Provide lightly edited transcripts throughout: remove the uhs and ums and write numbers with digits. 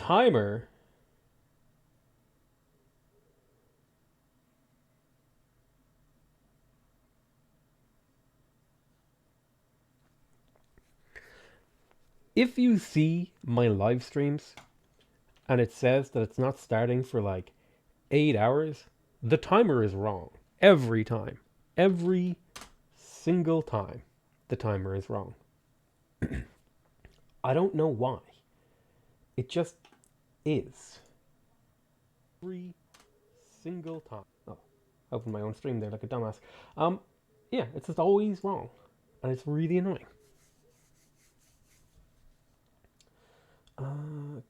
timer. If you see my live streams and it says that it's not starting for like 8 hours, the timer is wrong. Every time. Every single time the timer is wrong. I don't know why. It just is. Every single time. Oh, I opened my own stream there like a dumbass. Yeah, it's just always wrong. And it's really annoying.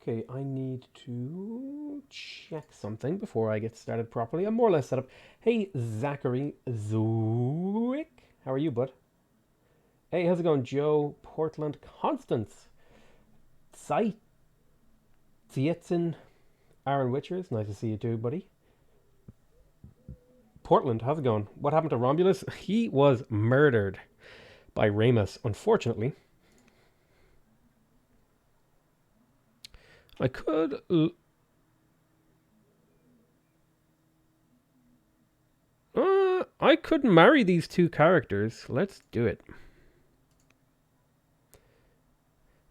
Okay, I need to check something before I get started properly. I'm more or less set up. Hey, Zachary Zwick. How are you, bud? Hey, how's it going, Joe? Portland, Constance. Sai. Tietzen. Aaron Witchers. Nice to see you too, buddy. Portland, how's it going? What happened to Romulus? He was murdered by Ramus, unfortunately. I could... I could marry these two characters. Let's do it.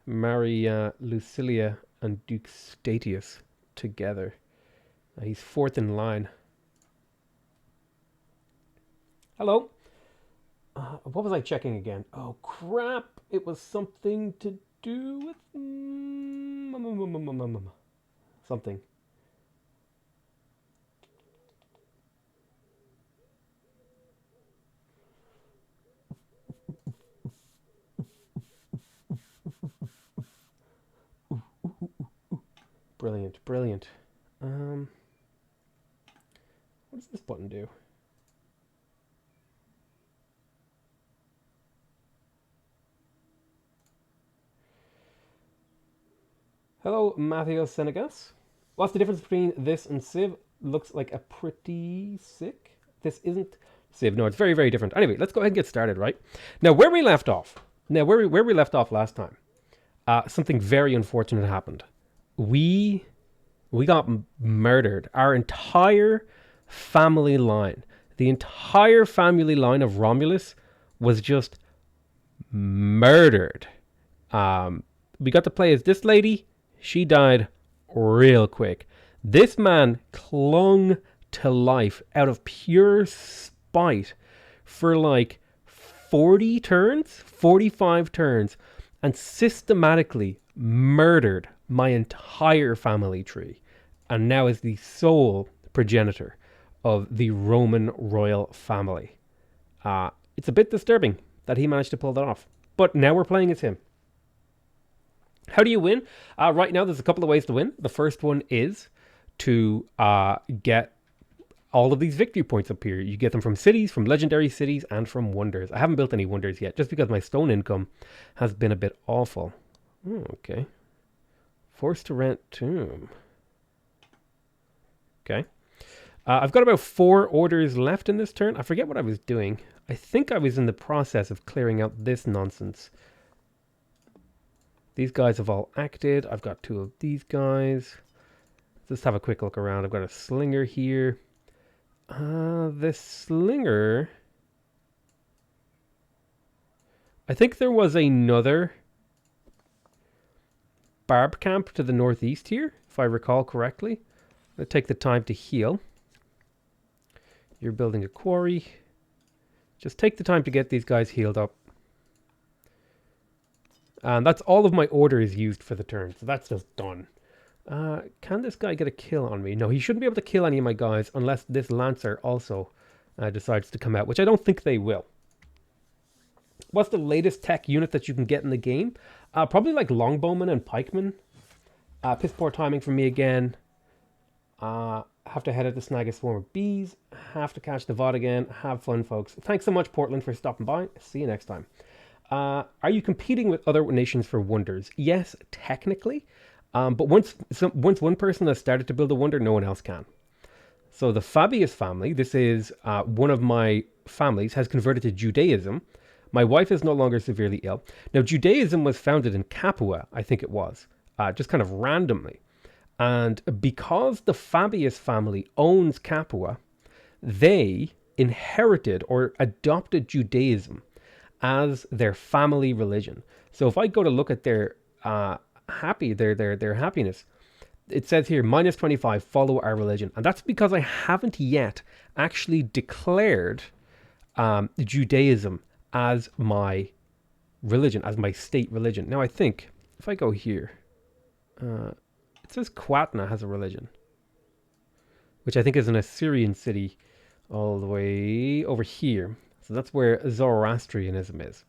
Marry Lucilia and Duke Statius together. He's fourth in line. Hello. What was I checking again? Oh, crap. It was something to do with... something. Brilliant, brilliant. What does this button do? Hello, Matteo Senegas. What's the difference between this and Civ? Looks like a pretty sick. This isn't Civ. No, it's very, very different. Anyway, let's go ahead and get started, right? Now, where we left off. Where we left off last time, something very unfortunate happened. We got murdered. Our entire family line, the entire family line of Romulus was just murdered. We got to play as this lady. She died real quick. This man clung to life out of pure spite for like 40 turns, 45 turns, and systematically murdered my entire family tree, and now is the sole progenitor of the Roman royal family. It's a bit disturbing that he managed to pull that off, but now we're playing as him. How do you win? Right now, there's a couple of ways to win. The first one is to get all of these victory points up here. You get them from cities, from legendary cities, and from wonders. I haven't built any wonders yet, just because my stone income has been a bit awful. Oh, okay. Forced to rent tomb. Okay. I've got about 4 orders left in this turn. I forget what I was doing. I think I was in the process of clearing out this nonsense. These guys have all acted. I've got 2 of these guys. Let's have a quick look around. I've got a slinger here. This slinger... I think there was another barb camp to the northeast here, if I recall correctly. Let's take the time to heal. You're building a quarry. Just take the time to get these guys healed up. And that's all of my orders used for the turn, so that's just done. Can this guy get a kill on me? No, he shouldn't be able to kill any of my guys unless this Lancer also decides to come out, which I don't think they will. What's the latest tech unit that you can get in the game? Probably like Longbowmen and Pikemen. Piss poor timing for me again. Have to head out to snag a swarm of bees. Have to catch the VOD again. Have fun, folks. Thanks so much, Portland, for stopping by. See you next time. Are you competing with other nations for wonders? Yes, technically. But once one person has started to build a wonder, no one else can. So the Fabius family, this is one of my families, has converted to Judaism. My wife is no longer severely ill. Now, Judaism was founded in Capua, I think it was, just kind of randomly. And because the Fabius family owns Capua, they inherited or adopted Judaism as their family religion. So if I go to look at their their happiness, it says here -25, follow our religion, and that's because I haven't yet actually declared Judaism as my religion, as my state religion. Now I think if I go here, it says Quatna has a religion, which I think is an Assyrian city all the way over here. So that's where Zoroastrianism is.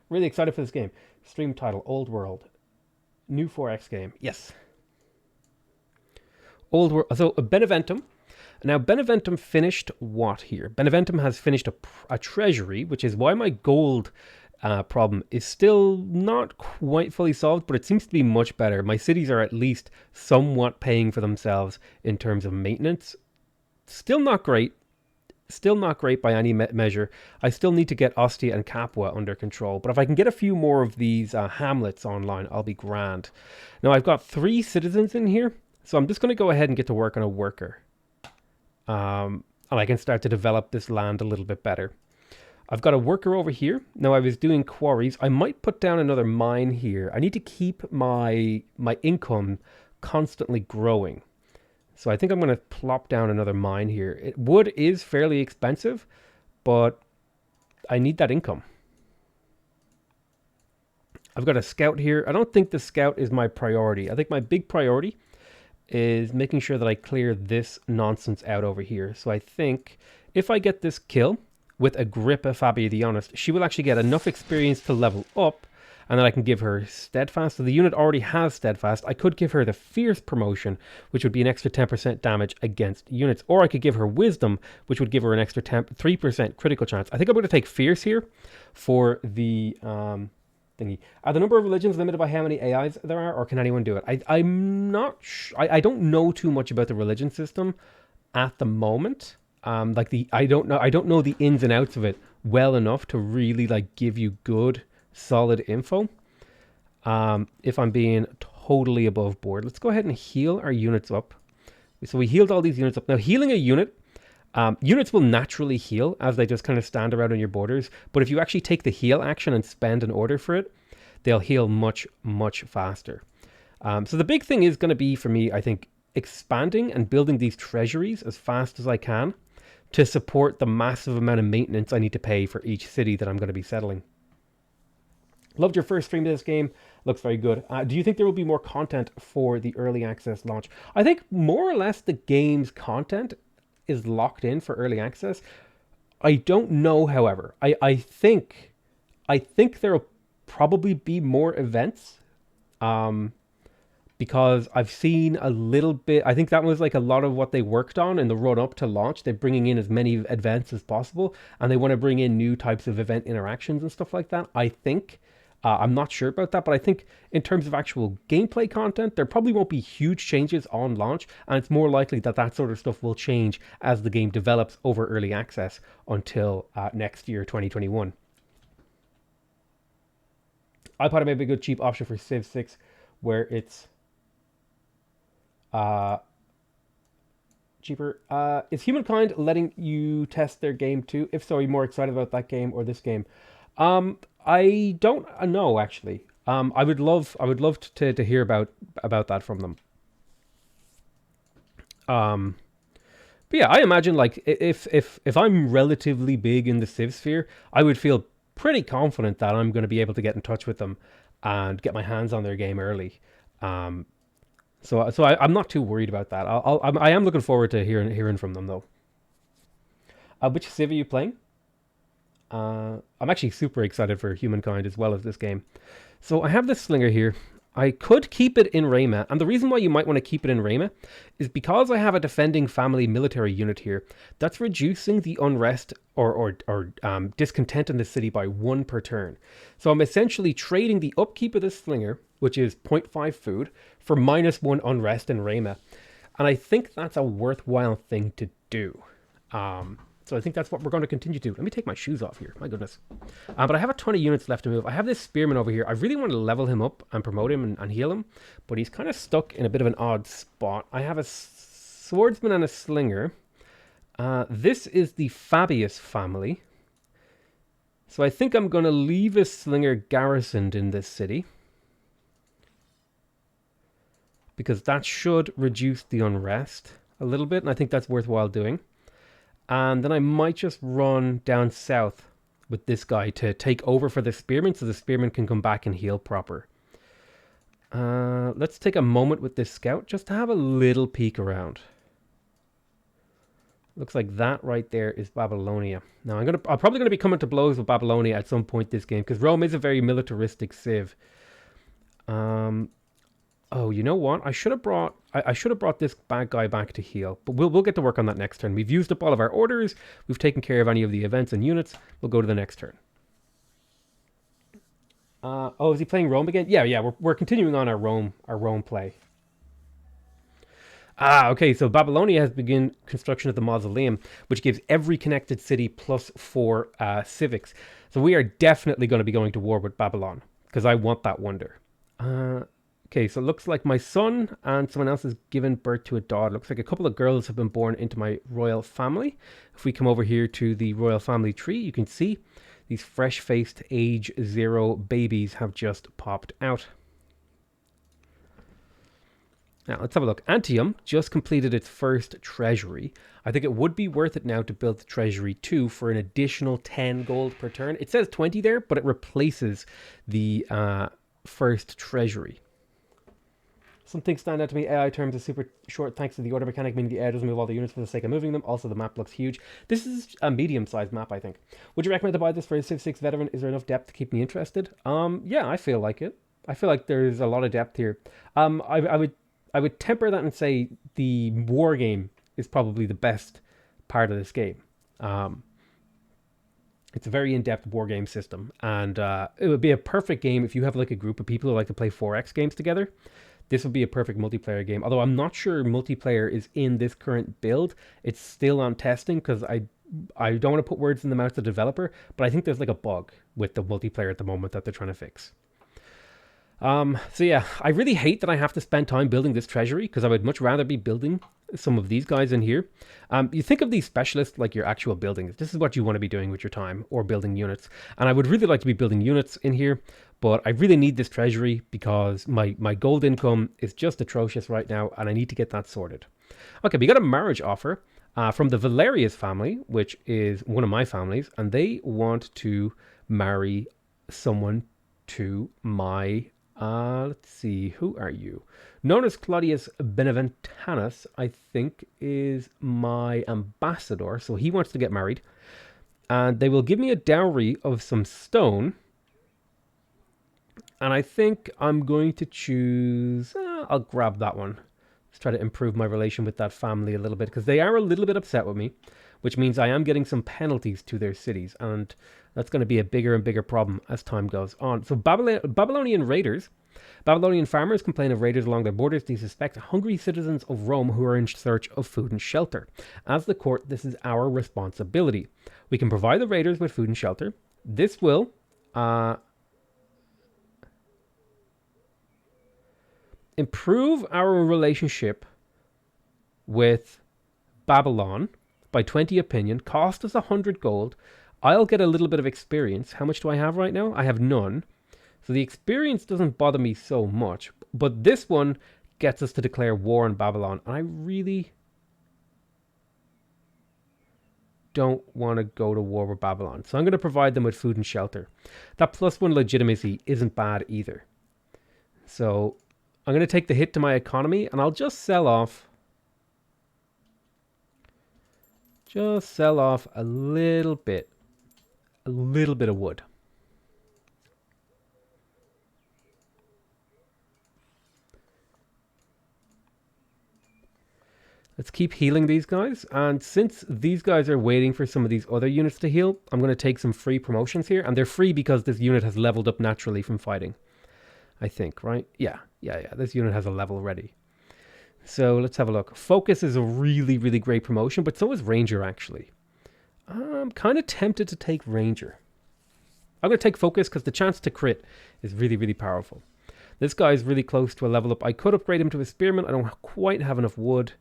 Really excited for this game. Stream title, Old World. New 4X game. Yes. Old World. So Beneventum. Now, Beneventum finished what here? Beneventum has finished a treasury, which is why my gold problem is still not quite fully solved, but it seems to be much better. My cities are at least somewhat paying for themselves in terms of maintenance. Still not great. Still not great by any measure. I still need to get Ostia and Capua under control. But if I can get a few more of these hamlets online, I'll be grand. Now, I've got 3 citizens in here. So I'm just going to go ahead and get to work on a worker. And I can start to develop this land a little bit better. I've got a worker over here. Now, I was doing quarries. I might put down another mine here. I need to keep my income constantly growing. So I think I'm going to plop down another mine here. Wood is fairly expensive, but I need that income. I've got a scout here. I don't think the scout is my priority. I think my big priority is making sure that I clear this nonsense out over here. So I think if I get this kill with Agrippa Fabia the Honest, she will actually get enough experience to level up, and then I can give her Steadfast. So the unit already has Steadfast. I could give her the Fierce promotion, which would be an extra 10% damage against units. Or I could give her Wisdom, which would give her an extra 3% critical chance. I think I'm going to take Fierce here for the thingy. Are the number of religions limited by how many AIs there are, or can anyone do it? I'm not I don't know too much about the religion system at the moment. I don't know the ins and outs of it well enough to really give you good solid info. If I'm being totally above board, let's go ahead and heal our units up. So we healed all these units up. Now, healing a unit, units will naturally heal as they just kind of stand around on your borders. But if you actually take the heal action and spend an order for it, they'll heal much, much faster. So the big thing is going to be for me, I think, expanding and building these treasuries as fast as I can to support the massive amount of maintenance I need to pay for each city that I'm going to be settling. Loved your first stream of this game. Looks very good. Do you think there will be more content for the early access launch? I think more or less the game's content is locked in for early access. I don't know, however. I think there will probably be more events. Because I've seen a little bit. I think that was a lot of what they worked on in the run up to launch. They're bringing in as many events as possible, and they want to bring in new types of event interactions and stuff like that. I think. I'm not sure about that, but I think in terms of actual gameplay content, there probably won't be huge changes on launch, and it's more likely that that sort of stuff will change as the game develops over early access until next year, 2021. iPod may be a good cheap option for Civ 6, where it's cheaper. Is Humankind letting you test their game too? If so, are you more excited about that game or this game? I don't know, actually. I would love to hear about that from them. But yeah, I imagine if I'm relatively big in the Civ sphere, I would feel pretty confident that I'm going to be able to get in touch with them and get my hands on their game early. So I'm not too worried about that. I am looking forward to hearing from them though. Which Civ are you playing? I'm actually super excited for Humankind as well as this game. So I have this slinger here. I could keep it in Rayma, and the reason why you might want to keep it in Rayma is because I have a defending family military unit here that's reducing the unrest or discontent in the city by 1 per turn. So I'm essentially trading the upkeep of this slinger, which is 0.5 food, for -1 unrest in Rayma. And I think that's a worthwhile thing to do. So I think that's what we're going to continue to do. Let me take my shoes off here. My goodness. But I have a ton of units left to move. I have this spearman over here. I really want to level him up and promote him and heal him. But he's kind of stuck in a bit of an odd spot. I have a swordsman and a slinger. This is the Fabius family. So I think I'm going to leave a slinger garrisoned in this city. Because that should reduce the unrest a little bit. And I think that's worthwhile doing. And then I might just run down south with this guy to take over for the spearman so the spearman can come back and heal proper. Let's take a moment with this scout just to have a little peek around. Looks like that right there is Babylonia. Now I'm probably going to be coming to blows with Babylonia at some point this game because Rome is a very militaristic civ. Oh, you know what? I should have brought this bad guy back to heal, but we'll get to work on that next turn. We've used up all of our orders. We've taken care of any of the events and units. We'll go to the next turn. Oh, is he playing Rome again? Yeah. We're continuing on our Rome play. Okay. So Babylonia has begun construction of the mausoleum, which gives every connected city +4 civics. So we are definitely going to be going to war with Babylon because I want that wonder. Okay, so it looks like my son and someone else has given birth to a daughter. Looks like a couple of girls have been born into my royal family. If we come over here to the royal family tree, you can see these fresh-faced age 0 babies have just popped out. Now, let's have a look. Antium just completed its first treasury. I think it would be worth it now to build the treasury 2 for an additional 10 gold per turn. It says 20 there, but it replaces the first treasury. Some things stand out to me. AI terms are super short thanks to the order mechanic, meaning the AI doesn't move all the units for the sake of moving them. Also, the map looks huge. This is a medium-sized map, I think. Would you recommend to buy this for a Civ 6 veteran? Is there enough depth to keep me interested? Yeah, I feel like it. I feel like there's a lot of depth here. I would temper that and say the war game is probably the best part of this game. It's a very in-depth war game system, and it would be a perfect game if you have like a group of people who like to play 4X games together. This would be a perfect multiplayer game, although I'm not sure multiplayer is in this current build. It's still on testing because I don't want to put words in the mouth of the developer, but I think there's like a bug with the multiplayer at the moment that they're trying to fix. So yeah, I really hate that I have to spend time building this treasury because I would much rather be building some of these guys in here. You think of these specialists like your actual buildings. This is what you want to be doing with your time, or building units. And I would really like to be building units in here, but I really need this treasury because my gold income is just atrocious right now, and I need to get that sorted. Okay, we got a marriage offer from the Valerius family, which is one of my families, and they want to marry someone to my... let's see, who are you? Known as Claudius Beneventanus, I think, is my ambassador. So he wants to get married. And they will give me a dowry of some stone. And I think I'm going to choose... I'll grab that one. Let's try to improve my relation with that family a little bit, because they are a little bit upset with me, which means I am getting some penalties to their cities. And that's going to be a bigger and bigger problem as time goes on. So Babylonian raiders. Babylonian farmers complain of raiders along their borders. They suspect hungry citizens of Rome who are in search of food and shelter. As the court, this is our responsibility. We can provide the raiders with food and shelter. This will improve our relationship with Babylon by 20 opinion. Cost us 100 gold. I'll get a little bit of experience. How much do I have right now? I have none. So the experience doesn't bother me so much. But this one gets us to declare war on Babylon. And I really don't want to go to war with Babylon. So I'm going to provide them with food and shelter. That +1 legitimacy isn't bad either. So I'm going to take the hit to my economy. And I'll just sell off... a little bit of wood. Let's keep healing these guys. And since these guys are waiting for some of these other units to heal, I'm going to take some free promotions here. And they're free because this unit has leveled up naturally from fighting. I think, right? Yeah. This unit has a level ready. So let's have a look. Focus is a really, really great promotion, but so is Ranger, actually. I'm kind of tempted to take Ranger. I'm going to take Focus because the chance to crit is really, really powerful. This guy is really close to a level up. I could upgrade him to a Spearman. I don't quite have enough wood.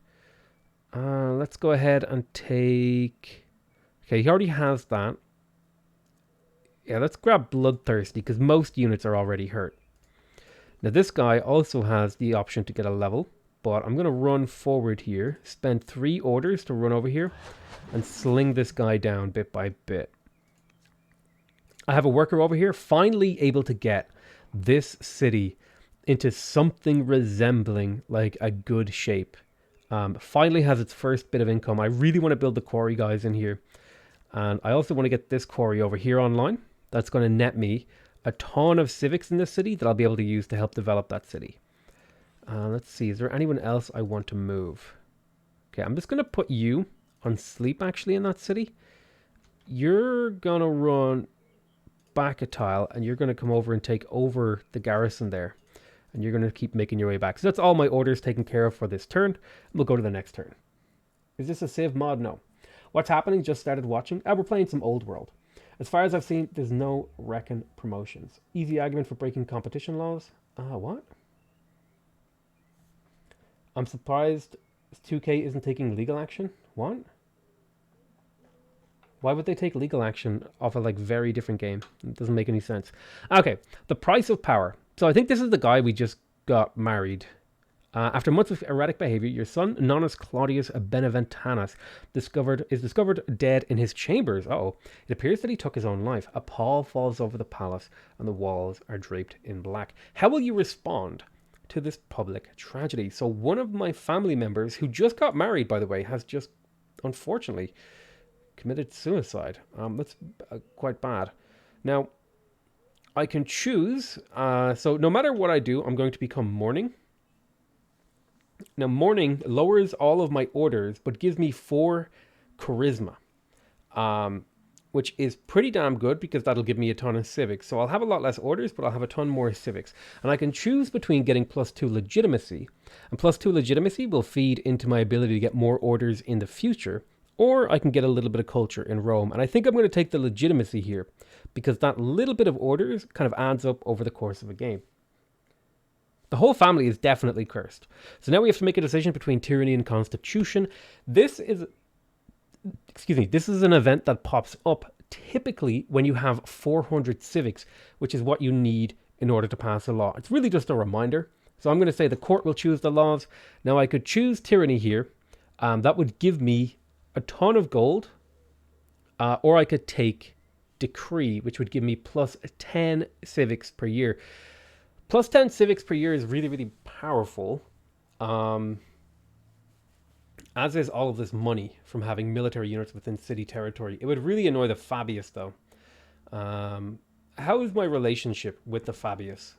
Let's go ahead and take... Okay, he already has that. Yeah, let's grab Bloodthirsty because most units are already hurt. Now this guy also has the option to get a level, but I'm going to run forward here, spend 3 orders to run over here, and sling this guy down bit by bit. I have a worker over here, finally able to get this city into something resembling like a good shape. Finally has its first bit of income. I really want to build the quarry guys in here. And I also want to get this quarry over here online. That's going to net me a ton of civics in this city that I'll be able to use to help develop that city. Let's see, is there anyone else I want to move? Okay, I'm just going to put you on sleep actually in that city. You're going to run back a tile and you're going to come over and take over the garrison there. And you're going to keep making your way back. So that's all my orders taken care of for this turn. We'll go to the next turn. Is this a Civ mod? No. What's happening? Just started watching. We're playing some Old World. As far as I've seen, there's no reckon promotions. Easy argument for breaking competition laws. What? I'm surprised 2K isn't taking legal action. What? Why would they take legal action off a very different game? It doesn't make any sense. Okay, the price of power. So I think this is the guy we just got married. After months of erratic behavior, your son, Nonus Claudius Beneventanus, is discovered dead in his chambers. It appears that he took his own life. A pall falls over the palace and the walls are draped in black. How will you respond to this public tragedy? So one of my family members, who just got married, by the way, has just, unfortunately, committed suicide. That's quite bad. Now, I can choose. So no matter what I do, I'm going to become mourning. Now, mourning lowers all of my orders, but gives me 4 charisma, which is pretty damn good because that'll give me a ton of civics. So I'll have a lot less orders, but I'll have a ton more civics. And I can choose between getting +2 legitimacy, and +2 legitimacy will feed into my ability to get more orders in the future, or I can get a little bit of culture in Rome. And I think I'm going to take the legitimacy here because that little bit of orders kind of adds up over the course of a game. The whole family is definitely cursed. So now we have to make a decision between tyranny and constitution. This is an event that pops up typically when you have 400 civics, which is what you need in order to pass a law. It's really just a reminder. So I'm going to say the court will choose the laws. Now I could choose tyranny here. That would give me a ton of gold. Or I could take decree, which would give me +10 civics per year. +10 civics per year is really, really powerful. As is all of this money from having military units within city territory. It would really annoy the Fabius, though. How is my relationship with the Fabius?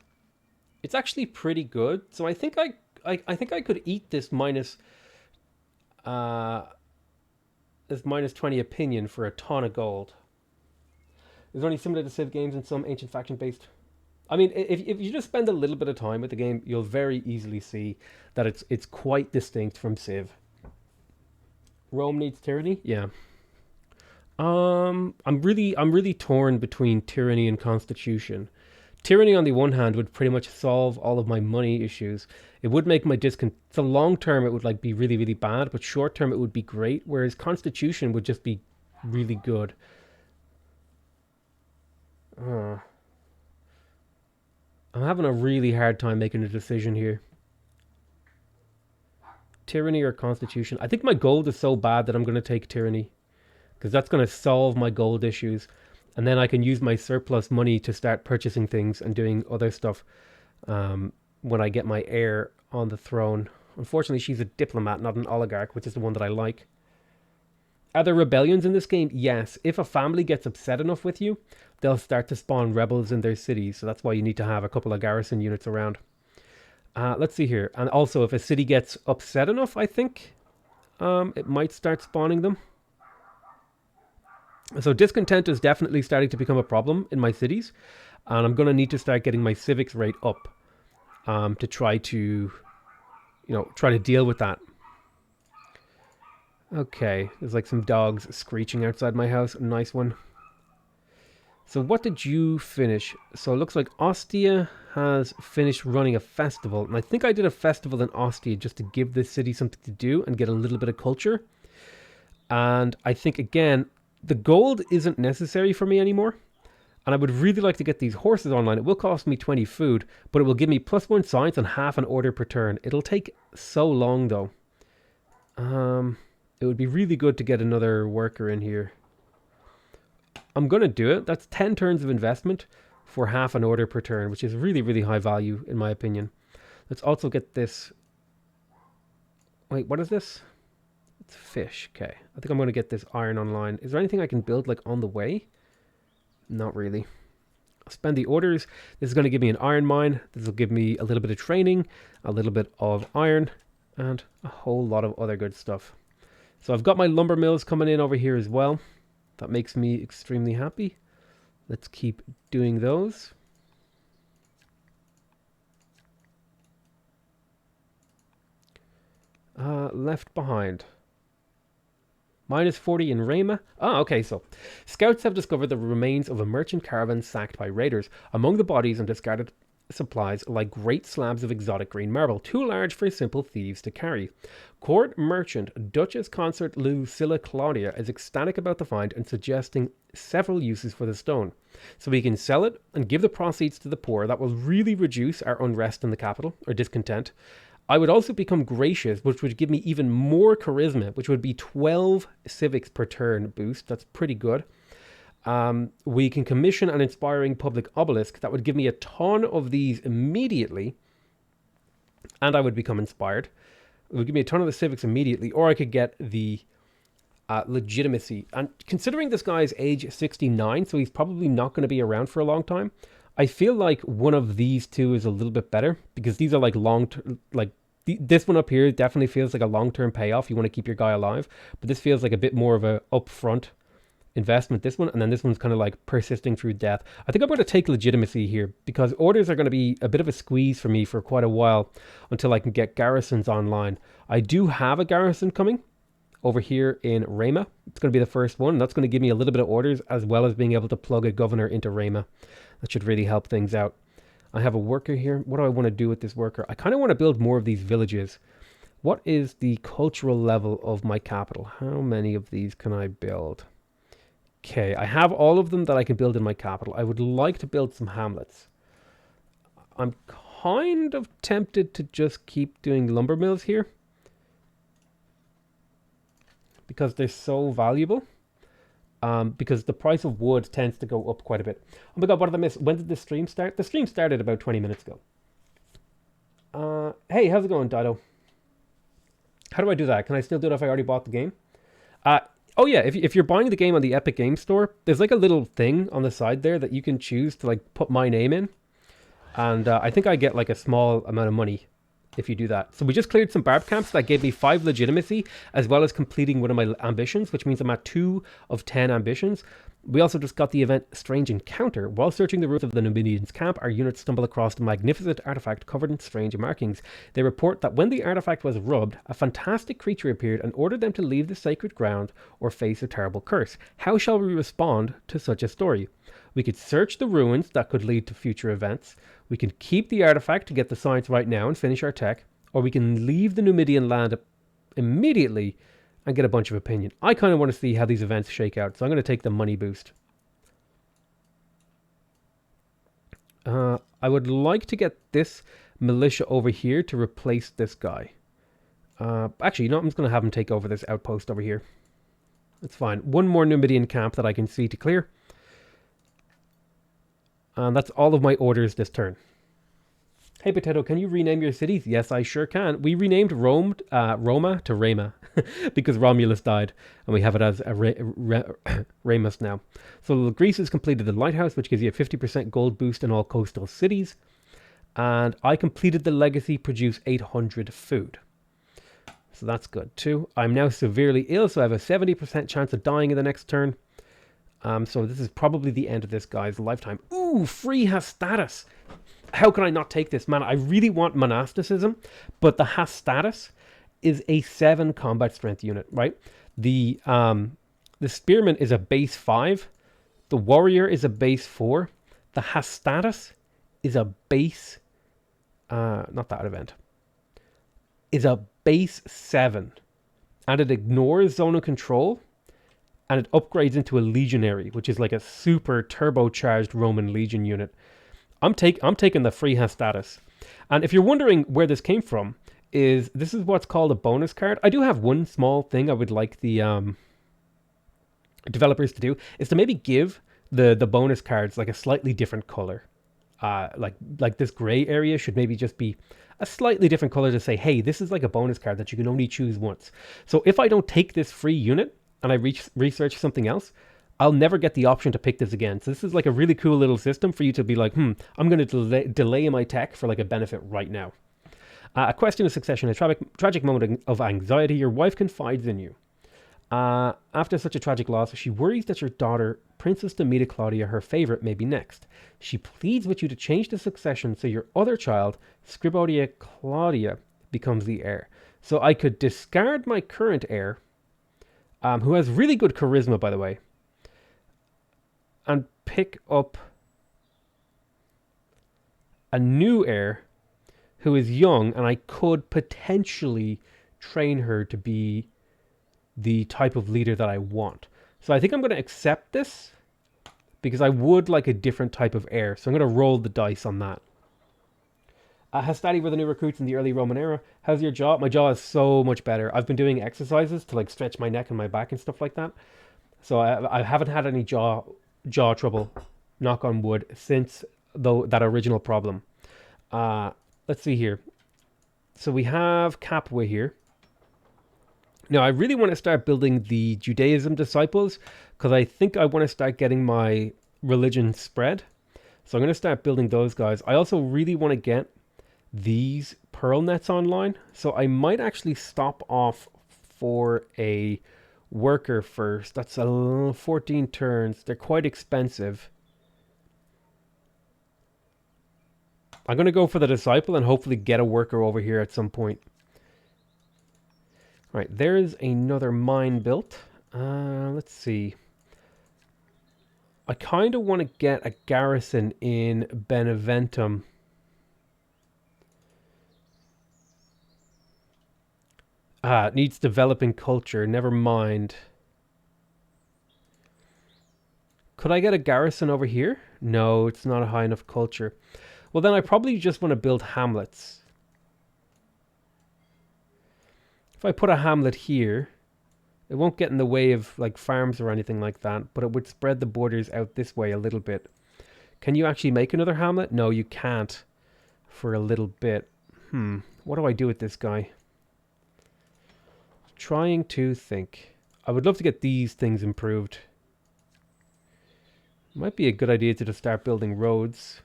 It's actually pretty good. So I think I think I could eat this minus 20 opinion for a ton of gold. It's only similar to Civ games and some ancient faction-based. I mean, if you just spend a little bit of time with the game, you'll very easily see that it's quite distinct from Civ. Rome needs tyranny? Yeah. I'm really torn between tyranny and constitution. Tyranny on the one hand would pretty much solve all of my money issues. It would make my so long term it would be really, really bad, but short term it would be great, whereas constitution would just be really good. I'm having a really hard time making a decision here. Tyranny or constitution? I think my gold is so bad that I'm going to take tyranny, because that's going to solve my gold issues. And then I can use my surplus money to start purchasing things and doing other stuff when I get my heir on the throne. Unfortunately, she's a diplomat, not an oligarch, which is the one that I like. Are there rebellions in this game? Yes. If a family gets upset enough with you, they'll start to spawn rebels in their cities. So that's why you need to have a couple of garrison units around. Let's see here. And also, if a city gets upset enough, I think it might start spawning them. So discontent is definitely starting to become a problem in my cities. And I'm going to need to start getting my civics rate up to try to deal with that. Okay, there's like some dogs screeching outside my house. A nice one. So what did you finish? So it looks like Ostia has finished running a festival. And I think I did a festival in Ostia just to give this city something to do and get a little bit of culture. And I think, again, the gold isn't necessary for me anymore. And I would really like to get these horses online. It will cost me 20 food, but it will give me +1 science and half an order per turn. It'll take so long, though. It would be really good to get another worker in here. I'm going to do it. That's 10 turns of investment for half an order per turn, which is really, really high value, in my opinion. Let's also get this. Wait, what is this? It's fish. Okay. I think I'm going to get this iron online. Is there anything I can build, like, on the way? Not really. I'll spend the orders. This is going to give me an iron mine. This will give me a little bit of training, a little bit of iron, and a whole lot of other good stuff. So I've got my lumber mills coming in over here as well. That makes me extremely happy. Let's keep doing those. Left behind. -40 in Rama. Ah, okay, so scouts have discovered the remains of a merchant caravan sacked by raiders. Among the bodies and discarded supplies lie great slabs of exotic green marble, too large for simple thieves to carry. Court merchant Duchess Consort Lucilla Claudia is ecstatic about the find and suggesting several uses for the stone. So we can sell it and give the proceeds to the poor. That will really reduce our unrest in the capital, or discontent. I would also become gracious, which would give me even more charisma, which would be 12 civics per turn boost. That's pretty good. We can commission an inspiring public obelisk. That would give me a ton of these immediately, and I would become inspired. It would give me a ton of the civics immediately, or I could get the legitimacy. And considering this guy's age 69, so he's probably not going to be around for a long time, I feel like one of these two is a little bit better, because these are like long-term, like this one up here definitely feels like a long-term payoff. You want to keep your guy alive, but this feels like a bit more of a upfront investment, this one, and then this one's kind of like persisting through death. I think I'm going to take legitimacy here, because orders are going to be a bit of a squeeze for me for quite a while until I can get garrisons online. I do have a garrison coming over here in Rama. It's going to be the first one, and that's going to give me a little bit of orders, as well as being able to plug a governor into Rama. That should really help things out. I have a worker here. What do I want to do with this worker? I kind of want to build more of these villages. What is the cultural level of my capital? How many of these can I build? Okay, I have all of them that I can build in my capital. I would like to build some hamlets. I'm kind of tempted to just keep doing lumber mills here, because they're so valuable. Because the price of wood tends to go up quite a bit. Oh my god, what did I miss? When did the stream start? The stream started about 20 minutes ago. Hey, how's it going, Dido? How do I do that? Can I still do it if I already bought the game? Oh yeah, if you're buying the game on the Epic Game Store, there's like a little thing on the side there that you can choose to like put my name in. And I think I get like a small amount of money if you do that. So we just cleared some barb camps. That gave me 5 legitimacy, as well as completing one of my ambitions, which means I'm at 2 of 10 ambitions. We also just got the event Strange Encounter. While searching the ruins of the Numidians' camp, our units stumble across a magnificent artifact covered in strange markings. They report that when the artifact was rubbed, a fantastic creature appeared and ordered them to leave the sacred ground or face a terrible curse. How shall we respond to such a story? We could search the ruins. That could lead to future events. We can keep the artifact to get the science right now and finish our tech, or we can leave the Numidian land immediately and get a bunch of opinion. I kind of want to see how these events shake out, so I'm going to take the money boost. I would like to get this militia over here to replace this guy. Actually, you know what? I'm just going to have him take over this outpost over here. That's fine. One more Numidian camp that I can see to clear. And that's all of my orders this turn. Hey, Potato, can you rename your cities? Yes, I sure can. We renamed Roma to Rama because Romulus died, and we have it as Ramus now. So Greece has completed the lighthouse, which gives you a 50% gold boost in all coastal cities. And I completed the legacy, produce 800 food. So that's good too. I'm now severely ill, so I have a 70% chance of dying in the next turn. So this is probably the end of this guy's lifetime. Ooh, free has status. How can I not take this? Man, I really want monasticism, but the has status is a 7 combat strength unit, right? The spearman is a base 5. The warrior is a base 4. The Hastatus is a base, not that event, is a base 7. And it ignores zone of control. And it upgrades into a legionary, which is like a super turbocharged Roman legion unit. I'm taking the free Hastatus. And if you're wondering where this came from, this is what's called a bonus card. I do have one small thing I would like the developers to do, is to maybe give the bonus cards like a slightly different color. Like this gray area should maybe just be a slightly different color to say, hey, this is like a bonus card that you can only choose once. So if I don't take this free unit and I research something else, I'll never get the option to pick this again. So this is like a really cool little system for you to be like, I'm going to delay my tech for like a benefit right now. A question of succession, a tragic moment of anxiety. Your wife confides in you. After such a tragic loss, she worries that your daughter, Princess Demita Claudia, her favorite, may be next. She pleads with you to change the succession so your other child, Scribodia Claudia, becomes the heir. So I could discard my current heir, who has really good charisma, by the way, and pick up a new heir who is young, and I could potentially train her to be the type of leader that I want. So I think I'm going to accept this because I would like a different type of heir. So I'm going to roll the dice on that. Hastati were the new recruits in the early Roman era. How's your jaw? My jaw is so much better. I've been doing exercises to like stretch my neck and my back and stuff like that. So I haven't had any jaw trouble, knock on wood, since that original problem. Let's see here. So we have Capua here. Now, I really want to start building the Judaism disciples because I think I want to start getting my religion spread. So I'm going to start building those guys. I also really want to get these pearl nets online. So I might actually stop off for a worker first. That's 14 turns. They're quite expensive. I'm going to go for the disciple and hopefully get a worker over here at some point. All right, there's another mine built. Let's see. I kind of want to get a garrison in Beneventum. It needs developing culture. Never mind. Could I get a garrison over here? No, it's not a high enough culture. Well, then I probably just want to build hamlets. If I put a hamlet here, it won't get in the way of like farms or anything like that, but it would spread the borders out this way a little bit. Can you actually make another hamlet? No, you can't for a little bit. What do I do with this guy? Trying to think. I would love to get these things improved. Might be a good idea to just start building roads.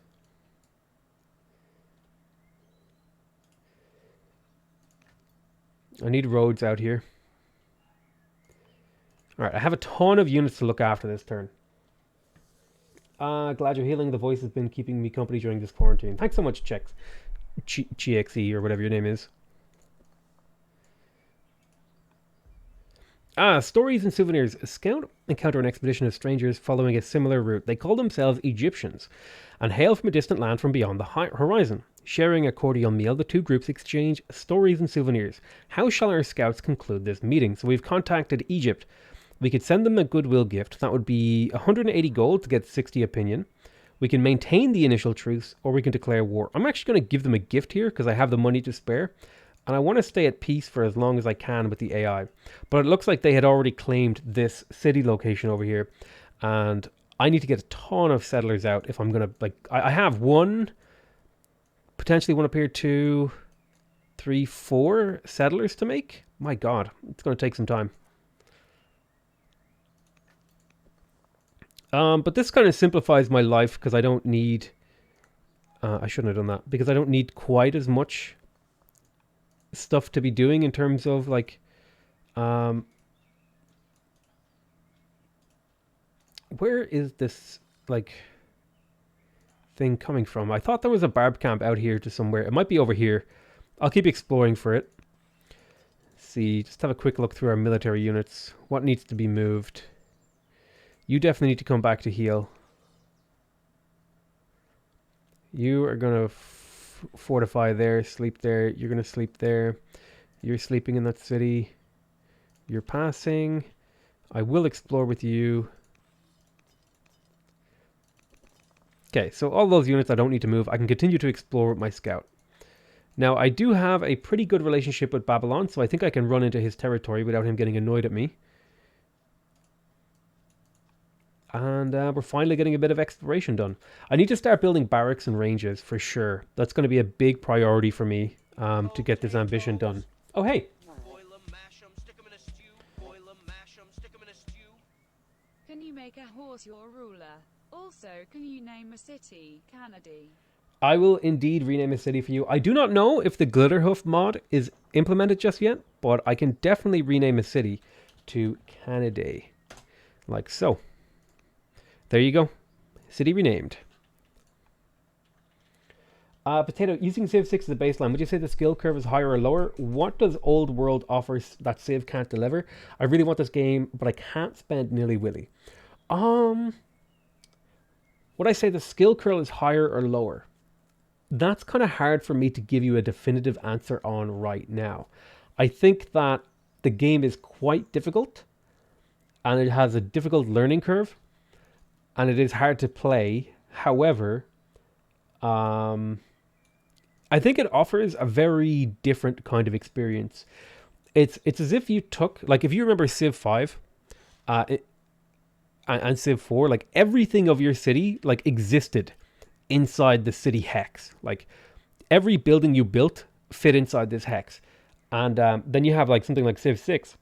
I need roads out here. Alright, I have a ton of units to look after this turn. Glad you're healing. The voice has been keeping me company during this quarantine. Thanks so much, GXE, or whatever your name is. Stories and souvenirs. A scout encounter an expedition of strangers following a similar route. They call themselves Egyptians and hail from a distant land from beyond the horizon. Sharing a cordial meal, the two groups exchange stories and souvenirs. How shall our scouts conclude this meeting? So we've contacted Egypt. We could send them a goodwill gift. That would be 180 gold to get 60 opinion. We can maintain the initial truce, or we can declare war. I'm actually going to give them a gift here because I have the money to spare. And I want to stay at peace for as long as I can with the AI. But it looks like they had already claimed this city location over here. And I need to get a ton of settlers out if I'm going to, like, I have one, potentially one up here, 2, 3, 4 settlers to make. My God, it's going to take some time. But this kind of simplifies my life because I don't need, I shouldn't have done that, because I don't need quite as much stuff to be doing in terms of like where is this like thing coming from? I thought there was a barb camp out here to somewhere. It might be over here. I'll keep exploring for it. see, just have a quick look through our military units. What needs to be moved? You definitely need to come back to heal. You are going to fortify there, sleep there. You're going to sleep there. You're sleeping in that city. You're passing. I will explore with you. Okay, so all those units I don't need to move. I can continue to explore with my scout. Now, I do have a pretty good relationship with Babylon, so I think I can run into his territory without him getting annoyed at me. And we're finally getting a bit of exploration done. I need to start building barracks and ranges for sure. That's going to be a big priority for me to get this ambition done. Oh, hey. Can you make a horse your ruler? Also, can you name a city, Kennedy? I will indeed rename a city for you. I do not know if the Glitterhoof mod is implemented just yet, but I can definitely rename a city to Kennedy. Like so. There you go. City renamed. Potato, using Civ 6 as the baseline, would you say the skill curve is higher or lower? What does Old World offer that Civ can't deliver? I really want this game, but I can't spend nilly-willy. Would I say the skill curve is higher or lower? That's kind of hard for me to give you a definitive answer on right now. I think that the game is quite difficult, and it has a difficult learning curve, and it is hard to play. However, I think it offers a very different kind of experience. It's as if you took, like, if you remember Civ 5 and Civ 4, like, everything of your city, like, existed inside the city hex. Like, every building you built fit inside this hex. And then you have, like, something like Civ 6,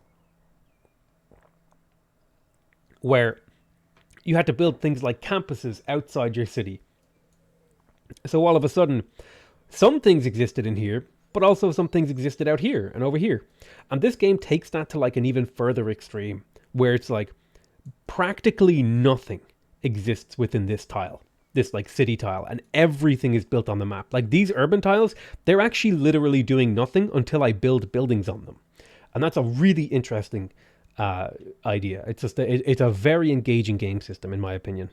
where you had to build things like campuses outside your city. So all of a sudden, some things existed in here, but also some things existed out here and over here. And this game takes that to like an even further extreme, where it's like practically nothing exists within this tile, this like city tile, and everything is built on the map. Like these urban tiles, they're actually literally doing nothing until I build buildings on them. And that's a really interesting idea. It's just it's a very engaging game system, in my opinion.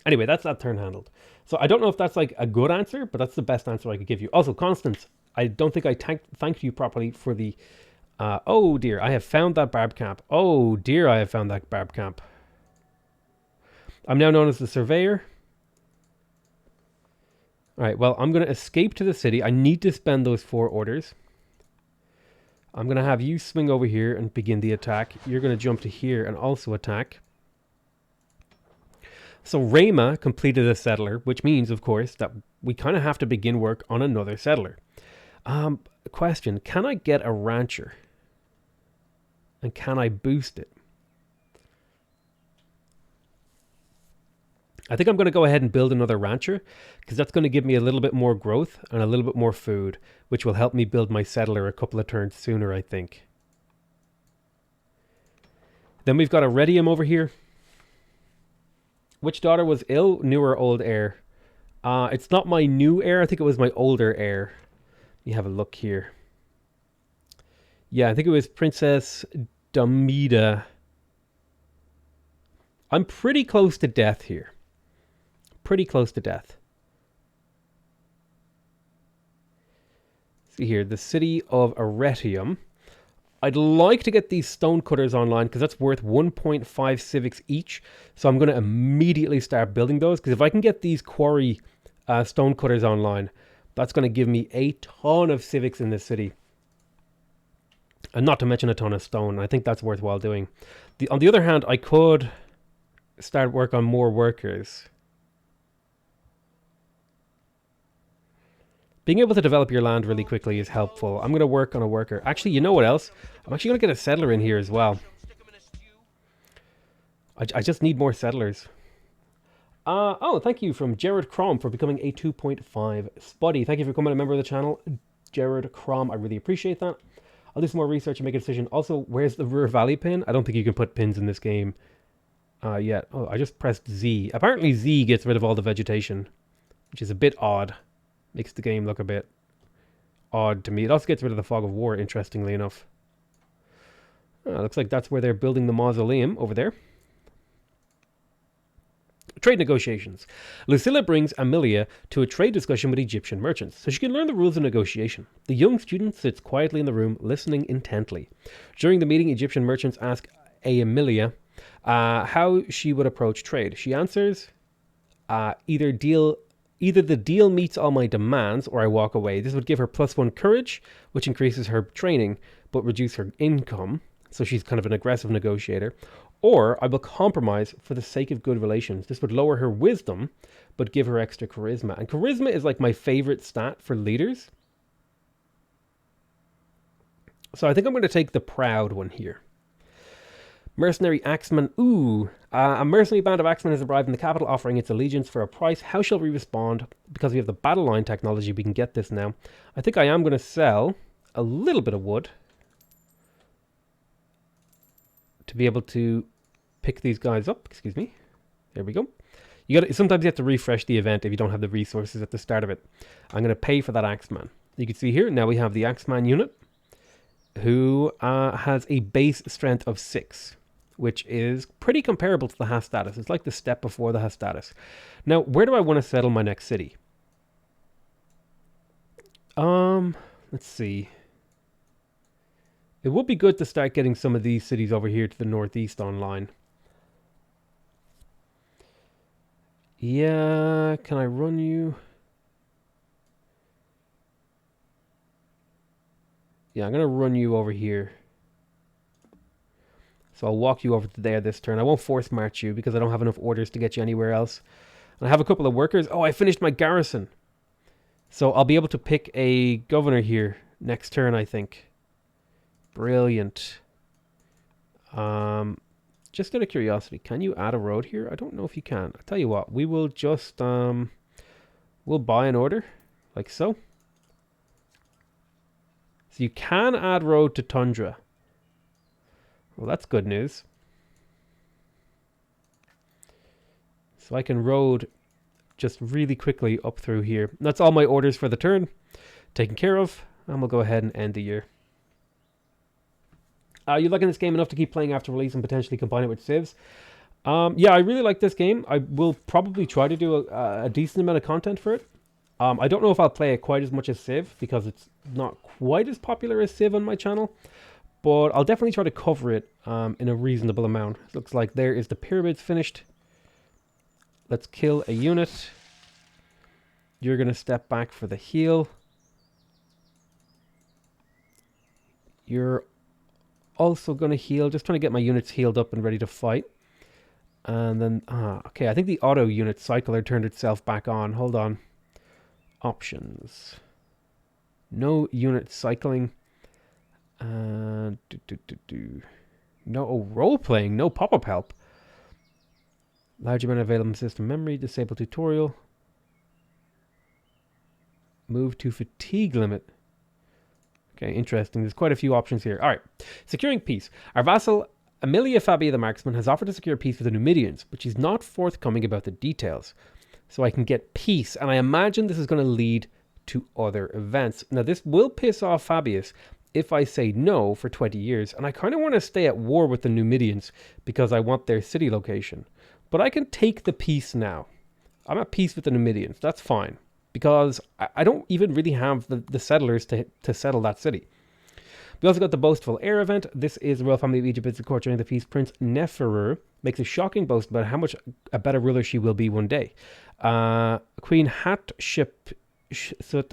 Anyway, that's that turn handled. So I don't know if that's like a good answer, but that's the best answer I could give you. Also, Constance, I don't think I thanked you properly for the... oh dear, I have found that barb camp. Oh dear, I have found that barb camp. I'm now known as the Surveyor. Alright, well, I'm going to escape to the city. I need to spend those 4 orders. I'm going to have you swing over here and begin the attack. You're going to jump to here and also attack. So Rayma completed a settler, which means, of course, that we kind of have to begin work on another settler. Question, can I get a rancher? And can I boost it? I think I'm going to go ahead and build another rancher, because that's going to give me a little bit more growth and a little bit more food, which will help me build my settler a couple of turns sooner, I think. Then we've got Iridium over here. Which daughter was ill? New or old heir? It's not my new heir. I think it was my older heir. Let me have a look here. Yeah, I think it was Princess Damida. I'm pretty close to death here. Pretty close to death. See here, the city of Aretium. I'd like to get these stonecutters online because that's worth 1.5 civics each. So I'm going to immediately start building those, because if I can get these quarry stonecutters online, that's going to give me a ton of civics in this city. And not to mention a ton of stone. I think that's worthwhile doing. On the other hand, I could start work on more workers. Being able to develop your land really quickly is helpful. I'm going to work on a worker. Actually, you know what else? I'm actually going to get a settler in here as well. I just need more settlers. Oh, thank you from Jared Crom for becoming a 2.5 Spuddy. Thank you for becoming a member of the channel, Jared Crom. I really appreciate that. I'll do some more research and make a decision. Also, where's the Ruhr Valley pin? I don't think you can put pins in this game yet. Oh, I just pressed Z. Apparently Z gets rid of all the vegetation, which is a bit odd. Makes the game look a bit odd to me. It also gets rid of the fog of war, interestingly enough. Looks like that's where they're building the mausoleum over there. Trade negotiations. Lucilla brings Amelia to a trade discussion with Egyptian merchants, so she can learn the rules of negotiation. The young student sits quietly in the room, listening intently. During the meeting, Egyptian merchants ask Amelia how she would approach trade. She answers, either the deal meets all my demands or I walk away. This would give her +1 courage, which increases her training, but reduce her income. So she's kind of an aggressive negotiator. Or I will compromise for the sake of good relations. This would lower her wisdom, but give her extra charisma. And charisma is like my favorite stat for leaders. So I think I'm going to take the proud one here. Mercenary Axeman. Ooh, a mercenary band of axemen has arrived in the capital offering its allegiance for a price. How shall we respond? Because we have the battle line technology, we can get this now. I think I am going to sell a little bit of wood to be able to pick these guys up. Excuse me. There we go. Sometimes you have to refresh the event if you don't have the resources at the start of it. I'm going to pay for that Axeman. You can see here, now we have the Axeman unit who has a base strength of 6, which is pretty comparable to the Hastatus. It's like the step before the Hastatus. Now, where do I want to settle my next city? Let's see. It would be good to start getting some of these cities over here to the northeast online. Yeah, can I run you? Yeah, I'm going to run you over here. So I'll walk you over to there this turn. I won't force march you because I don't have enough orders to get you anywhere else. And I have a couple of workers. Oh, I finished my garrison. So I'll be able to pick a governor here next turn, I think. Brilliant. Just out of curiosity, can you add a road here? I don't know if you can. I'll tell you what, we will just, we'll buy an order, like so. So you can add road to Tundra. Well, that's good news. So I can road just really quickly up through here. That's all my orders for the turn taken care of. And we'll go ahead and end the year. You liking this game enough to keep playing after release and potentially combine it with civs? Yeah, I really like this game. I will probably try to do a decent amount of content for it. I don't know if I'll play it quite as much as Civ because it's not quite as popular as Civ on my channel. But I'll definitely try to cover it in a reasonable amount. It looks like there is the pyramids finished. Let's kill a unit. You're going to step back for the heal. You're also going to heal. Just trying to get my units healed up and ready to fight. And then, okay, I think the auto unit cycler turned itself back on. Hold on. Options. No unit cycling. No role playing, no pop-up help. Large amount of available system memory, disable tutorial. Move to fatigue limit. Okay, interesting. There's quite a few options here. All right, securing peace. Our vassal Amelia Fabia the Marksman has offered to secure peace with the Numidians, but she's not forthcoming about the details. So I can get peace, and I imagine this is going to lead to other events. Now this will piss off Fabius if I say no for 20 years, and I kind of want to stay at war with the Numidians because I want their city location. But I can take the peace now. I'm at peace with the Numidians. That's fine, because I don't even really have the settlers to settle that city. We also got the Boastful Heir event. This is the royal family of Egypt bids the court during the peace. Prince Neferu makes a shocking boast about how much a better ruler she will be one day. Queen Hatshepsut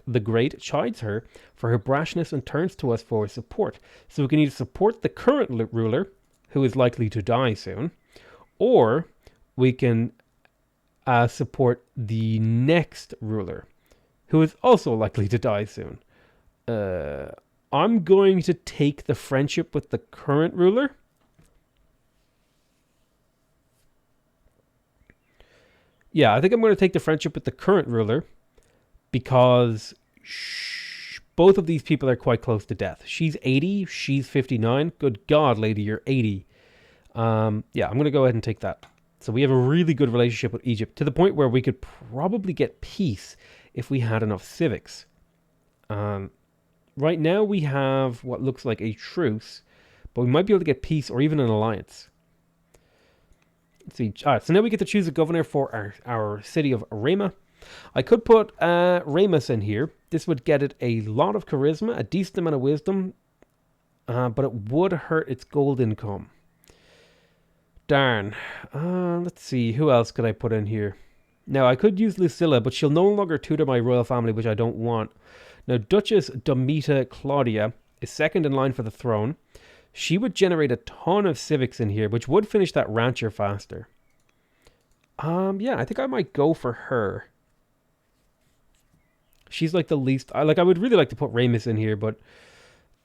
the Great chides her for her brashness and turns to us for support. So we can either support the current ruler, who is likely to die soon, or we can support the next ruler, who is also likely to die soon. I'm going to take the friendship with the current ruler. Yeah, I think I'm going to take the friendship with the current ruler because both of these people are quite close to death. She's 80, she's 59. Good God, lady, you're 80. Yeah, I'm going to go ahead and take that. So we have a really good relationship with Egypt to the point where we could probably get peace if we had enough civics. Right now we have what looks like a truce, but we might be able to get peace or even an alliance. Let's see. All right, so now we get to choose a governor for our city of Rema. I could put Remus in here. This would get it a lot of charisma, a decent amount of wisdom, but it would hurt its gold income. Darn. Let's see. Who else could I put in here? Now, I could use Lucilla, but she'll no longer tutor my royal family, which I don't want. Now, Duchess Domita Claudia is second in line for the throne. She would generate a ton of civics in here, which would finish that rancher faster. Yeah, I think I might go for her. She's like the least... I would really like to put Ramus in here, but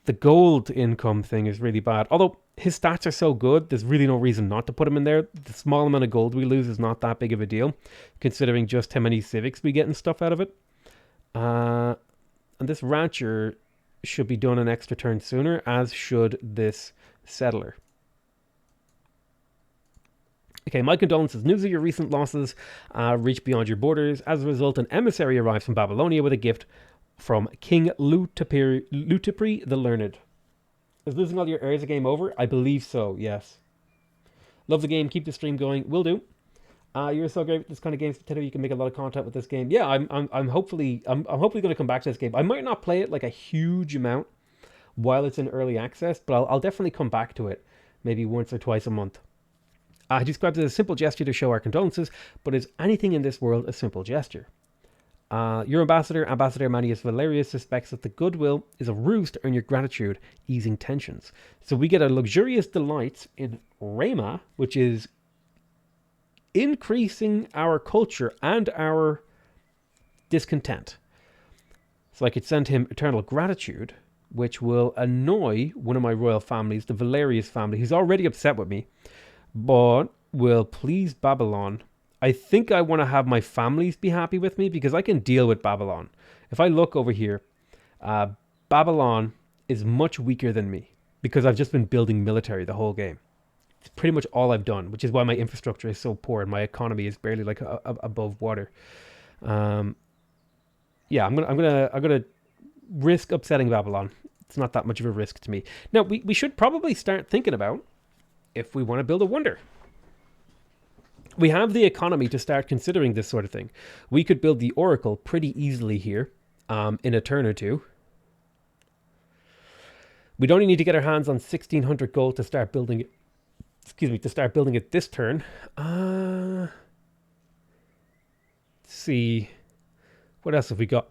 the gold income thing is really bad. Although his stats are so good, there's really no reason not to put him in there. The small amount of gold we lose is not that big of a deal, considering just how many civics we get and stuff out of it. And this rancher should be done an extra turn sooner, as should this settler. Okay, my condolences. News of your recent losses reached beyond your borders. As a result, an emissary arrives from Babylonia with a gift from King Lutipri the Learned. Is losing all your heirs a game over? I believe so, yes. Love the game. Keep the stream going. Will do. You're so great with this kind of games, Potato. You can make a lot of content with this game. Yeah, I'm hopefully going to come back to this game. I might not play it like a huge amount while it's in early access, but I'll definitely come back to it maybe once or twice a month. I described it as a simple gesture to show our condolences, but is anything in this world a simple gesture? Your Ambassador Manius Valerius, suspects that the goodwill is a ruse to earn your gratitude, easing tensions. So we get a luxurious delights in Rema, which is increasing our culture and our discontent. So I could send him eternal gratitude, which will annoy one of my royal families, the Valerius family, who's already upset with me, but will please Babylon. I think I want to have my families be happy with me because I can deal with Babylon. If I look over here, Babylon is much weaker than me because I've just been building military the whole game. It's pretty much all I've done, which is why my infrastructure is so poor and my economy is barely like above water. Yeah, I'm gonna risk upsetting Babylon. It's not that much of a risk to me. Now we should probably start thinking about if we want to build a wonder. We have the economy to start considering this sort of thing. We could build the Oracle pretty easily here in a turn or two. We'd only need to get our hands on 1,600 gold to start building it. Excuse me, to start building it this turn. Let's see. What else have we got?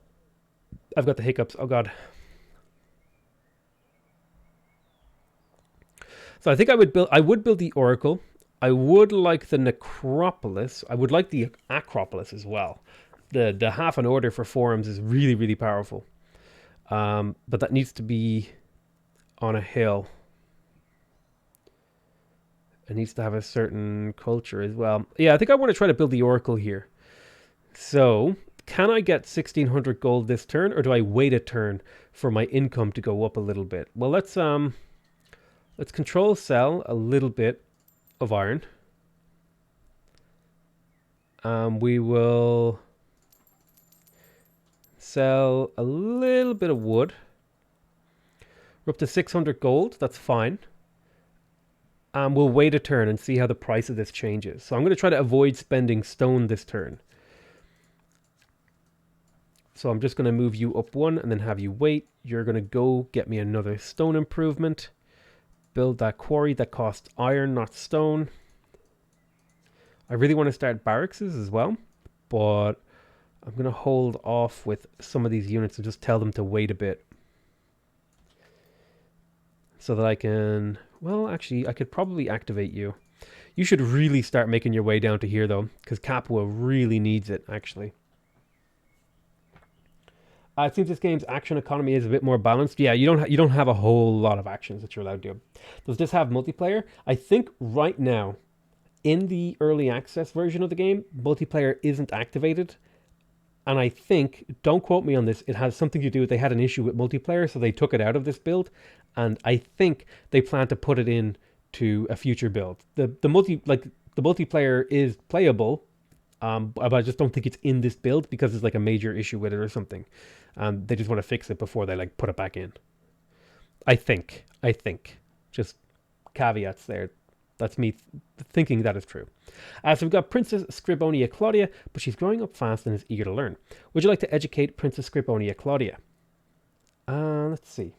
I've got the hiccups. Oh, God. So I think I would build the Oracle. I would like the Necropolis. I would like the Acropolis as well. The half an order for forums is really, really powerful. But that needs to be on a hill. It needs to have a certain culture as well. Yeah, I think I want to try to build the Oracle here. So, can I get 1,600 gold this turn, or do I wait a turn for my income to go up a little bit? Well, let's control sell a little bit of iron. We will sell a little bit of wood. We're up to 600 gold. That's fine. We'll wait a turn and see how the price of this changes. So I'm going to try to avoid spending stone this turn. So I'm just going to move you up one and then have you wait. You're going to go get me another stone improvement. Build that quarry that costs iron, not stone. I really want to start barracks as well, but I'm going to hold off with some of these units and just tell them to wait a bit. So that I can... Well, actually, I could probably activate you. You should really start making your way down to here, though, because Capua really needs it, actually. It seems this game's action economy is a bit more balanced. Yeah, you don't have a whole lot of actions that you're allowed to do. Does this have multiplayer? I think right now, in the early access version of the game, multiplayer isn't activated. And I think, don't quote me on this, it has something to do with they had an issue with multiplayer, so they took it out of this build. And I think they plan to put it in to a future build. The multiplayer is playable But I just don't think it's in this build because there's like a major issue with it or something. They just want to fix it before they like put it back in. I think. Just caveats there. That's me thinking that is true. So we've got Princess Scribonia Claudia, but she's growing up fast and is eager to learn. Would you like to educate Princess Scribonia Claudia? Let's see.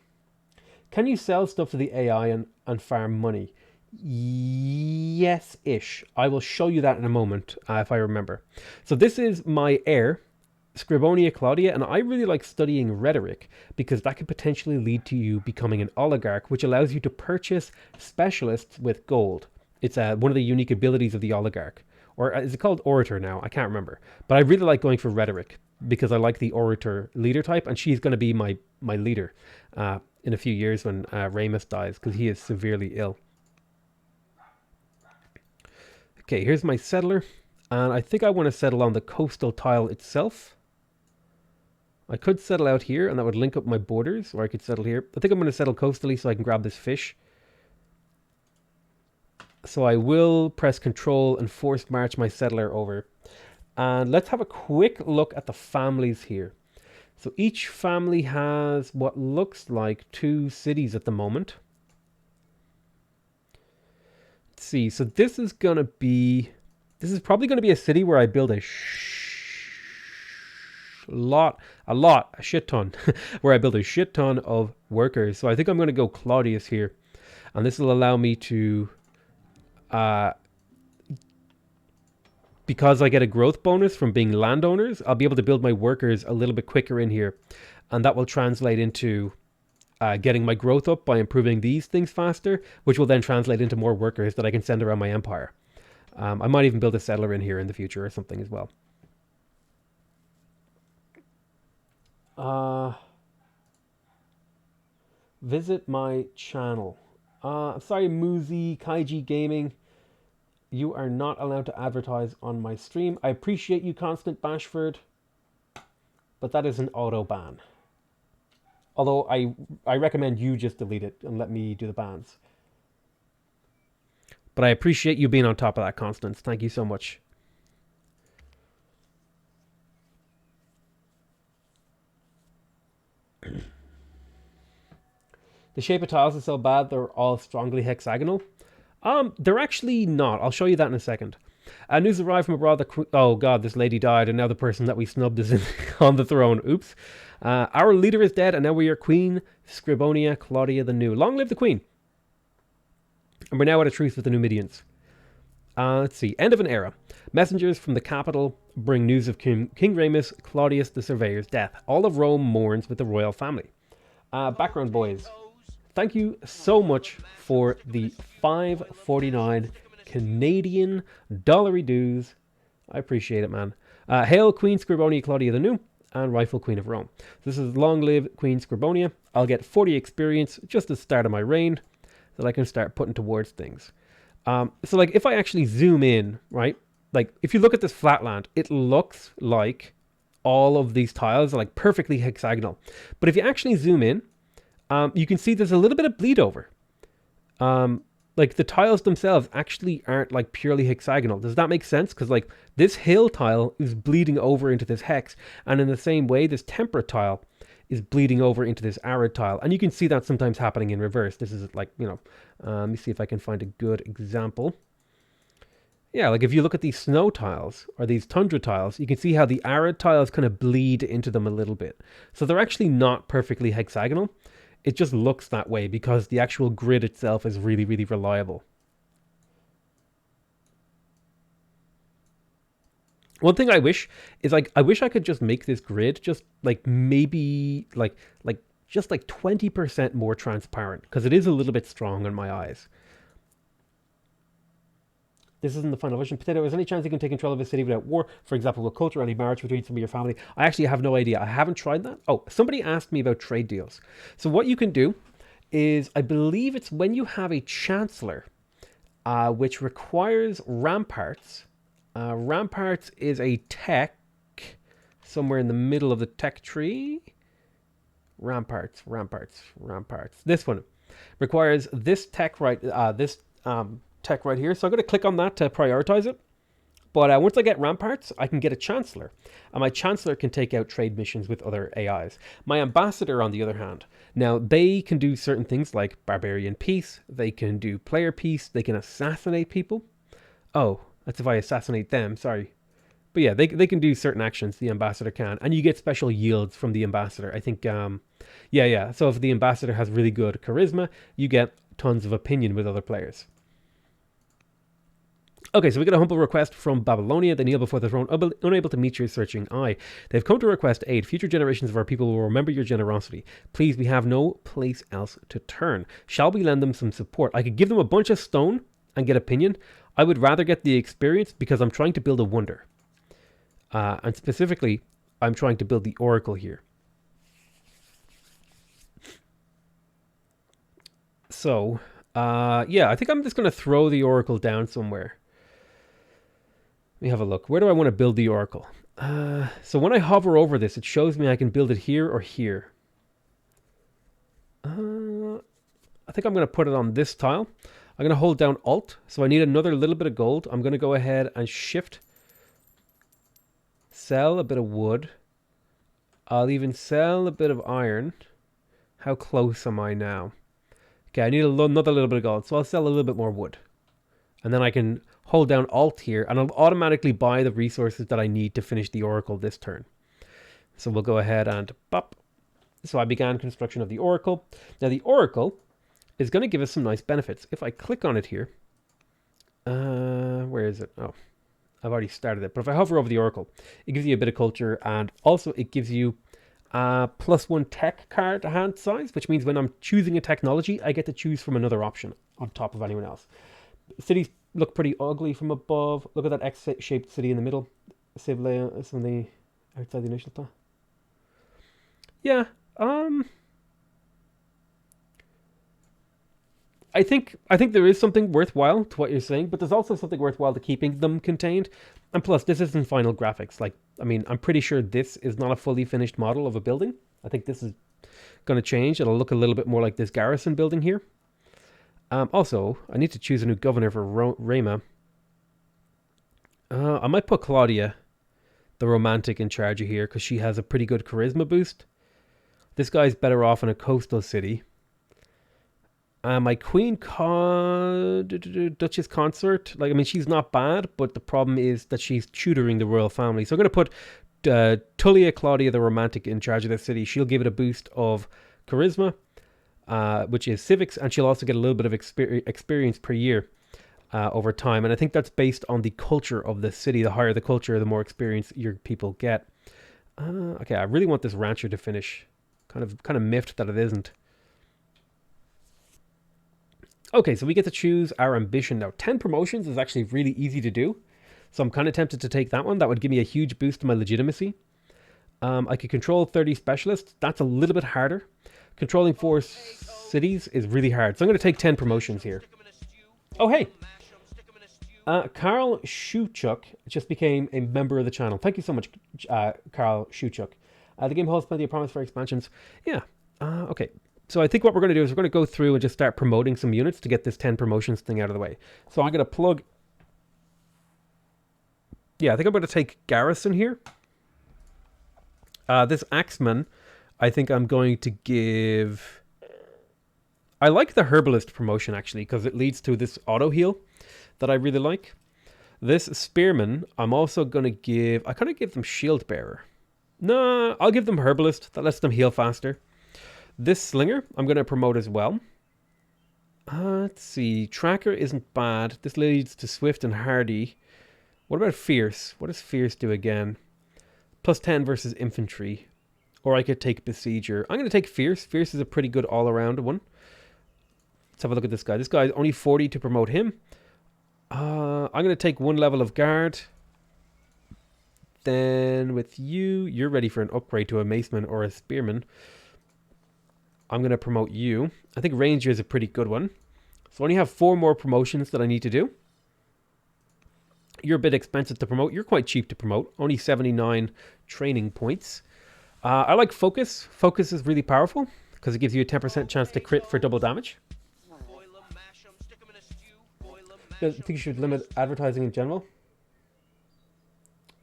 Can you sell stuff to the AI and farm money? Yes-ish. I will show you that in a moment if I remember. So this is my heir, Scribonia Claudia, and I really like studying rhetoric because that could potentially lead to you becoming an oligarch, which allows you to purchase specialists with gold. It's one of the unique abilities of the oligarch. Or is it called orator now? I can't remember. But I really like going for rhetoric because I like the orator leader type, and she's going to be my leader in a few years when Ramus dies because he is severely ill. Okay, here's my settler, and I think I want to settle on the coastal tile itself. I could settle out here, and that would link up my borders, or I could settle here. I think I'm going to settle coastally so I can grab this fish. So I will press Control and force march my settler over. And let's have a quick look at the families here. So each family has what looks like 2 cities at the moment. Let's see, so this is probably going to be a city where I build a shit ton, where I build a shit ton of workers. So I think I'm going to go Claudius here, and this will allow me to, because I get a growth bonus from being landowners, I'll be able to build my workers a little bit quicker in here, and that will translate into getting my growth up by improving these things faster, which will then translate into more workers that I can send around my empire. I might even build a settler in here in the future or something as well. Visit my channel. Sorry, Muzi Kaiji Gaming. You are not allowed to advertise on my stream. I appreciate you, Constant Bashford, but that is an auto ban. Although I recommend you just delete it and let me do the bans. But I appreciate you being on top of that, Constance. Thank you so much. The shape of tiles is so bad they're all strongly hexagonal. They're actually not. I'll show you that in a second. News arrived from abroad that... Oh god, this lady died, and now the person that we snubbed is on the throne. Oops. Our leader is dead, and now we are Queen Scribonia Claudia the New. Long live the Queen. And we're now at a truce with the Numidians. Let's see. End of an era. Messengers from the capital bring news of King Ramus Claudius the Surveyor's death. All of Rome mourns with the royal family. Background boys. Thank you so much for the $5.49 Canadian dollary dues. I appreciate it, man. Hail Queen Scribonia Claudia the New and rightful Queen of Rome. This is long live Queen Scribonia. I'll get 40 experience just at the start of my reign that I can start putting towards things. So like if I actually zoom in, right? Like if you look at this flatland, it looks like all of these tiles are like perfectly hexagonal. But if you actually zoom in, you can see there's a little bit of bleed over. Like the tiles themselves actually aren't like purely hexagonal. Does that make sense? Because like this hill tile is bleeding over into this hex, and in the same way this temperate tile is bleeding over into this arid tile, and you can see that sometimes happening in reverse. This is like, you know, let me see if I can find a good example. Yeah, like if you look at these snow tiles or these tundra tiles, you can see how the arid tiles kind of bleed into them a little bit. So they're actually not perfectly hexagonal. It just looks that way because the actual grid itself is really, really reliable. One thing I wish is like, I wish I could just make this grid just like maybe like just like 20% more transparent, because it is a little bit strong in my eyes. This isn't the final version. Potato, is there any chance you can take control of a city without war? For example, with culture or any marriage between some of your family? I actually have no idea. I haven't tried that. Oh, somebody asked me about trade deals. So what you can do is, I believe it's when you have a chancellor, which requires ramparts. Ramparts is a tech somewhere in the middle of the tech tree. Ramparts. This one requires this tech right, tech right here. So I'm going to click on that to prioritize it. But once I get ramparts, I can get a chancellor. And my chancellor can take out trade missions with other AIs. My ambassador, on the other hand, now they can do certain things like barbarian peace. They can do player peace. They can assassinate people. Oh, that's if I assassinate them. Sorry. But yeah, they can do certain actions, the ambassador can. And you get special yields from the ambassador. I think, yeah. So if the ambassador has really good charisma, you get tons of opinion with other players. Okay, so we get a humble request from Babylonia. They kneel before the throne, unable to meet your searching eye. They've come to request aid. Future generations of our people will remember your generosity. Please, we have no place else to turn. Shall we lend them some support? I could give them a bunch of stone and get opinion. I would rather get the experience because I'm trying to build a wonder. And specifically, I'm trying to build the oracle here. So, yeah, I think I'm just going to throw the oracle down somewhere. Let me have a look. Where do I want to build the oracle? So when I hover over this, it shows me I can build it here or here. I think I'm going to put it on this tile. I'm going to hold down Alt. So I need another little bit of gold. I'm going to go ahead and Shift. Sell a bit of wood. I'll even sell a bit of iron. How close am I now? Okay, I need another little bit of gold. So I'll sell a little bit more wood. And then I can hold down Alt here, and I'll automatically buy the resources that I need to finish the oracle this turn. So we'll go ahead and pop. So I began construction of the oracle. Now the oracle is going to give us some nice benefits. If I click on it here, where is it? Oh, I've already started it. But if I hover over the oracle, it gives you a bit of culture, and also it gives you +1 tech card to hand size, which means when I'm choosing a technology, I get to choose from another option on top of anyone else. Cities look pretty ugly from above. Look at that X-shaped city in the middle. Something outside the initial tile. Yeah. I think there is something worthwhile to what you're saying, but there's also something worthwhile to keeping them contained. And plus, this isn't final graphics. Like, I mean, I'm pretty sure this is not a fully finished model of a building. I think this is going to change. It'll look a little bit more like this garrison building here. Also, I need to choose a new governor for Rema. I might put Claudia, the romantic, in charge of here because she has a pretty good charisma boost. This guy's better off in a coastal city. My queen, Duchess Consort, like, I mean, she's not bad, but the problem is that she's tutoring the royal family. So I'm going to put Tullia Claudia, the romantic, in charge of the city. She'll give it a boost of charisma. Which is civics, and she'll also get a little bit of experience per year over time. And I think that's based on the culture of the city. The higher the culture, the more experience your people get. Okay, I really want this rancher to finish. Kind of miffed that it isn't. Okay, so we get to choose our ambition now. 10 promotions is actually really easy to do. So I'm kind of tempted to take that one. That would give me a huge boost to my legitimacy. I could control 30 specialists. That's a little bit harder. Controlling 4 cities is really hard. So I'm going to take 10 promotions here. Oh, hey. Carl Shuchuk just became a member of the channel. Thank you so much, Carl Shuchuk. The game holds plenty of promise for expansions. Yeah. Okay. So I think what we're going to do is we're going to go through and just start promoting some units to get this 10 promotions thing out of the way. So I'm going to plug... Yeah, I think I'm going to take Garrison here. This Axeman... I think I'm going to give... I like the Herbalist promotion, actually, because it leads to this auto heal that I really like. This Spearman, I'm also going to give... I kind of give them Shield Bearer. No, I'll give them Herbalist. That lets them heal faster. This Slinger, I'm going to promote as well. Let's see. Tracker isn't bad. This leads to Swift and Hardy. What about Fierce? What does Fierce do again? +10 versus Infantry. Or I could take Besieger. I'm going to take Fierce. Fierce is a pretty good all-around one. Let's have a look at this guy. This guy's only 40 to promote him. I'm going to take 1 level of Guard. Then with you, you're ready for an upgrade to a Maceman or a Spearman. I'm going to promote you. I think Ranger is a pretty good one. So I only have 4 more promotions that I need to do. You're a bit expensive to promote. You're quite cheap to promote. Only 79 training points. I like Focus. Focus is really powerful because it gives you a 10% chance to crit for double damage. I think you should limit advertising in general.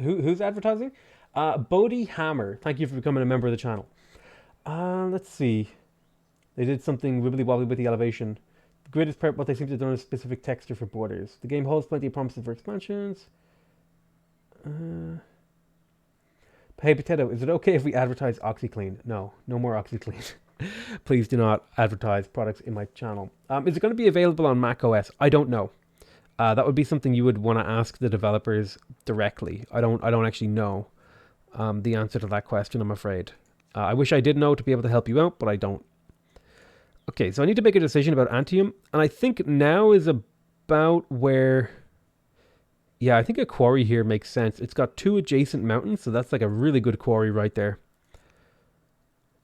Who's advertising? Bodhi Hammer. Thank you for becoming a member of the channel. Let's see. They did something wibbly wobbly with the elevation. The grid is but they seem to have done a specific texture for borders. The game holds plenty of promises for expansions. Hey Potato, is it okay if we advertise OxyClean? No, no more OxyClean. Please do not advertise products in my channel. Is it going to be available on Mac OS? I don't know. That would be something you would want to ask the developers directly. I don't actually know the answer to that question, I'm afraid. I wish I did know to be able to help you out, but I don't. Okay, so I need to make a decision about Antium, and I think now is about where... Yeah, I think a quarry here makes sense. It's got 2 adjacent mountains, so that's like a really good quarry right there.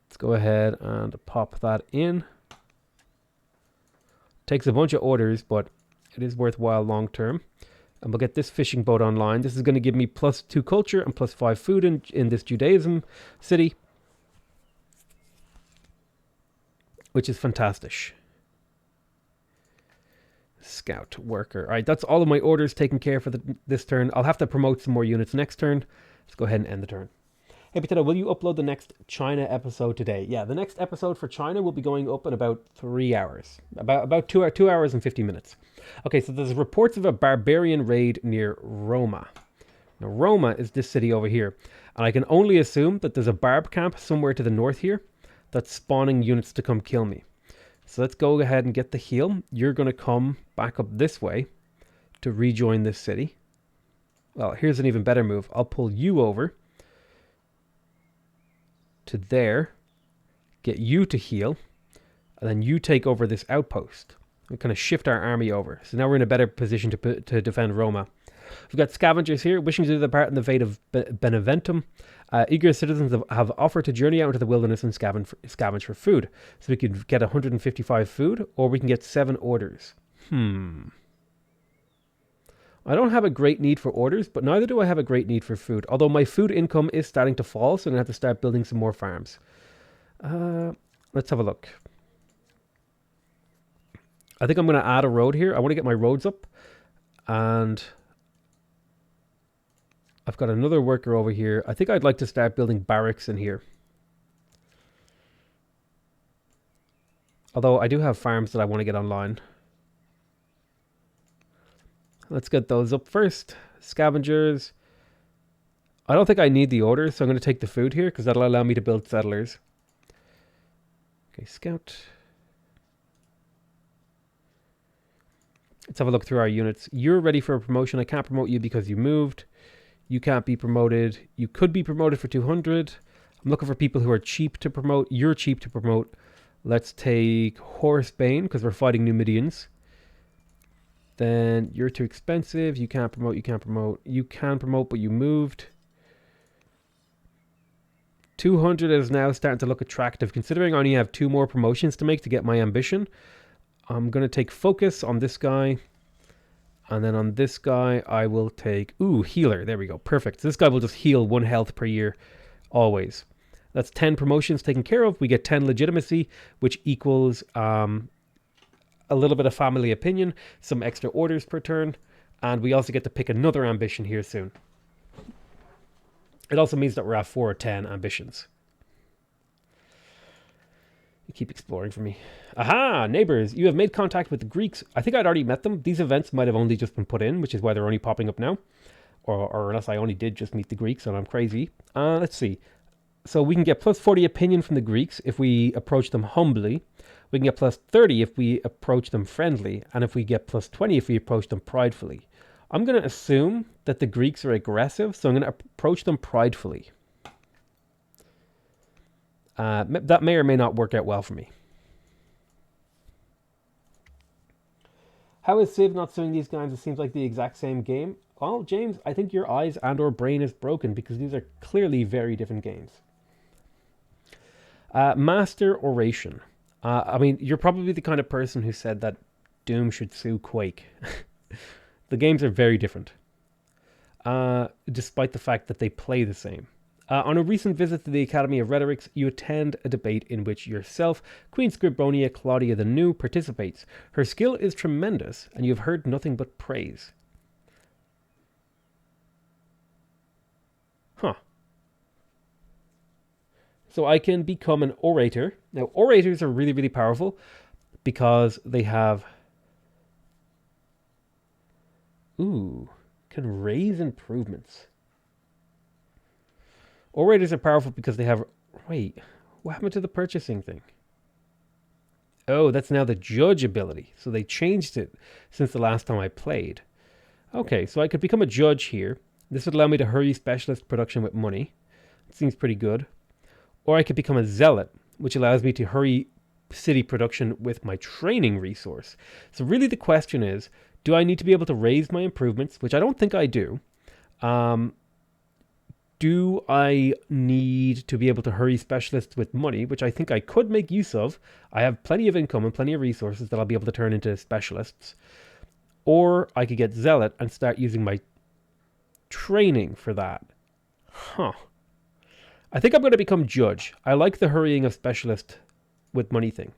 Let's go ahead and pop that in. Takes a bunch of orders, but it is worthwhile long term. And we'll get this fishing boat online. This is going to give me +2 culture and +5 food in this Judaism city, which is fantastic. Scout worker. All right, that's all of my orders taken care for this turn. I'll have to promote some more units next turn. Let's go ahead and end the turn. Hey Potato, will you upload the next China episode today? Yeah, the next episode for China will be going up in about 3 hours. About 2 hours and 50 minutes. Okay, so there's reports of a barbarian raid near Roma. Now Roma is this city over here. And I can only assume that there's a barb camp somewhere to the north here that's spawning units to come kill me. So let's go ahead and get the heal. You're going to come back up this way to rejoin this city. Well, here's an even better move. I'll pull you over to there, get you to heal, and then you take over this outpost. We kind of shift our army over. So now we're in a better position to defend Roma. We've got scavengers here, wishing to do their part in the fate of Beneventum. Eager citizens have offered to journey out into the wilderness and scavenge for food. So we could get 155 food, or we can get 7 orders. I don't have a great need for orders, but neither do I have a great need for food. Although my food income is starting to fall, so I'm going to have to start building some more farms. Let's have a look. I think I'm going to add a road here. I want to get my roads up. And I've got another worker over here. I think I'd like to start building barracks in here. Although I do have farms that I want to get online. Let's get those up first. Scavengers. I don't think I need the orders, so I'm going to take the food here because that'll allow me to build settlers. Okay, scout. Let's have a look through our units. You're ready for a promotion. I can't promote you because you moved. You can't be promoted. You could be promoted for 200. I'm looking for people who are cheap to promote. You're cheap to promote. Let's take Horsebane because we're fighting Numidians. Then you're too expensive. You can't promote. You can't promote. You can promote, but you moved. 200 is now starting to look attractive. Considering I only have 2 more promotions to make to get my ambition, I'm going to take focus on this guy. And then on this guy, I will take... Ooh, healer. There we go. Perfect. So this guy will just heal 1 health per year. Always. That's 10 promotions taken care of. We get 10 legitimacy, which equals... a little bit of family opinion, some extra orders per turn, and we also get to pick another ambition here soon. It also means that we're at 4 or 10 ambitions. You keep exploring for me. Aha! Neighbors, you have made contact with the Greeks. I think I'd already met them. These events might have only just been put in, which is why they're only popping up now. Or unless I only did just meet the Greeks and I'm crazy. Let's see. So we can get +40 opinion from the Greeks if we approach them humbly. We can get +30 if we approach them friendly, and if we get +20 if we approach them pridefully. I'm going to assume that the Greeks are aggressive, so I'm going to approach them pridefully. That may or may not work out well for me. How is Civ not suing these guys? It seems like the exact same game. Well, James, I think your eyes and or brain is broken because these are clearly very different games. Master Oration. I mean, you're probably the kind of person who said that Doom should sue Quake. The games are very different, despite the fact that they play the same. On a recent visit to the Academy of Rhetorics, you attend a debate in which yourself, Queen Scribonia Claudia the New, participates. Her skill is tremendous, and you have heard nothing but praise. So I can become an orator. Now, orators are really, really powerful because they have... Ooh, can raise improvements. Orators are powerful because they have... Wait, what happened to the purchasing thing? Oh, that's now the judge ability. So they changed it since the last time I played. Okay, so I could become a judge here. This would allow me to hurry specialist production with money. It seems pretty good. Or I could become a zealot, which allows me to hurry city production with my training resource. So really the question is, do I need to be able to raise my improvements, which I don't think I do. Do I need to be able to hurry specialists with money, which I think I could make use of. I have plenty of income and plenty of resources that I'll be able to turn into specialists. Or I could get zealot and start using my training for that. Huh. I think I'm going to become judge. I like the hurrying of specialist with money thing.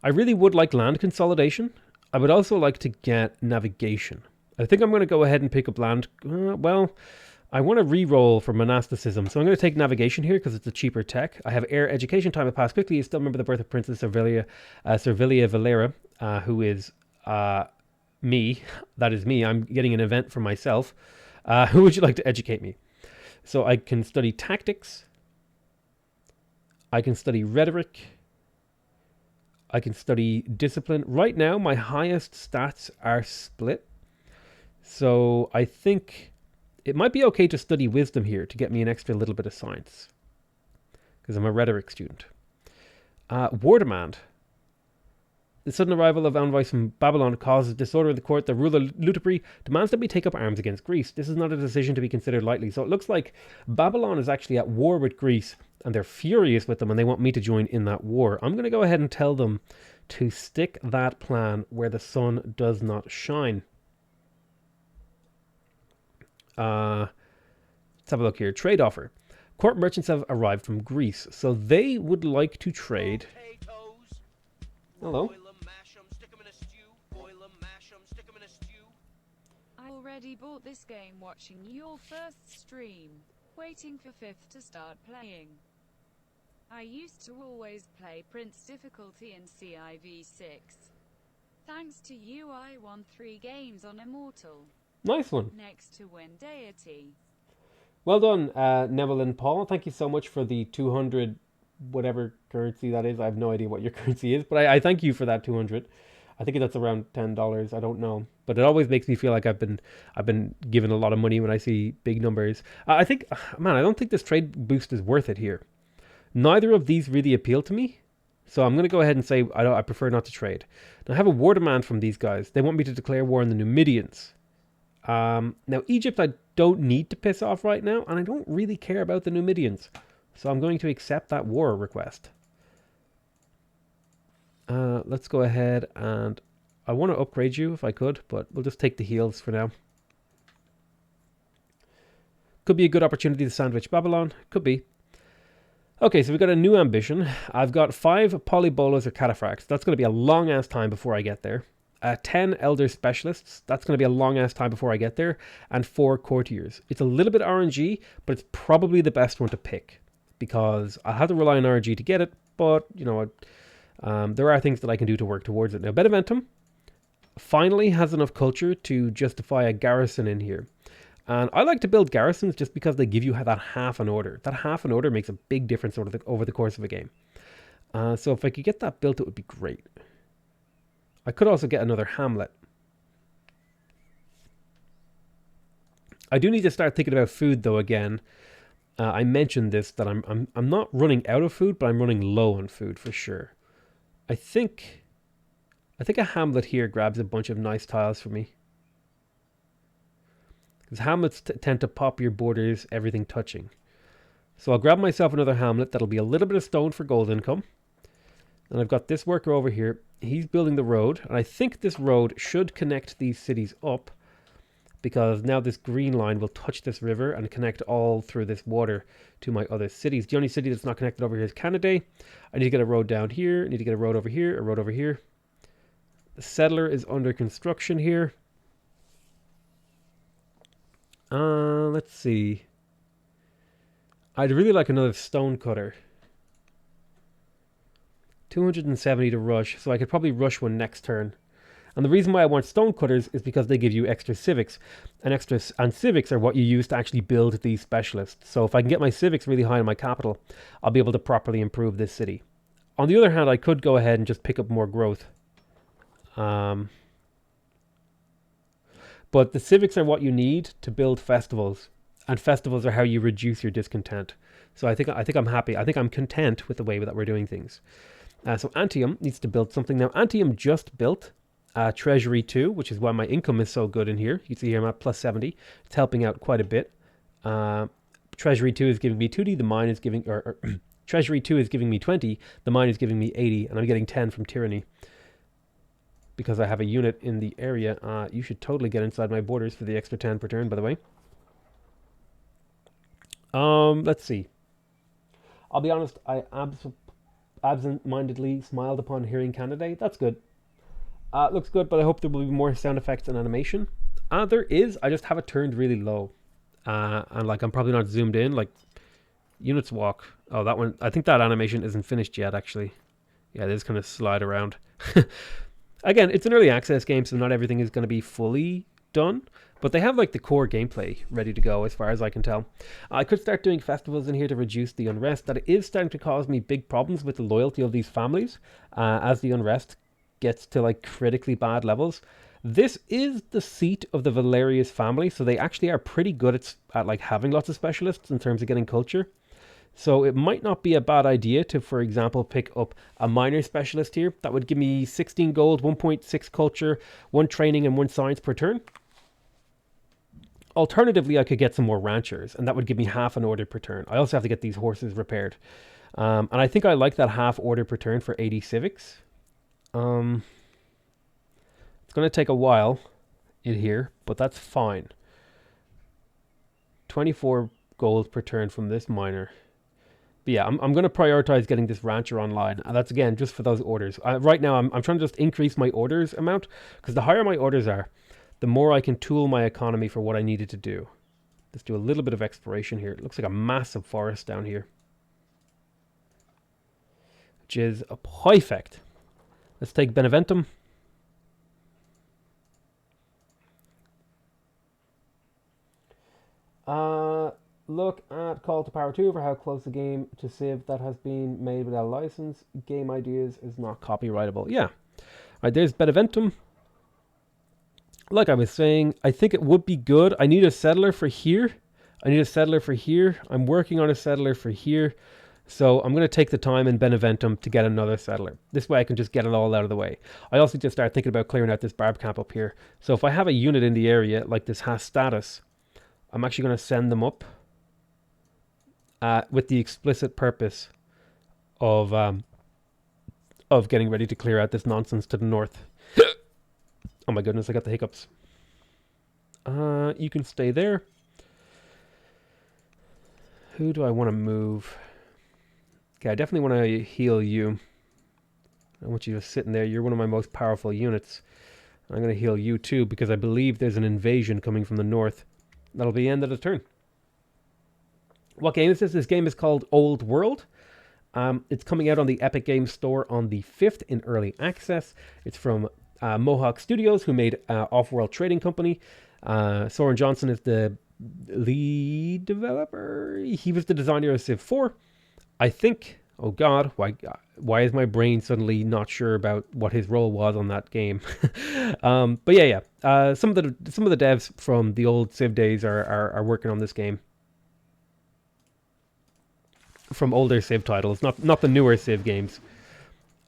I really would like land consolidation. I would also like to get navigation. I think I'm going to go ahead and pick up land. Well, I want to re-roll for monasticism, so I'm going to take navigation here because it's a cheaper tech. I have air education time. It passed quickly. You still remember the birth of Princess Servilia Valera, who is me. That is me. I'm getting an event for myself. Who would you like to educate me? So I can study tactics. I can study rhetoric. I can study discipline. Right now, my highest stats are split. So I think it might be okay to study wisdom here to get me an extra little bit of science. Because I'm a rhetoric student. War demand. The sudden arrival of envoys from Babylon causes disorder in the court. The ruler Lutapri demands that we take up arms against Greece. This is not a decision to be considered lightly. So it looks like Babylon is actually at war with Greece, and they're furious with them, and they want me to join in that war. I'm going to go ahead and tell them to stick that plan where the sun does not shine. Let's have a look here. Trade offer. Court merchants have arrived from Greece, so they would like to trade. Hello. I already bought this game watching your first stream, waiting for 5th to start playing. I used to always play Prince difficulty in CIV6. Thanks to you I won 3 games on Immortal. Nice one. Next to win deity. Well done, Neville and Paul. Thank you so much for the 200 whatever currency that is. I have no idea what your currency is, but I thank you for that 200. I think that's around $10. I don't know, but it always makes me feel like I've been given a lot of money when I see big numbers. I think, man, I don't think this trade boost is worth it here. Neither of these really appeal to me, so I'm going to go ahead and say I prefer not to trade. Now, I have a war demand from these guys. They want me to declare war on the Numidians. Now, Egypt, I don't need to piss off right now, and I don't really care about the Numidians. So I'm going to accept that war request. Let's go ahead and... I want to upgrade you if I could, but we'll just take the heals for now. Could be a good opportunity to sandwich Babylon. Could be. Okay, so we've got a new ambition. I've got 5 polybolas or cataphracts. That's going to be a long-ass time before I get there. 10 elder specialists. That's going to be a long-ass time before I get there. And 4 courtiers. It's a little bit RNG, but it's probably the best one to pick. Because I'll have to rely on RNG to get it, but, you know, there are things that I can do to work towards it. Now, Beneventum finally has enough culture to justify a garrison in here. And I like to build garrisons just because they give you that half an order. That half an order makes a big difference over the course of a game. So if I could get that built, it would be great. I could also get another hamlet. I do need to start thinking about food, though, again. I mentioned this, that I'm not running out of food, but I'm running low on food for sure. I think a hamlet here grabs a bunch of nice tiles for me. Because hamlets tend to pop your borders, everything touching. So I'll grab myself another hamlet. That'll be a little bit of stone for gold income. And I've got this worker over here. He's building the road. And I think this road should connect these cities up. Because now this green line will touch this river and connect all through this water to my other cities. The only city that's not connected over here is Canada. I need to get a road down here. I need to get a road over here. A road over here. The settler is under construction here. Let's see. I'd really like another stone cutter. 270 to rush, so I could probably rush one next turn. And the reason why I want stone cutters is because they give you extra civics. And civics are what you use to actually build these specialists. So if I can get my civics really high in my capital, I'll be able to properly improve this city. On the other hand, I could go ahead and just pick up more growth. But the civics are what you need to build festivals. And festivals are how you reduce your discontent. So I think I'm happy. I think I'm content with the way that we're doing things. So Antium needs to build something. Now, Antium just built Treasury 2, which is why my income is so good in here. You can see here I'm at plus 70. It's helping out quite a bit. Treasury 2 is giving me 2D. The mine is giving... Treasury 2 is giving me 20. The mine is giving me 80. And I'm getting 10 from Tyranny. Because I have a unit in the area. You should totally get inside my borders for the extra 10 per turn, by the way. Let's see. I'll be honest, I absent-mindedly smiled upon hearing candidate. That's good. Looks good, but I hope there will be more sound effects and animation. There is. I just have it turned really low. And like I'm probably not zoomed in. Like units walk. Oh, that one. I think that animation isn't finished yet, actually. Yeah, they just kind of slide around. Again, it's an early access game, so not everything is going to be fully done. But they have like the core gameplay ready to go as far as I can tell. I could start doing festivals in here to reduce the unrest. That is starting to cause me big problems with the loyalty of these families as the unrest gets to like critically bad levels. This is the seat of the Valerius family, so they actually are pretty good at like having lots of specialists in terms of getting culture. So it might not be a bad idea to, for example, pick up a minor specialist here. That would give me 16 gold, 1.6 culture, 1 training and 1 science per turn. Alternatively, I could get some more ranchers, and that would give me half an order per turn. I also have to get these horses repaired. And I think I like that half order per turn for 80 civics. It's going to take a while in here, but that's fine. 24 gold per turn from this miner. But yeah, I'm going to prioritize getting this rancher online. And that's, again, just for those orders. Right now, I'm trying to just increase my orders amount, because the higher my orders are, the more I can tool my economy for what I needed to do. Let's do a little bit of exploration here. It looks like a massive forest down here, which is a perfect. Let's take Beneventum. Look at Call to Power 2 for how close the game to Civ that has been made without a license. Game ideas is not copyrightable. Yeah. Alright, there's Beneventum. Like I was saying, I think it would be good. I need a settler for here. I need a settler for here. I'm working on a settler for here. So I'm going to take the time in Beneventum to get another settler. This way I can just get it all out of the way. I also just start thinking about clearing out this barb camp up here. So if I have a unit in the area, like this has status, I'm actually going to send them up with the explicit purpose of getting ready to clear out this nonsense to the north. Oh my goodness, I got the hiccups. You can stay there. Who do I want to move? Okay, I definitely want to heal you. I want you just sitting there. You're one of my most powerful units. I'm going to heal you too, because I believe there's an invasion coming from the north. That'll be the end of the turn. What game is this? This game is called Old World. It's coming out on the Epic Games Store on the 5th in early access. It's from Mohawk Studios, who made Off-World Trading Company. Soren Johnson is the lead developer. He was the designer of Civ 4. I think, oh god, why is my brain suddenly not sure about what his role was on that game? But yeah. Some of the devs from the old Civ days are working on this game. From older Civ titles, not the newer Civ games.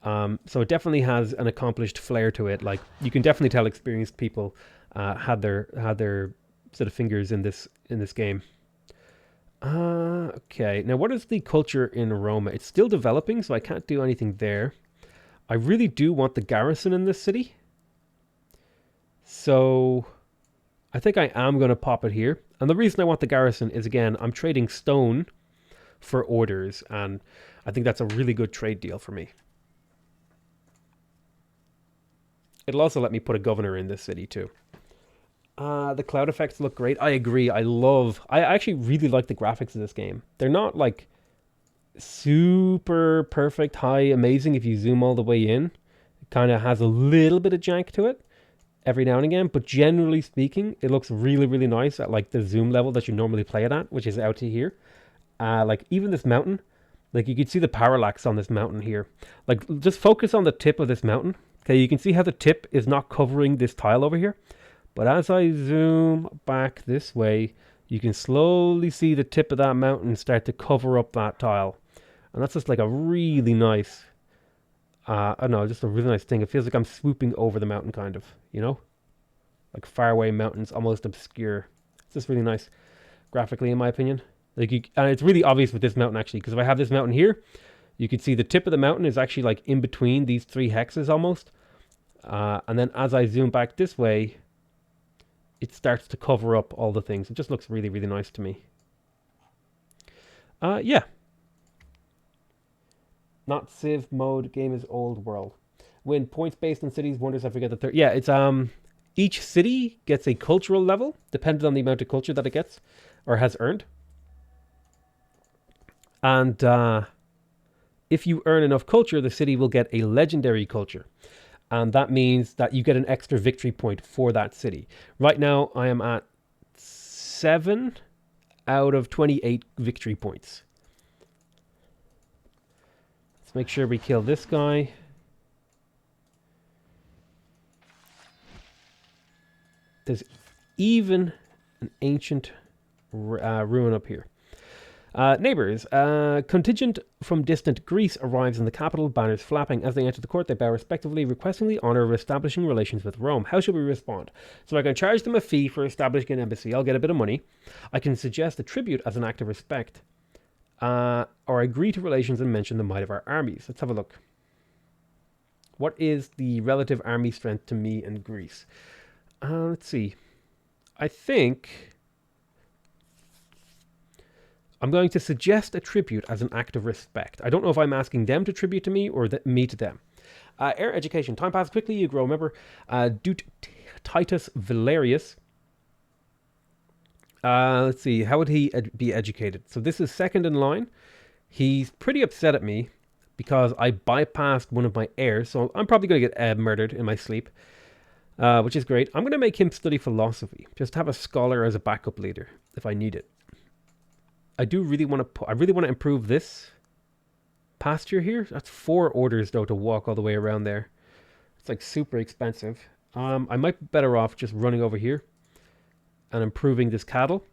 So it definitely has an accomplished flair to it. Like, you can definitely tell experienced people had their sort of fingers in this game. Okay, now what is the culture in Roma? It's still developing, so I can't do anything there. I really do want the garrison in this city, so I think I am going to pop it here. And the reason I want the garrison is, again, I'm trading stone for orders, and I think that's a really good trade deal for me. It'll also let me put a governor in this city too. The cloud effects look great. I agree. I actually really like the graphics of this game. They're not like super perfect, high, amazing if you zoom all the way in. It kind of has a little bit of jank to it every now and again, but generally speaking, it looks really, really nice at like the zoom level that you normally play it at, which is out to here. Like even this mountain, like you can see the parallax on this mountain here. Like just focus on the tip of this mountain. Okay, you can see how the tip is not covering this tile over here. But as I zoom back this way, you can slowly see the tip of that mountain start to cover up that tile. And that's just like a really nice, I don't know, just a really nice thing. It feels like I'm swooping over the mountain kind of, you know? Like faraway mountains, almost obscure. It's just really nice graphically in my opinion. Like and it's really obvious with this mountain actually, because if I have this mountain here, you can see the tip of the mountain is actually like in between these three hexes almost. And then as I zoom back this way, it starts to cover up all the things. It just looks really, really nice to me. Yeah. Not Civ mode, game is old world. Win points based on cities, wonders I forget the third. Yeah, it's each city gets a cultural level, depending on the amount of culture that it gets or has earned. And if you earn enough culture, the city will get a legendary culture. And that means that you get an extra victory point for that city. Right now, I am at 7 out of 28 victory points. Let's make sure we kill this guy. There's even an ancient ruin up here. Neighbours, contingent from distant Greece arrives in the capital, banners flapping. As they enter the court, they bow respectively, requesting the honour of establishing relations with Rome. How should we respond? So I can charge them a fee for establishing an embassy. I'll get a bit of money. I can suggest a tribute as an act of respect. Or agree to relations and mention the might of our armies. Let's have a look. What is the relative army strength to me and Greece? Let's see. I think I'm going to suggest a tribute as an act of respect. I don't know if I'm asking them to tribute to me or me to them. Air education. Time passes quickly, you grow. Remember, Duke Titus Valerius. Let's see. How would he be educated? So this is second in line. He's pretty upset at me because I bypassed one of my heirs. So I'm probably going to get murdered in my sleep, which is great. I'm going to make him study philosophy. Just have a scholar as a backup leader if I need it. I do really want to. I really want to improve this pasture here. That's 4 orders though to walk all the way around there. It's like super expensive. I might be better off just running over here and improving this cattle,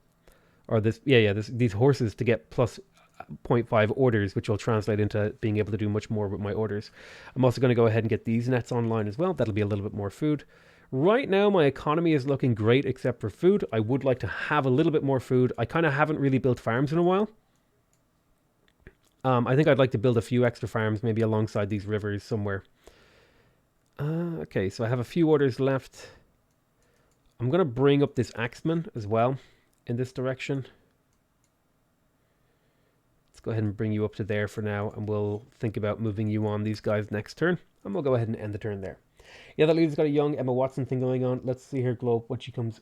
or this. These horses to get plus 0.5 orders, which will translate into being able to do much more with my orders. I'm also going to go ahead and get these nets online as well. That'll be a little bit more food. Right now, my economy is looking great except for food. I would like to have a little bit more food. I kind of haven't really built farms in a while. I think I'd like to build a few extra farms, maybe alongside these rivers somewhere. Okay, so I have a few orders left. I'm going to bring up this axeman as well in this direction. Let's go ahead and bring you up to there for now, and we'll think about moving you on these guys next turn. And we'll go ahead and end the turn there. Yeah, that leader's got a young Emma Watson thing going on. Let's see her glow up when she comes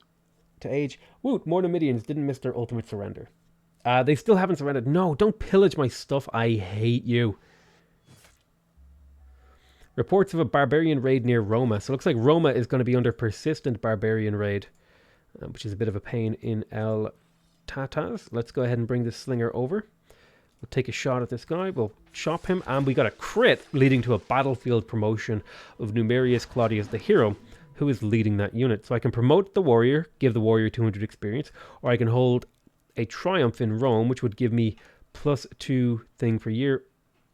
to age. Woot, more Numidians didn't miss their ultimate surrender. They still haven't surrendered. No, don't pillage my stuff. I hate you. Reports of a barbarian raid near Roma. So it looks like Roma is going to be under persistent barbarian raid, which is a bit of a pain in El Tatas. Let's go ahead and bring this slinger over. We'll take a shot at this guy. We'll chop him. And we got a crit leading to a battlefield promotion of Numerius Claudius the hero, who is leading that unit. So I can promote the warrior, give the warrior 200 experience, or I can hold a triumph in Rome, which would give me +2 thing per year.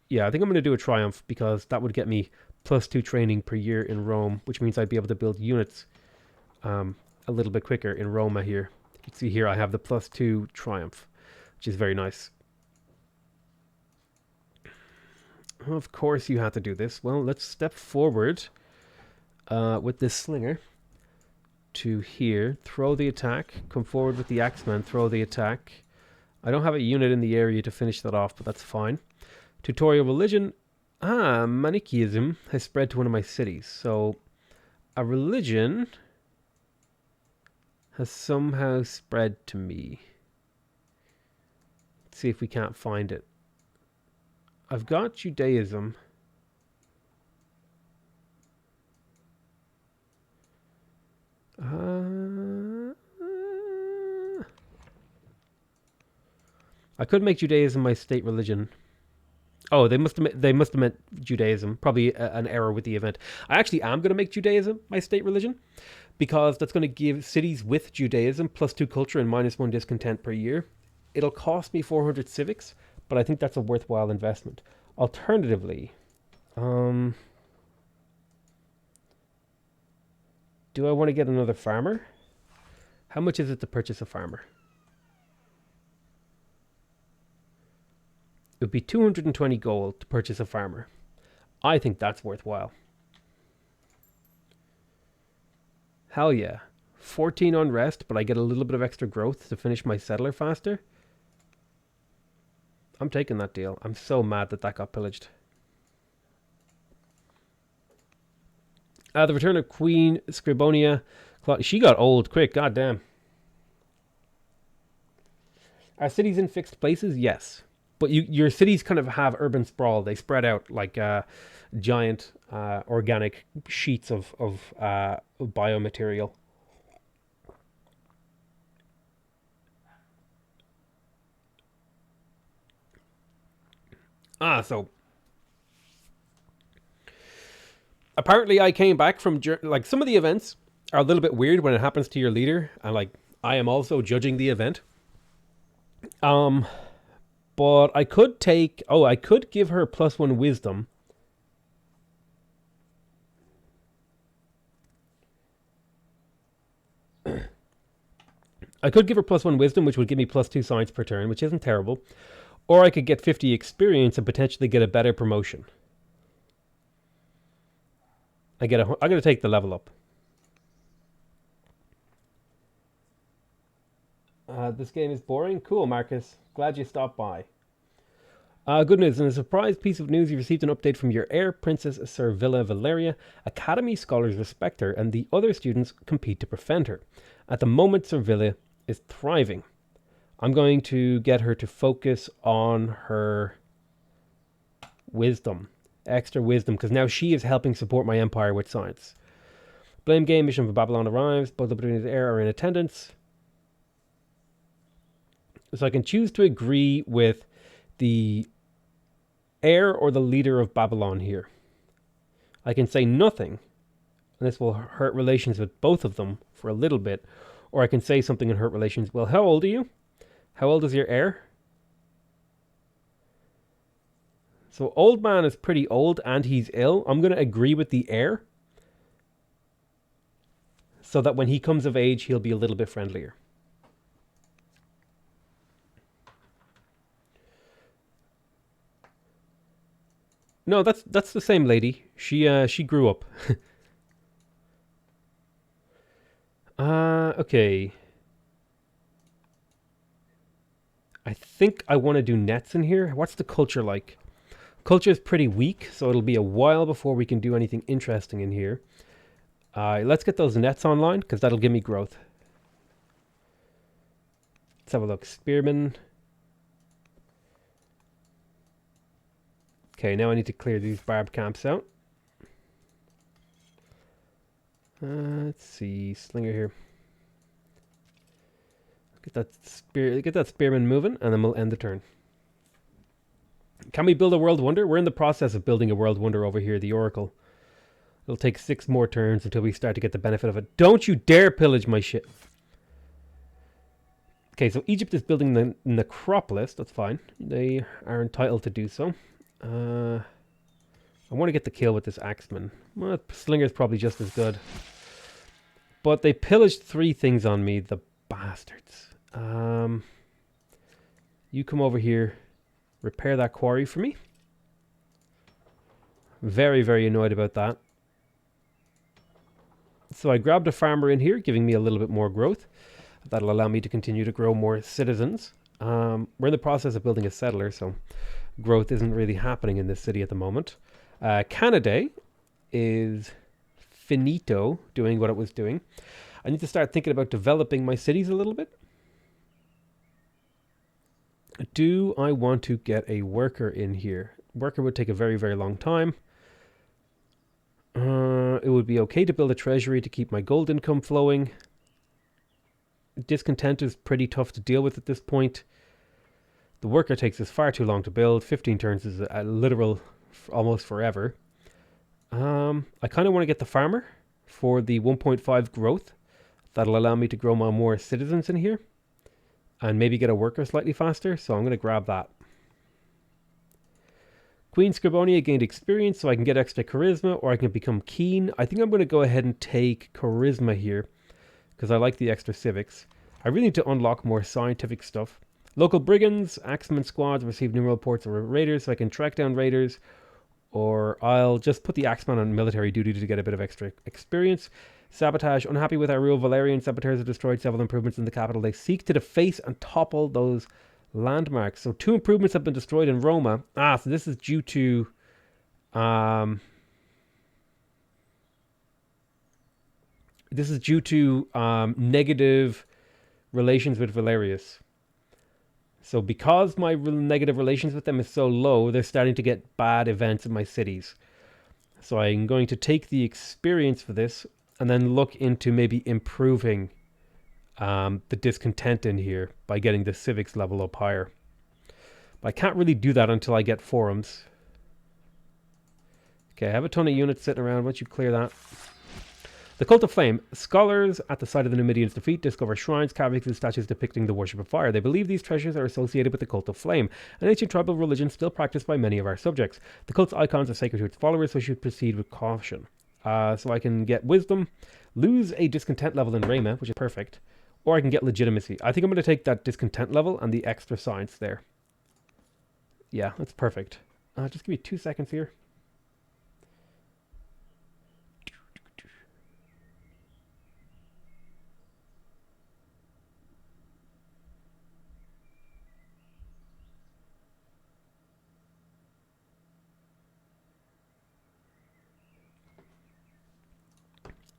Yeah, I think I'm going to do a triumph because that would get me +2 training per year in Rome, which means I'd be able to build units a little bit quicker in Roma here. You can see here I have the +2 triumph, which is very nice. Of course you have to do this. Well, let's step forward with this slinger to here. Throw the attack. Come forward with the axeman. Throw the attack. I don't have a unit in the area to finish that off, but that's fine. Tutorial religion. Manichaeism has spread to one of my cities. So a religion has somehow spread to me. Let's see if we can't find it. I've got Judaism. I could make Judaism my state religion. Oh, they must have meant Judaism. Probably an error with the event. I actually am going to make Judaism my state religion, because that's going to give cities with Judaism +2 culture and -1 discontent per year. It'll cost me 400 civics, but I think that's a worthwhile investment. Alternatively, do I want to get another farmer? How much is it to purchase a farmer? It would be 220 gold to purchase a farmer. I think that's worthwhile. Hell yeah. 14 unrest, but I get a little bit of extra growth to finish my settler faster. I'm taking that deal. I'm so mad that that got pillaged. The return of Queen Scribonia. She got old quick, goddamn. Are cities in fixed places? Yes. But your cities kind of have urban sprawl. They spread out like giant organic sheets of biomaterial. So apparently I came back from, like, some of the events are a little bit weird when it happens to your leader, and like I am also judging the event. But I could take... Oh, I could give her +1 wisdom. I could give her +1 wisdom, which would give me +2 science per turn, which isn't terrible. Or I could get 50 experience and potentially get a better promotion. I'm going to take the level up. This game is boring. Cool, Marcus. Glad you stopped by. Good news. In a surprise piece of news, you received an update from your heir, Princess Servilla Valeria. Academy scholars respect her, and the other students compete to prevent her. At the moment, Servilla is thriving. I'm going to get her to focus on her wisdom. Extra wisdom, because now she is helping support my empire with science. Blame game mission for Babylon arrives. Both the Opportunity's heir are in attendance. So I can choose to agree with the heir or the leader of Babylon here. I can say nothing, and this will hurt relations with both of them for a little bit. Or I can say something and hurt relations. Well, how old are you? How old is your heir? So old man is pretty old and he's ill. I'm going to agree with the heir, so that when he comes of age, he'll be a little bit friendlier. No, that's the same lady. She grew up. Okay. I think I want to do nets in here. What's the culture like? Culture is pretty weak, so it'll be a while before we can do anything interesting in here. Let's get those nets online, because that'll give me growth. Let's have a look. Spearman. Okay, now I need to clear these barb camps out. Let's see. Slinger here. Get that spearman moving, and then we'll end the turn. Can we build a world wonder? We're in the process of building a world wonder over here, the Oracle. It'll take 6 more turns until we start to get the benefit of it. Don't you dare pillage my shit. Okay, so Egypt is building the necropolis. That's fine. They are entitled to do so. I want to get the kill with this axeman. Well, Slinger's probably just as good. But they pillaged 3 things on me, the bastards. You come over here. Repair that quarry for me. Very, very annoyed about that. So I grabbed a farmer in here, giving me a little bit more growth. That'll allow me to continue to grow more citizens. We're in the process of building a settler, so growth isn't really happening in this city at the moment. Canada is finito doing what it was doing. I need to start thinking about developing my cities a little bit. Do I want to get a worker in here? Worker would take a very, very long time. It would be okay to build a treasury to keep my gold income flowing. Discontent is pretty tough to deal with at this point. The worker takes us far too long to build. 15 turns is a literal almost forever. I kind of want to get the farmer for the 1.5 growth. That'll allow me to grow more citizens in here. And maybe get a worker slightly faster. So I'm going to grab that. Queen Scribonia gained experience, so I can get extra charisma, or I can become keen. I think I'm going to go ahead and take charisma here, because I like the extra civics. I really need to unlock more scientific stuff. Local brigands, axemen squads receive numerous reports of raiders, so I can track down raiders, or I'll just put the axeman on military duty to get a bit of extra experience. Sabotage. Unhappy with our rule, Valerian saboteurs have destroyed several improvements in the capital. They seek to deface and topple those landmarks. So 2 improvements have been destroyed in Roma. So this is due to negative relations with Valerius. So because my negative relations with them is so low, they're starting to get bad events in my cities. So I'm going to take the experience for this and then look into maybe improving the discontent in here by getting the civics level up higher. But I can't really do that until I get forums. Okay, I have a ton of units sitting around. Once you clear that. The Cult of Flame. Scholars at the site of the Numidians' defeat discover shrines, cavities, and statues depicting the worship of fire. They believe these treasures are associated with the Cult of Flame, an ancient tribal religion still practiced by many of our subjects. The cult's icons are sacred to its followers, so should proceed with caution. So I can get wisdom, lose a discontent level in Rema, which is perfect, or I can get legitimacy. I think I'm going to take that discontent level and the extra science there. Yeah, that's perfect. Just give me 2 seconds here.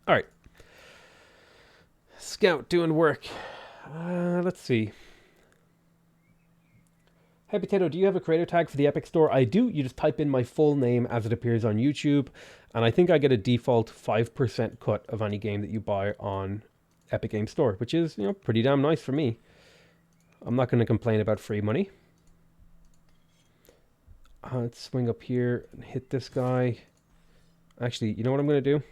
All right. Scout doing work. Let's see. Hey Potato, do you have a creator tag for the Epic Store? I do. You just type in my full name as it appears on YouTube, and I think I get a default 5% cut of any game that you buy on Epic Game Store, which is, you know, pretty damn nice for me. I'm not going to complain about free money. Let's swing up here and hit this guy. Actually, you know what I'm going to do?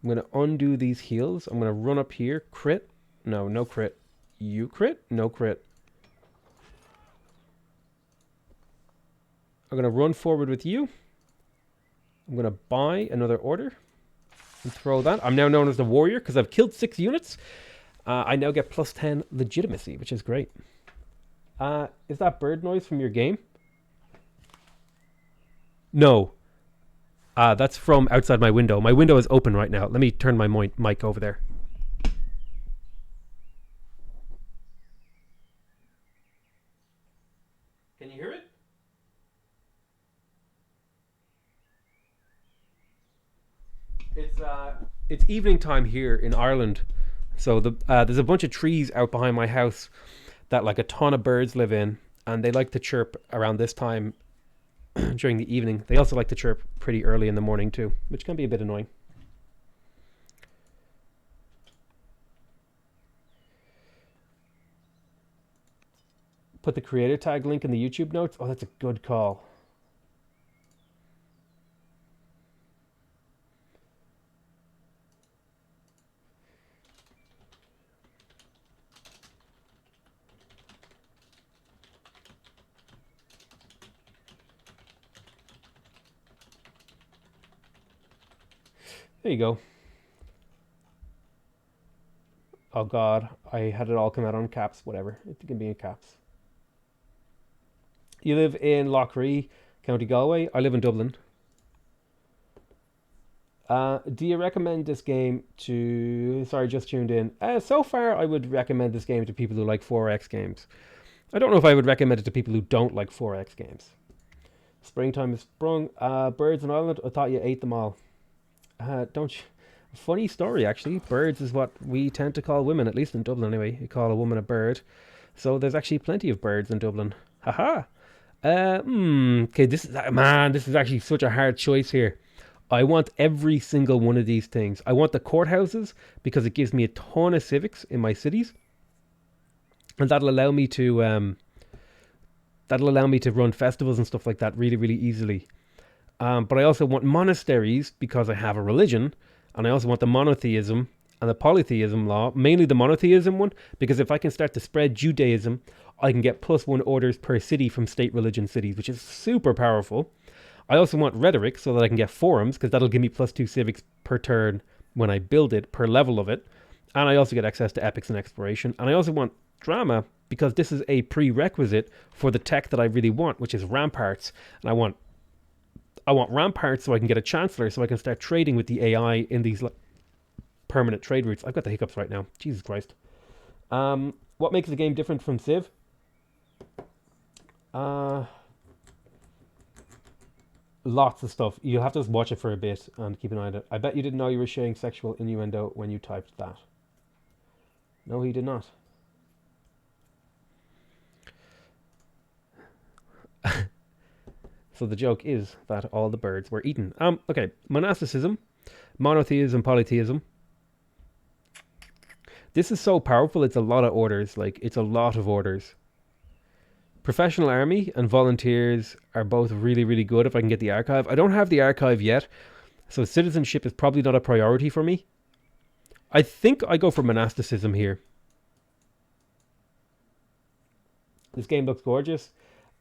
I'm going to undo these heals. I'm going to run up here. Crit. No, no crit. You crit. No crit. I'm going to run forward with you. I'm going to buy another order and throw that. I'm now known as the warrior because I've killed 6 units. I now get plus 10 legitimacy, which is great. Is that bird noise from your game? No. That's from outside my window. My window is open right now. Let me turn my mic over there. Can you hear it? It's evening time here in Ireland. So there's a bunch of trees out behind my house that like a ton of birds live in, and they like to chirp around this time during the evening. They also like to chirp pretty early in the morning too, which can be a bit annoying. Put the creator tag link in the YouTube notes. Oh, that's a good call. There you go. Oh god, I had it all come out on caps, whatever. It can be in caps. You live in Loughrea, County Galway. I live in Dublin. Do you recommend this game to... Sorry, just tuned in. So far, I would recommend this game to people who like 4X games. I don't know if I would recommend it to people who don't like 4X games. Springtime is sprung. Birds in Ireland, I thought you ate them all. Don't you? Funny story, actually. Birds is what we tend to call women, at least in Dublin anyway. You call a woman a bird. So there's actually plenty of birds in Dublin. Haha. Okay, this is actually such a hard choice here. I want every single one of these things. I want the courthouses because it gives me a ton of civics in my cities, and that'll allow me to run festivals and stuff like that really, really easily. But I also want monasteries because I have a religion, and I also want the monotheism and the polytheism law, mainly the monotheism one, because if I can start to spread Judaism, I can get +1 orders per city from state religion cities, which is super powerful. I also want rhetoric so that I can get forums, because that'll give me +2 civics per turn when I build it, per level of it. And I also get access to epics and exploration. And I also want drama, because this is a prerequisite for the tech that I really want, which is ramparts. And I want ramparts so I can get a chancellor, so I can start trading with the AI in these permanent trade routes. I've got the hiccups right now. Jesus Christ. What makes the game different from Civ? Lots of stuff. You'll have to just watch it for a bit and keep an eye on it. I bet you didn't know you were sharing sexual innuendo when you typed that. No, he did not. So the joke is that all the birds were eaten. Okay, monasticism, monotheism, polytheism. This is so powerful. It's a lot of orders. Like, it's a lot of orders. Professional army and volunteers are both really, really good if I can get the archive. I don't have the archive yet, so citizenship is probably not a priority for me. I think I go for monasticism here. This game looks gorgeous.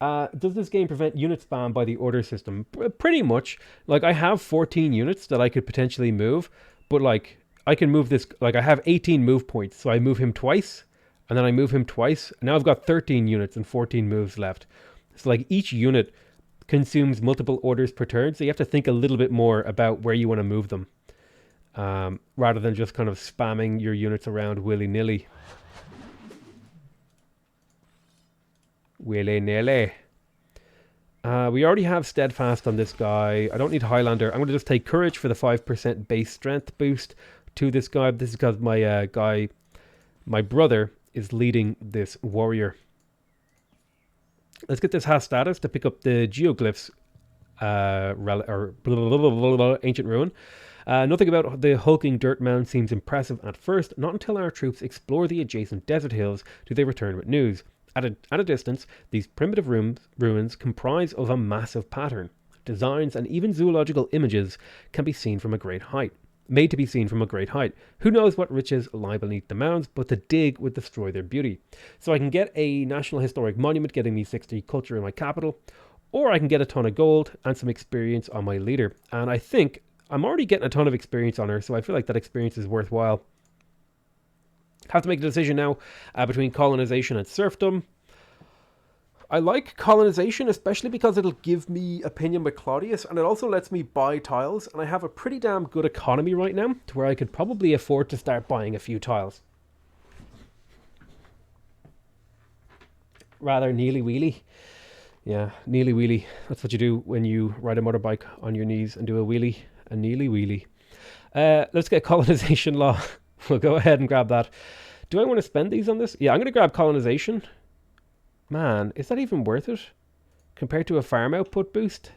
Does this game prevent unit spam by the order system? Pretty much. Like, I have 14 units that I could potentially move, but like, I can move this, like I have 18 move points, so I move him twice, and then I move him twice, and now I've got 13 units and 14 moves left. So like, each unit consumes multiple orders per turn, so you have to think a little bit more about where you want to move them, rather than just kind of spamming your units around willy-nilly. Willy-nilly. We already have Steadfast on this guy. I don't need Highlander. I'm going to just take Courage for the 5% base strength boost to this guy. This is because my brother is leading this warrior. Let's get this has status to pick up the geoglyphs, ancient ruin. Nothing about the hulking dirt mound seems impressive at first. Not until our troops explore the adjacent desert hills do they return with news. At a distance, these primitive ruins comprise of a massive pattern. Designs and even zoological images can be seen from a great height. Made to be seen from a great height. Who knows what riches lie beneath the mounds, but to dig would destroy their beauty. So I can get a National Historic Monument, getting me 60 culture in my capital, or I can get a ton of gold and some experience on my leader. And I think I'm already getting a ton of experience on her, so I feel like that experience is worthwhile. Have to make a decision now between colonization and serfdom. I like colonization, especially because it'll give me opinion with Claudius, and it also lets me buy tiles, and I have a pretty damn good economy right now, to where I could probably afford to start buying a few tiles. Rather neely-wheelie. Yeah, neely-wheelie. That's what you do when you ride a motorbike on your knees and do a wheelie. A neely-wheelie. Let's get colonization law. We'll go ahead and grab that. Do I want to spend these on this? Yeah, I'm going to grab colonization. Man, is that even worth it? Compared to a farm output boost?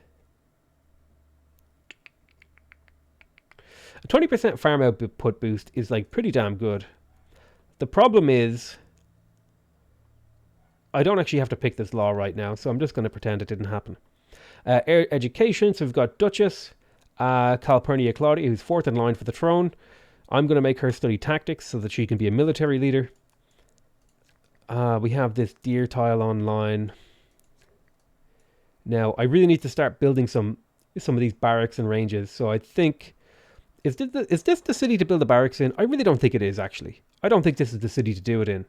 A 20% farm output boost is like pretty damn good. The problem is, I don't actually have to pick this law right now, so I'm just going to pretend it didn't happen. Education, so we've got Duchess, Calpurnia Claudia, who's 4th in line for the throne. I'm going to make her study tactics so that she can be a military leader. We have this deer tile online. Now, I really need to start building some of these barracks and ranges. So I think, is this the city to build the barracks in? I really don't think it is, actually. I don't think this is the city to do it in.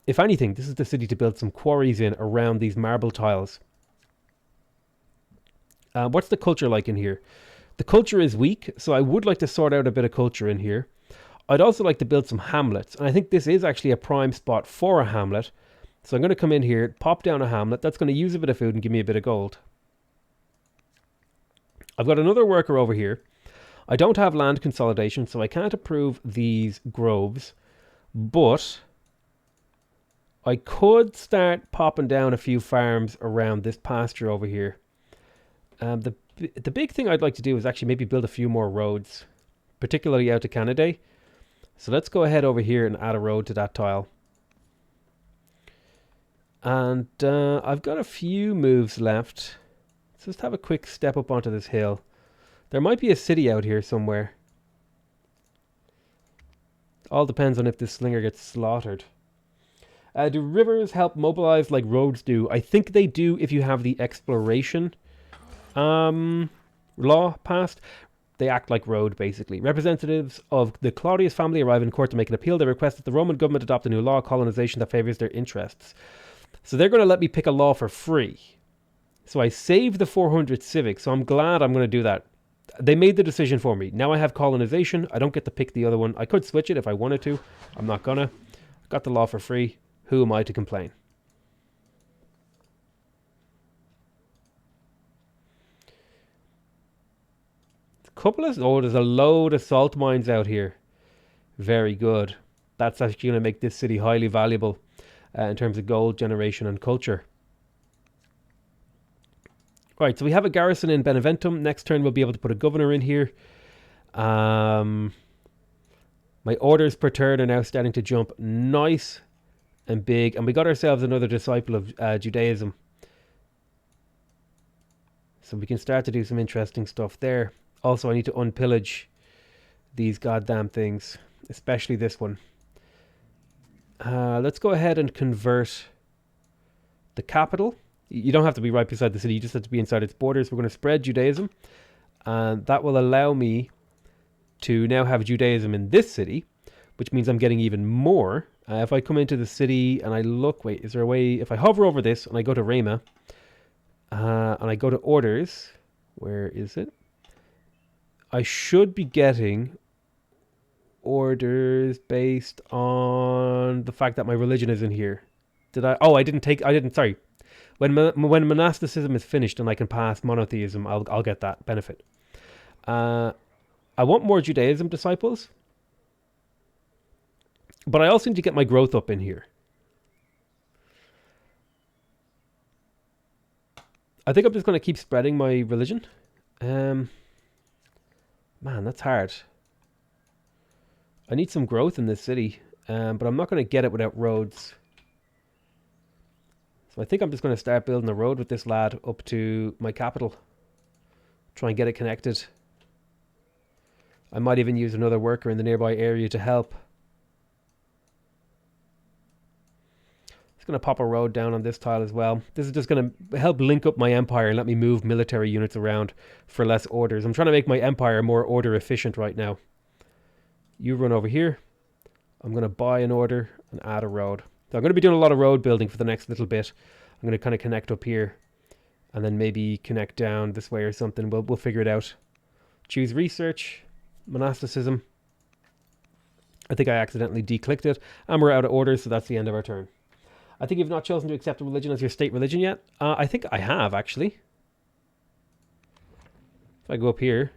If anything, this is the city to build some quarries in around these marble tiles. What's the culture like in here? The culture is weak, so I would like to sort out a bit of culture in here. I'd also like to build some hamlets, and I think this is actually a prime spot for a hamlet. So I'm going to come in here, pop down a hamlet. That's going to use a bit of food and give me a bit of gold. I've got another worker over here. I don't have land consolidation, so I can't approve these groves, but I could start popping down a few farms around this pasture over here. The big thing I'd like to do is actually maybe build a few more roads, particularly out to Canada. So let's go ahead over here and add a road to that tile. And I've got a few moves left. Let's just have a quick step up onto this hill. There might be a city out here somewhere. All depends on if this slinger gets slaughtered. Do rivers help mobilize like roads do? I think they do if you have the exploration law passed. They act like road, basically. Representatives of the Claudius family arrive in court to make an appeal. They request that the Roman government adopt a new law, colonization, that favors their interests. So they're going to let me pick a law for free. So I saved the 400 civic, so I'm glad I'm going to do that. They made the decision for me. Now I have colonization. I don't get to pick the other one. I could switch it if I wanted to. I'm not gonna. I got the law for free. Who am I to complain? There's a load of salt mines out here. Very good. That's actually going to make this city highly valuable in terms of gold generation and culture. Right, so we have a garrison in Beneventum. Next turn we'll be able to put a governor in here. My orders per turn are now starting to jump nice and big. And we got ourselves another disciple of Judaism. So we can start to do some interesting stuff there. Also, I need to unpillage these goddamn things, especially this one. Let's go ahead and convert the capital. You don't have to be right beside the city, you just have to be inside its borders. We're going to spread Judaism, and that will allow me to now have Judaism in this city, which means I'm getting even more. If I come into the city and I look, wait, is there a way, if I hover over this and I go to Rama, and I go to orders, where is it? I should be getting orders based on the fact that my religion is in here. Sorry. When monasticism is finished and I can pass monotheism, I'll get that benefit. I want more Judaism disciples, but I also need to get my growth up in here. I think I'm just going to keep spreading my religion. Man, that's hard. I need some growth in this city, but I'm not going to get it without roads. So I think I'm just going to start building a road with this lad up to my capital. Try and get it connected. I might even use another worker in the nearby area to help. Just going to pop a road down on this tile as well. This is just going to help link up my empire and let me move military units around for less orders. I'm trying to make my empire more order efficient right now. You run over here. I'm going to buy an order and add a road. So I'm going to be doing a lot of road building for the next little bit. I'm going to kind of connect up here and then maybe connect down this way or something. We'll figure it out. Choose research, monasticism. I think I accidentally declicked it and we're out of order, so that's the end of our turn. I think you've not chosen to accept a religion as your state religion yet. I think I have, actually. If I go up here.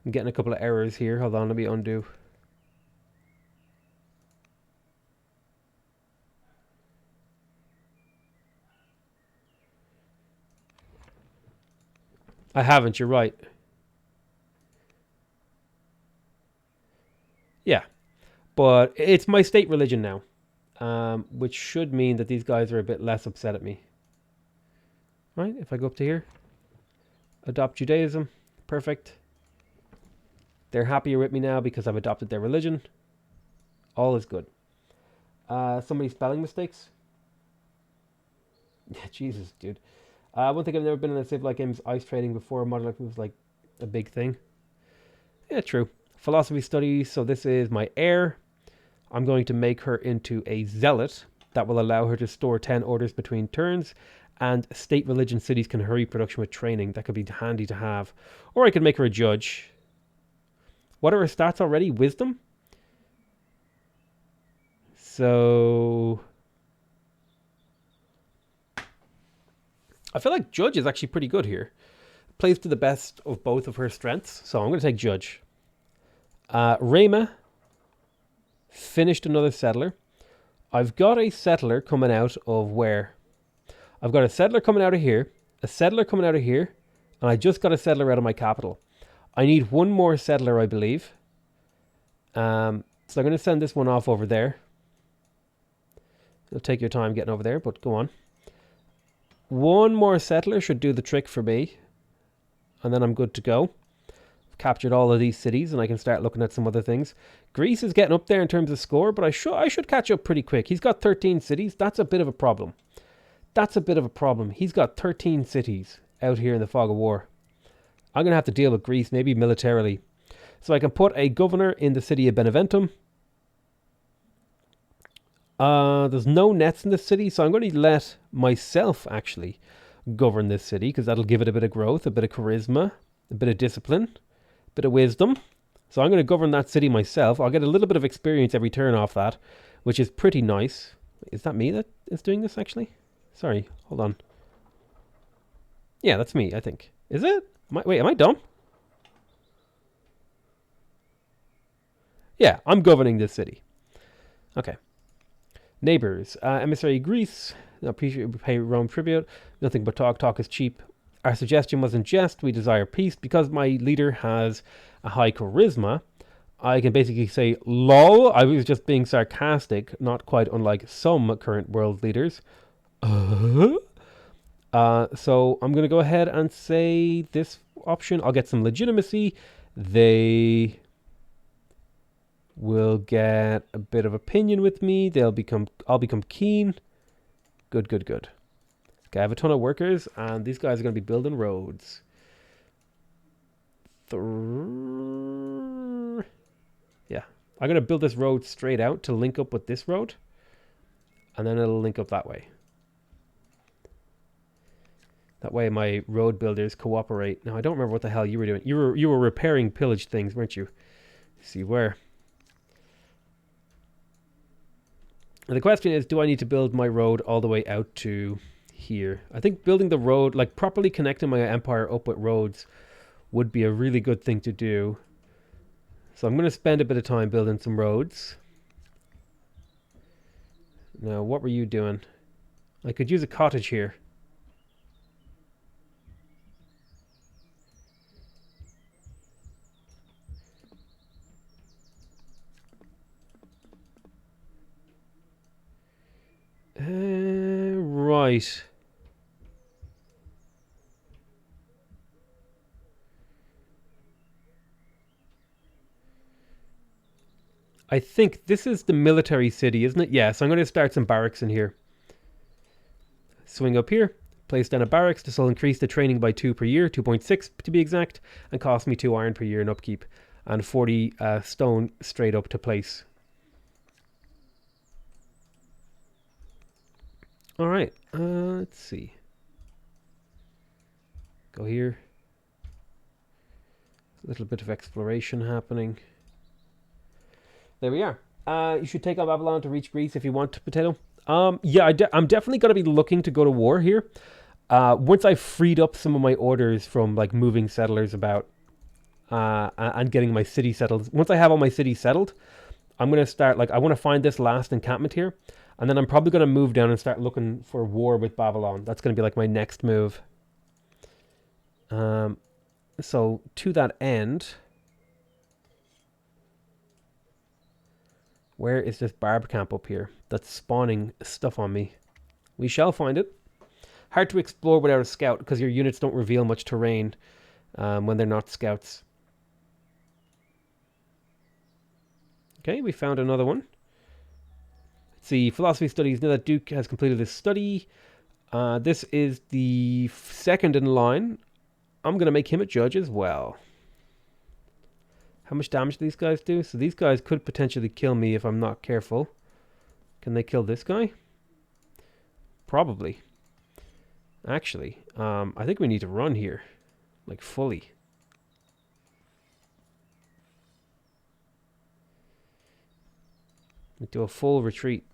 I'm getting a couple of errors here. Hold on, let me undo. I haven't, you're right. Yeah, but it's my state religion now, which should mean that these guys are a bit less upset at me. Right, if I go up to here, adopt Judaism, perfect. They're happier with me now because I've adopted their religion. All is good. So many spelling mistakes. Yeah, Jesus, dude. One thing I've never been in a Civ-like game's ice trading before. Model was like a big thing. Yeah, true. Philosophy studies. So this is my heir. I'm going to make her into a zealot. That will allow her to store 10 orders between turns. And state religion cities can hurry production with training. That could be handy to have. Or I could make her a judge. What are her stats already? Wisdom? So I feel like Judge is actually pretty good here. Plays to the best of both of her strengths. So I'm going to take Judge. Rayma finished another settler. I've got a settler coming out of where? I've got a settler coming out of here, a settler coming out of here, and I just got a settler out of my capital. I need one more settler, I believe. So I'm going to send this one off over there. It'll take your time getting over there, but go on. One more settler should do the trick for me. And then I'm good to go. I've captured all of these cities and I can start looking at some other things. Greece is getting up there in terms of score, but I should catch up pretty quick. He's got 13 cities. That's a bit of a problem. That's a bit of a problem. He's got 13 cities out here in the fog of war. I'm going to have to deal with Greece, maybe militarily. So I can put a governor in the city of Beneventum. There's no nets in this city, so I'm going to let myself actually govern this city, because that'll give it a bit of growth, a bit of charisma, a bit of discipline, a bit of wisdom. So I'm going to govern that city myself. I'll get a little bit of experience every turn off that, which is pretty nice. Is that me that is doing this, actually? Sorry, hold on. Yeah, that's me, I think. Is it? Wait, am I dumb? Yeah, I'm governing this city. Okay. Neighbors. Emissary Greece. Appreciate we pay Rome tribute. Nothing but talk. Talk is cheap. Our suggestion was in jest. We desire peace. Because my leader has a high charisma, I can basically say, lol, I was just being sarcastic, not quite unlike some current world leaders. So I'm going to go ahead and say this option. I'll get some legitimacy. They will get a bit of opinion with me. I'll become keen. Good. Okay, I have a ton of workers, and these guys are going to be building roads. Yeah, I'm going to build this road straight out to link up with this road, and then it'll link up that way. That way my road builders cooperate. Now, I don't remember what the hell you were doing. You were repairing pillaged things, weren't you? Let's see where. And the question is, do I need to build my road all the way out to here? I think building the road, like properly connecting my empire up with roads, would be a really good thing to do. So I'm going to spend a bit of time building some roads. Now, what were you doing? I could use a cottage here. Right. I think this is the military city, isn't it? Yeah, so I'm going to start some barracks in here. Swing up here, place down a barracks. This will increase the training by 2 per year, 2.6 to be exact, and cost me 2 iron per year in upkeep, and 40 stone straight up to place. All right, let's see. Go here. A little bit of exploration happening. There we are. You should take on Babylon to reach Greece if you want to, Potato. Yeah, I'm definitely going to be looking to go to war here. Once I've freed up some of my orders from like moving settlers about and getting my city settled. Once I have all my cities settled, I'm going to start, like, I want to find this last encampment here. And then I'm probably going to move down and start looking for war with Babylon. That's going to be like my next move. So to that end, where is this barb camp up here that's spawning stuff on me? We shall find it. Hard to explore without a scout because your units don't reveal much terrain when they're not scouts. Okay, we found another one. Let's see, philosophy studies. Now that Duke has completed this study, this is the second in line. I'm going to make him a judge as well. How much damage do these guys do? So these guys could potentially kill me if I'm not careful. Can they kill this guy? Probably. Actually, I think we need to run here. Like, fully. Do a full retreat.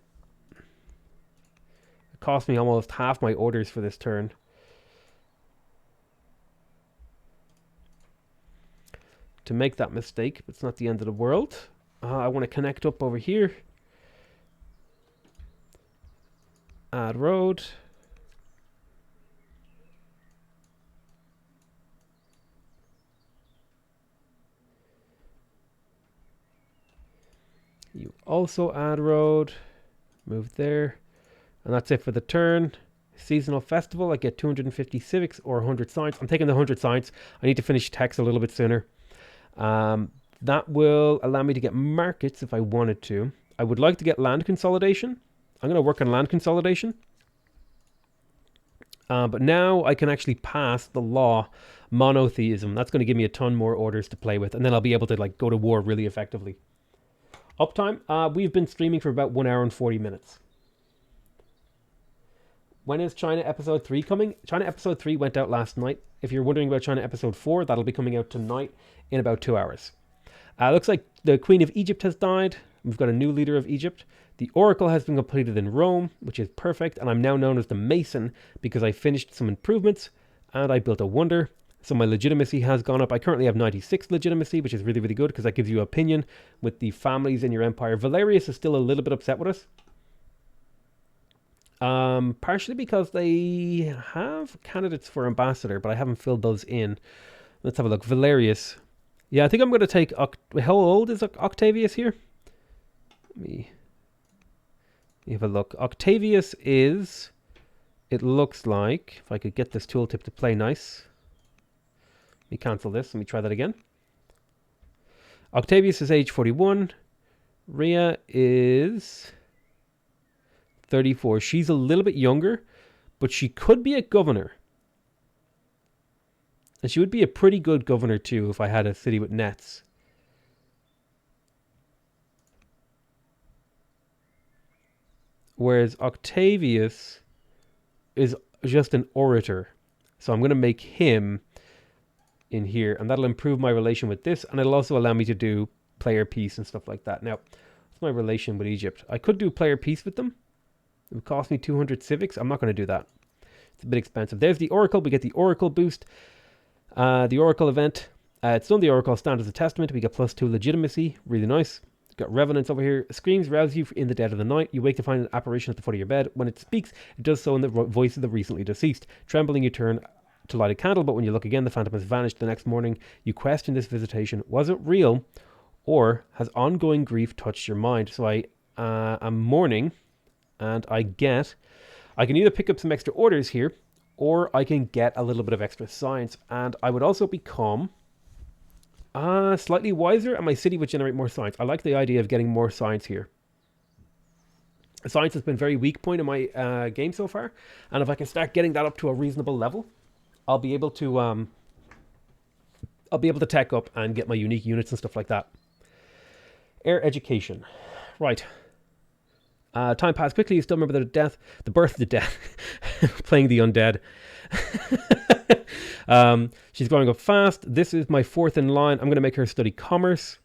It cost me almost half my orders for this turn. To make that mistake, but it's not the end of the world. I want to connect up over here. Add road. You also add road. Move there. And that's it for the turn. Seasonal festival. I get 250 civics or 100 science. I'm taking the 100 science. I need to finish text a little bit sooner. That will allow me to get markets if I wanted to. I would like to get land consolidation. I'm going to work on land consolidation. But now I can actually pass the law monotheism. That's going to give me a ton more orders to play with. And then I'll be able to like go to war really effectively. Uptime. We've been streaming for about 1 hour and 40 minutes. When is China episode 3 coming? China episode 3 went out last night. If you're wondering about China episode 4, that'll be coming out tonight in about 2 hours. Looks like the Queen of Egypt has died. We've got a new leader of Egypt. The Oracle has been completed in Rome, which is perfect. And I'm now known as the Mason because I finished some improvements and I built a wonder. So my legitimacy has gone up. I currently have 96 legitimacy, which is really, really good because that gives you opinion with the families in your empire. Valerius is still a little bit upset with us. Partially because they have candidates for ambassador, but I haven't filled those in. Let's have a look. Valerius. Yeah, I think I'm going to take... How old is Octavius here? Let me have a look. Octavius is... It looks like... If I could get this tooltip to play nice. Let me cancel this. Let me try that again. Octavius is age 41. Rhea is... 34. She's a little bit younger, but she could be a governor. And she would be a pretty good governor too if I had a city with nets. Whereas Octavius is just an orator. So I'm going to make him in here, and that'll improve my relation with this, and it'll also allow me to do player peace and stuff like that. Now, what's my relation with Egypt? I could do player peace with them. It would cost me 200 civics. I'm not going to do that. It's a bit expensive. There's the Oracle. We get the Oracle boost. The Oracle event. It's done the Oracle stand as a testament. We get +2 legitimacy. Really nice. Got Revenants over here. Screams rouse you in the dead of the night. You wake to find an apparition at the foot of your bed. When it speaks, it does so in the voice of the recently deceased. Trembling, you turn to light a candle, but when you look again, the phantom has vanished. The next morning, you question this visitation. Was it real, or has ongoing grief touched your mind? So I am mourning. And I can either pick up some extra orders here, or I can get a little bit of extra science. And I would also become slightly wiser, and my city would generate more science. I like the idea of getting more science here. Science has been very weak point in my game so far. And if I can start getting that up to a reasonable level, I'll be able to tech up and get my unique units and stuff like that. Air education. Right. Time passed quickly. You still remember the birth of the death. Playing the undead. She's growing up fast. This is my 4th in line. I'm going to make her study commerce.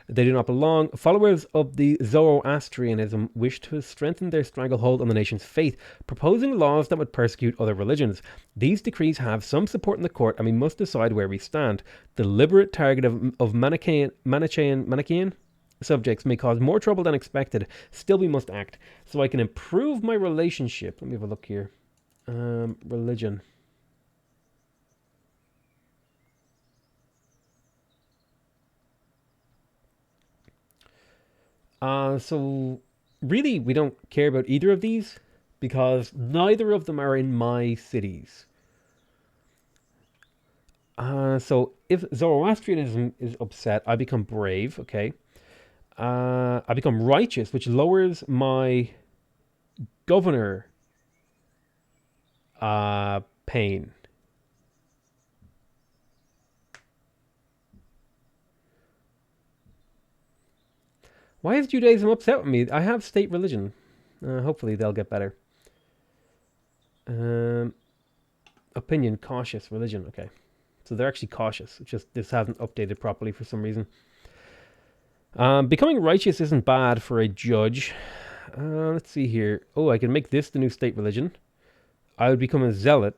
They do not belong. Followers of the Zoroastrianism wish to strengthen their stranglehold on the nation's faith, proposing laws that would persecute other religions. These decrees have some support in the court, and we must decide where we stand. The deliberate target of Manichaean subjects may cause more trouble than expected. Still, we must act. So I can improve my relationship. Let me have a look here. Religion. So really, we don't care about either of these because neither of them are in my cities. So if Zoroastrianism is upset, I become brave, okay? I become righteous, which lowers my governor pain. Why is Judaism upset with me? I have state religion. Hopefully they'll get better. Opinion, cautious, religion. Okay. So they're actually cautious. It's just this hasn't updated properly for some reason. Becoming righteous isn't bad for a judge. Let's see here. Oh, I can make this the new state religion. I would become a zealot.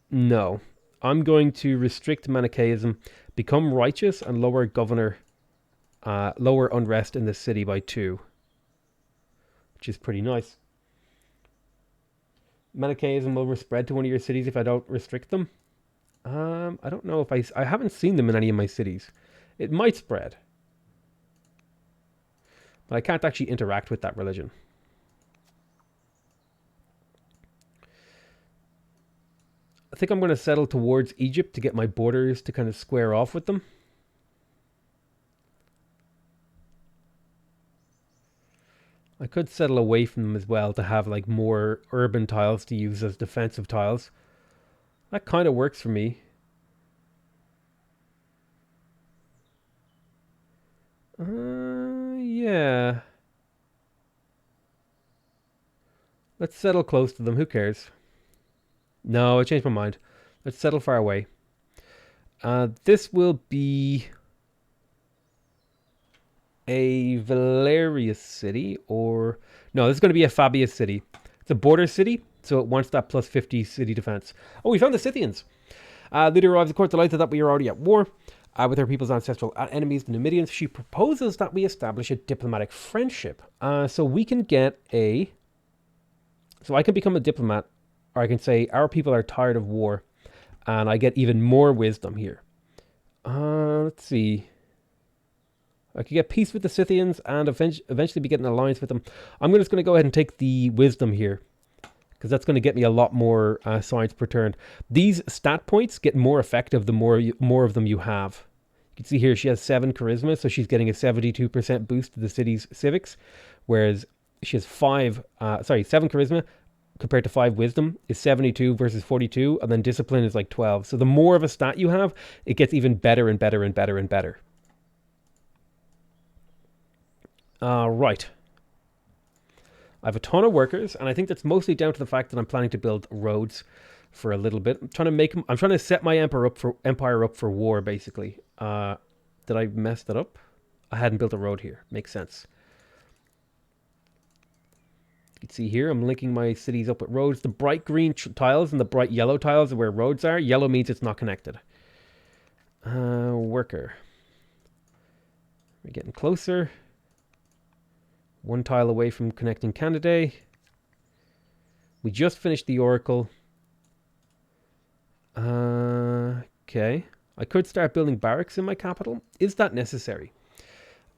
No. I'm going to restrict Manichaeism, become righteous, and lower lower unrest in the city by 2. Which is pretty nice. Manichaeism will spread to one of your cities if I don't restrict them. I don't know if I haven't seen them in any of my cities. It might spread. But I can't actually interact with that religion. I think I'm going to settle towards Egypt to get my borders to kind of square off with them. I could settle away from them as well to have like more urban tiles to use as defensive tiles. That kind of works for me. Yeah. Let's settle close to them. Who cares? No, I changed my mind. Let's settle far away. This will be a Valerius city, or... No, this is going to be a Fabius city. It's a border city, so it wants that plus 50 city defense. Oh, we found the Scythians. Leader arrives at court delighted that we are already at war with our people's ancestral enemies, the Numidians. She proposes that we establish a diplomatic friendship. So we can get a... So I can become a diplomat, or I can say our people are tired of war, and I get even more wisdom here. Let's see. I could get peace with the Scythians and eventually be getting an alliance with them. I'm just going to go ahead and take the wisdom here, because that's going to get me a lot more science per turn. These stat points get more effective the more of them you have. You can see here she has 7 charisma, so she's getting a 72% boost to the city's civics, whereas she has 7 charisma compared to 5 wisdom is 72 versus 42, and then discipline is like 12. So the more of a stat you have, it gets even better and better and better and better. Right. I have a ton of workers, and I think that's mostly down to the fact that I'm planning to build roads for a little bit. I'm trying to set my empire up for war, basically. Did I mess that up? I hadn't built a road here. Makes sense. You can see here, I'm linking my cities up with roads. The bright green tiles and the bright yellow tiles are where roads are. Yellow means it's not connected. Worker. We're getting closer. 1 tile away from connecting Canada. We just finished the Oracle. Okay. I could start building barracks in my capital. Is that necessary?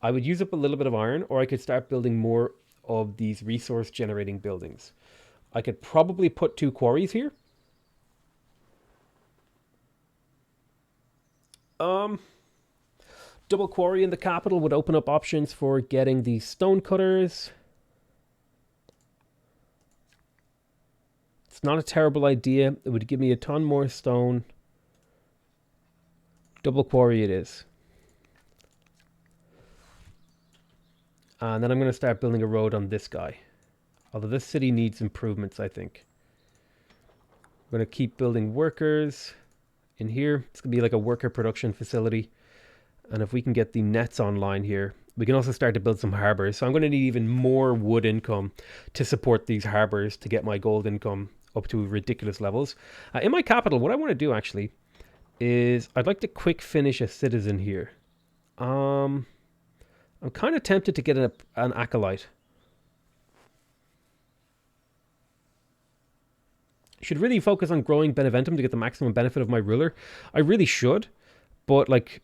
I would use up a little bit of iron, or I could start building more of these resource generating buildings. I could probably put 2 quarries here. Double quarry in the capital would open up options for getting the stone cutters. It's not a terrible idea. It would give me a ton more stone. Double quarry it is. And then I'm going to start building a road on this guy. Although this city needs improvements, I think. I'm going to keep building workers in here. It's going to be like a worker production facility. And if we can get the nets online here, we can also start to build some harbors. So I'm going to need even more wood income to support these harbors to get my gold income up to ridiculous levels. In my capital, what I want to do actually is I'd like to quick finish a citizen here. I'm kind of tempted to get an acolyte. Should really focus on growing Beneventum to get the maximum benefit of my ruler. I really should, but like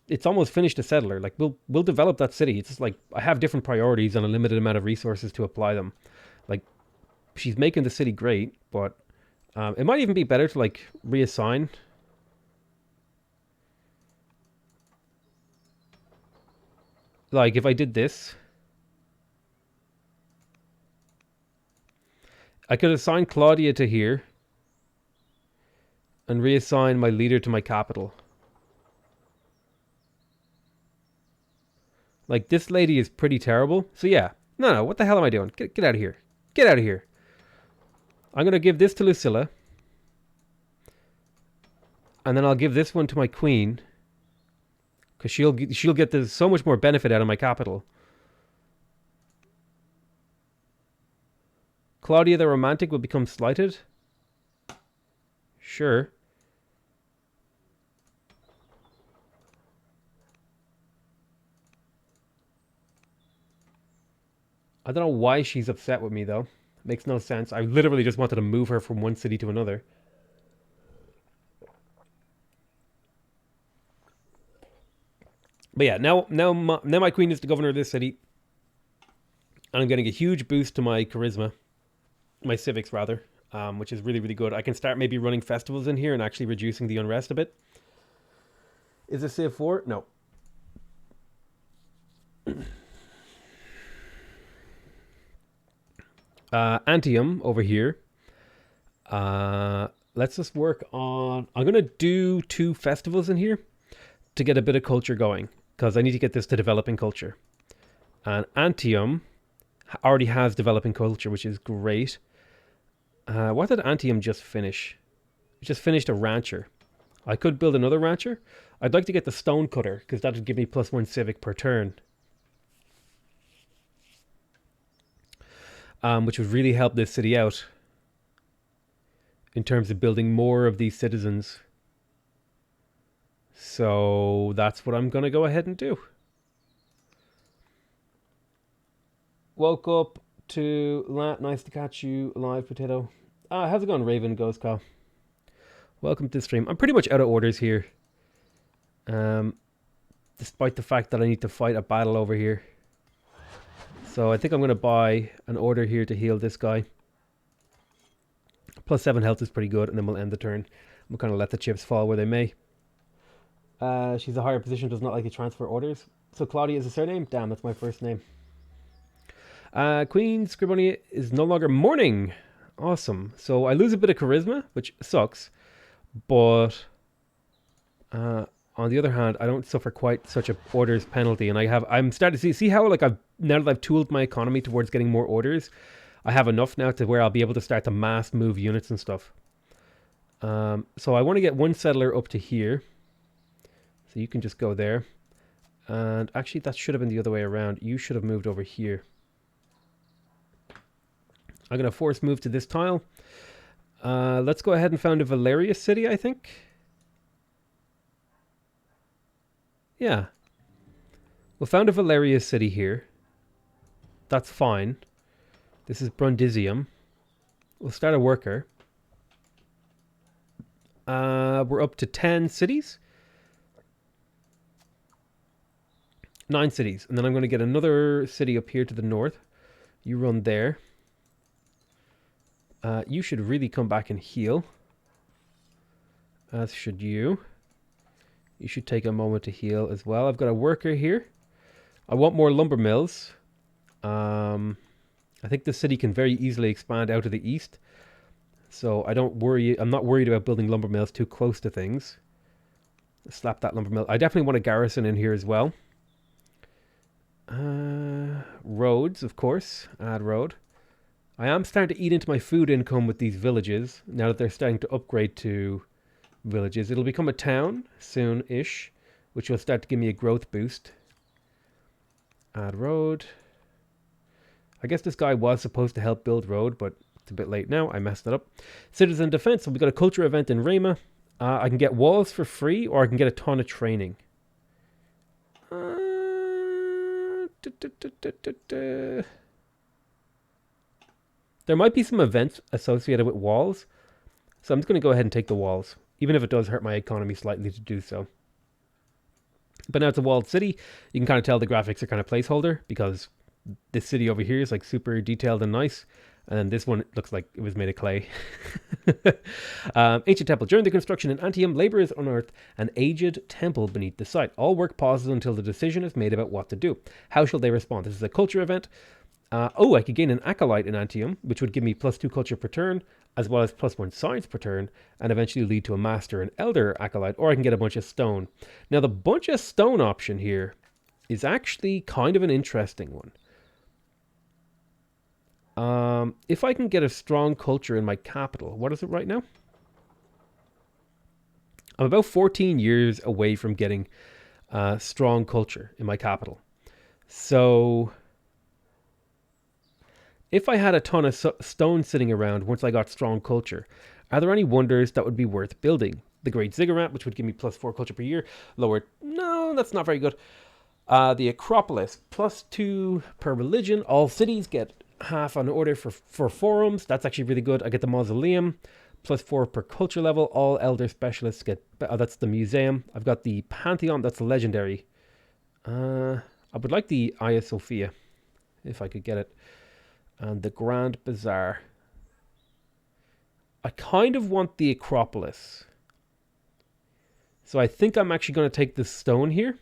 it's almost finished a settler. Like we'll develop that city. It's just like I have different priorities and a limited amount of resources to apply them. Like she's making the city great, but it might even be better to like reassign. Like if I did this, I could assign Claudia to here and reassign my leader to my capital. Like this lady is pretty terrible. So yeah, no, what the hell am I doing? Get out of here. Get out of here. I'm going to give this to Lucilla. And then I'll give this one to my queen. because she'll get so much more benefit out of my capital. Claudia the Romantic will become slighted. Sure. I don't know why she's upset with me though. Makes no sense. I literally just wanted to move her from one city to another. But yeah, now my queen is the governor of this city, and I'm getting a huge boost to my charisma, my civics rather, which is really, really good. I can start maybe running festivals in here and actually reducing the unrest a bit. Is this Civ 4? No. Antium over here. Let's just work on... I'm going to do 2 festivals in here to get a bit of culture going, because I need to get this to developing culture. And Antium already has developing culture, which is great. What did Antium just finish? It just finished a rancher. I could build another rancher. I'd like to get the stonecutter, because that would give me +1 civic per turn. Which would really help this city out in terms of building more of these citizens. So that's what I'm going to go ahead and do. Woke up to nice to catch you alive, Potato. How's it going, Raven Ghost Call? Welcome to the stream. I'm pretty much out of orders here. Despite the fact that I need to fight a battle over here. So I think I'm going to buy an order here to heal this guy. +7 health is pretty good, and then we'll end the turn. We'll kind of let the chips fall where they may. She's a higher position, does not like to transfer orders. So Claudia is a surname? Damn, that's my first name. Queen Scribonia is no longer mourning. Awesome. So I lose a bit of charisma, which sucks. But on the other hand, I don't suffer quite such a orders penalty, and I'm starting to see how, like, now that I've tooled my economy towards getting more orders, I have enough now to where I'll be able to start to mass move units and stuff. So I want to get 1 settler up to here. So you can just go there. And actually, that should have been the other way around. You should have moved over here. I'm going to force move to this tile. Let's go ahead and found a Valerius city, I think. Yeah. We'll found a Valerius city here. That's fine. This is Brundisium. We'll start a worker. We're up to 10 cities. 9 cities. And then I'm going to get another city up here to the north. You run there. You should really come back and heal. As should you. You should take a moment to heal as well. I've got a worker here. I want more lumber mills. I think the city can very easily expand out to the east. So I'm not worried about building lumber mills too close to things. Slap that lumber mill. I definitely want a garrison in here as well. Roads, of course. Add road. I am starting to eat into my food income with these villages, now that they're starting to upgrade to villages. It'll become a town soon-ish, which will start to give me a growth boost. Add road. I guess this guy was supposed to help build road, but it's a bit late now. I messed it up. Citizen defense. So we got a culture event in Rema. I can get walls for free, or I can get a ton of training. There might be some events associated with walls, so I'm just going to go ahead and take the walls, even if it does hurt my economy slightly to do so. But now it's a walled city. You can kind of tell the graphics are kind of placeholder, because this city over here is like super detailed and nice, and then this one looks like it was made of clay. Ancient temple. During the construction in Antium, laborers unearthed an aged temple beneath the site. All work pauses until the decision is made about what to do. How shall they respond? This is a culture event. I could gain an acolyte in Antium, which would give me +2 culture per turn, as well as +1 science per turn, and eventually lead to a master and elder acolyte, or I can get a bunch of stone. Now, the bunch of stone option here is actually kind of an interesting one. If I can get a strong culture in my capital, what is it right now? I'm about 14 years away from getting strong culture in my capital. So if I had a ton of stone sitting around once I got strong culture, are there any wonders that would be worth building? The Great Ziggurat, which would give me +4 culture per year. Lower, no, that's not very good. The Acropolis, +2 per religion. All cities get half an order for forums. That's actually really good. I get the Mausoleum, +4 per culture level. All elder specialists get, that's the museum. I've got the Pantheon, that's legendary. I would like the Hagia Sophia, if I could get it. And the Grand Bazaar. I kind of want the Acropolis. So I think I'm actually going to take the stone here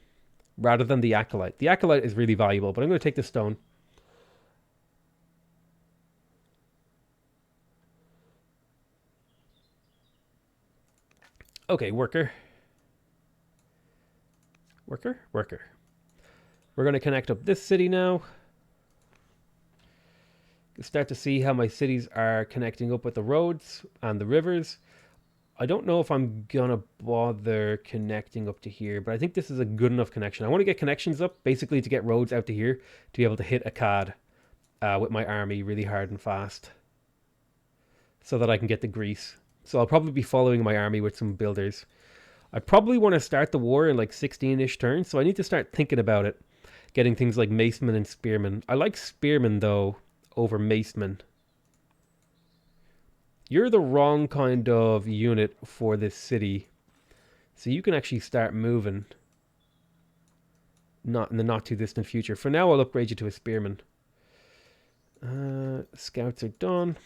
rather than the Acolyte. The Acolyte is really valuable, but I'm going to take the stone. Okay, worker. Worker. We're going to connect up this city now. Start to see how my cities are connecting up with the roads and the rivers. I don't know if I'm gonna bother connecting up to here, but I think this is a good enough connection. I want to get connections up, basically to get roads out to here, to be able to hit Akkad with my army really hard and fast, so that I can get to Greece. So I'll probably be following my army with some builders. I probably want to start the war in like 16-ish turns, so I need to start thinking about it. Getting things like macemen and spearmen. I like spearmen though over macemen. You're the wrong kind of unit for this city. So you can actually start moving. Not in the not too distant future. For now, I'll upgrade you to a spearman. Scouts are done.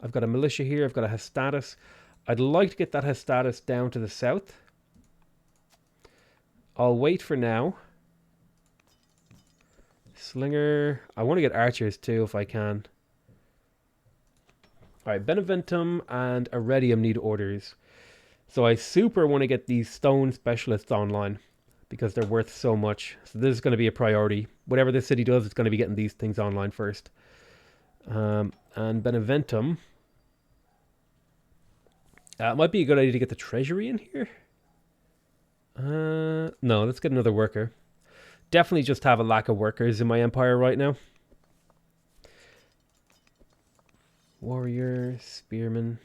I've got a militia here. I've got a Hestatus. I'd like to get that Hestatus down to the south. I'll wait for now. Slinger. I want to get archers too if I can. Alright, Beneventum and Iridium need orders. So I super want to get these stone specialists online because they're worth so much. So this is going to be a priority. Whatever this city does, it's going to be getting these things online first. And Beneventum. It might be a good idea to get the treasury in here. No, let's get another worker. Definitely just have a lack of workers in my empire right now. Warrior, spearman.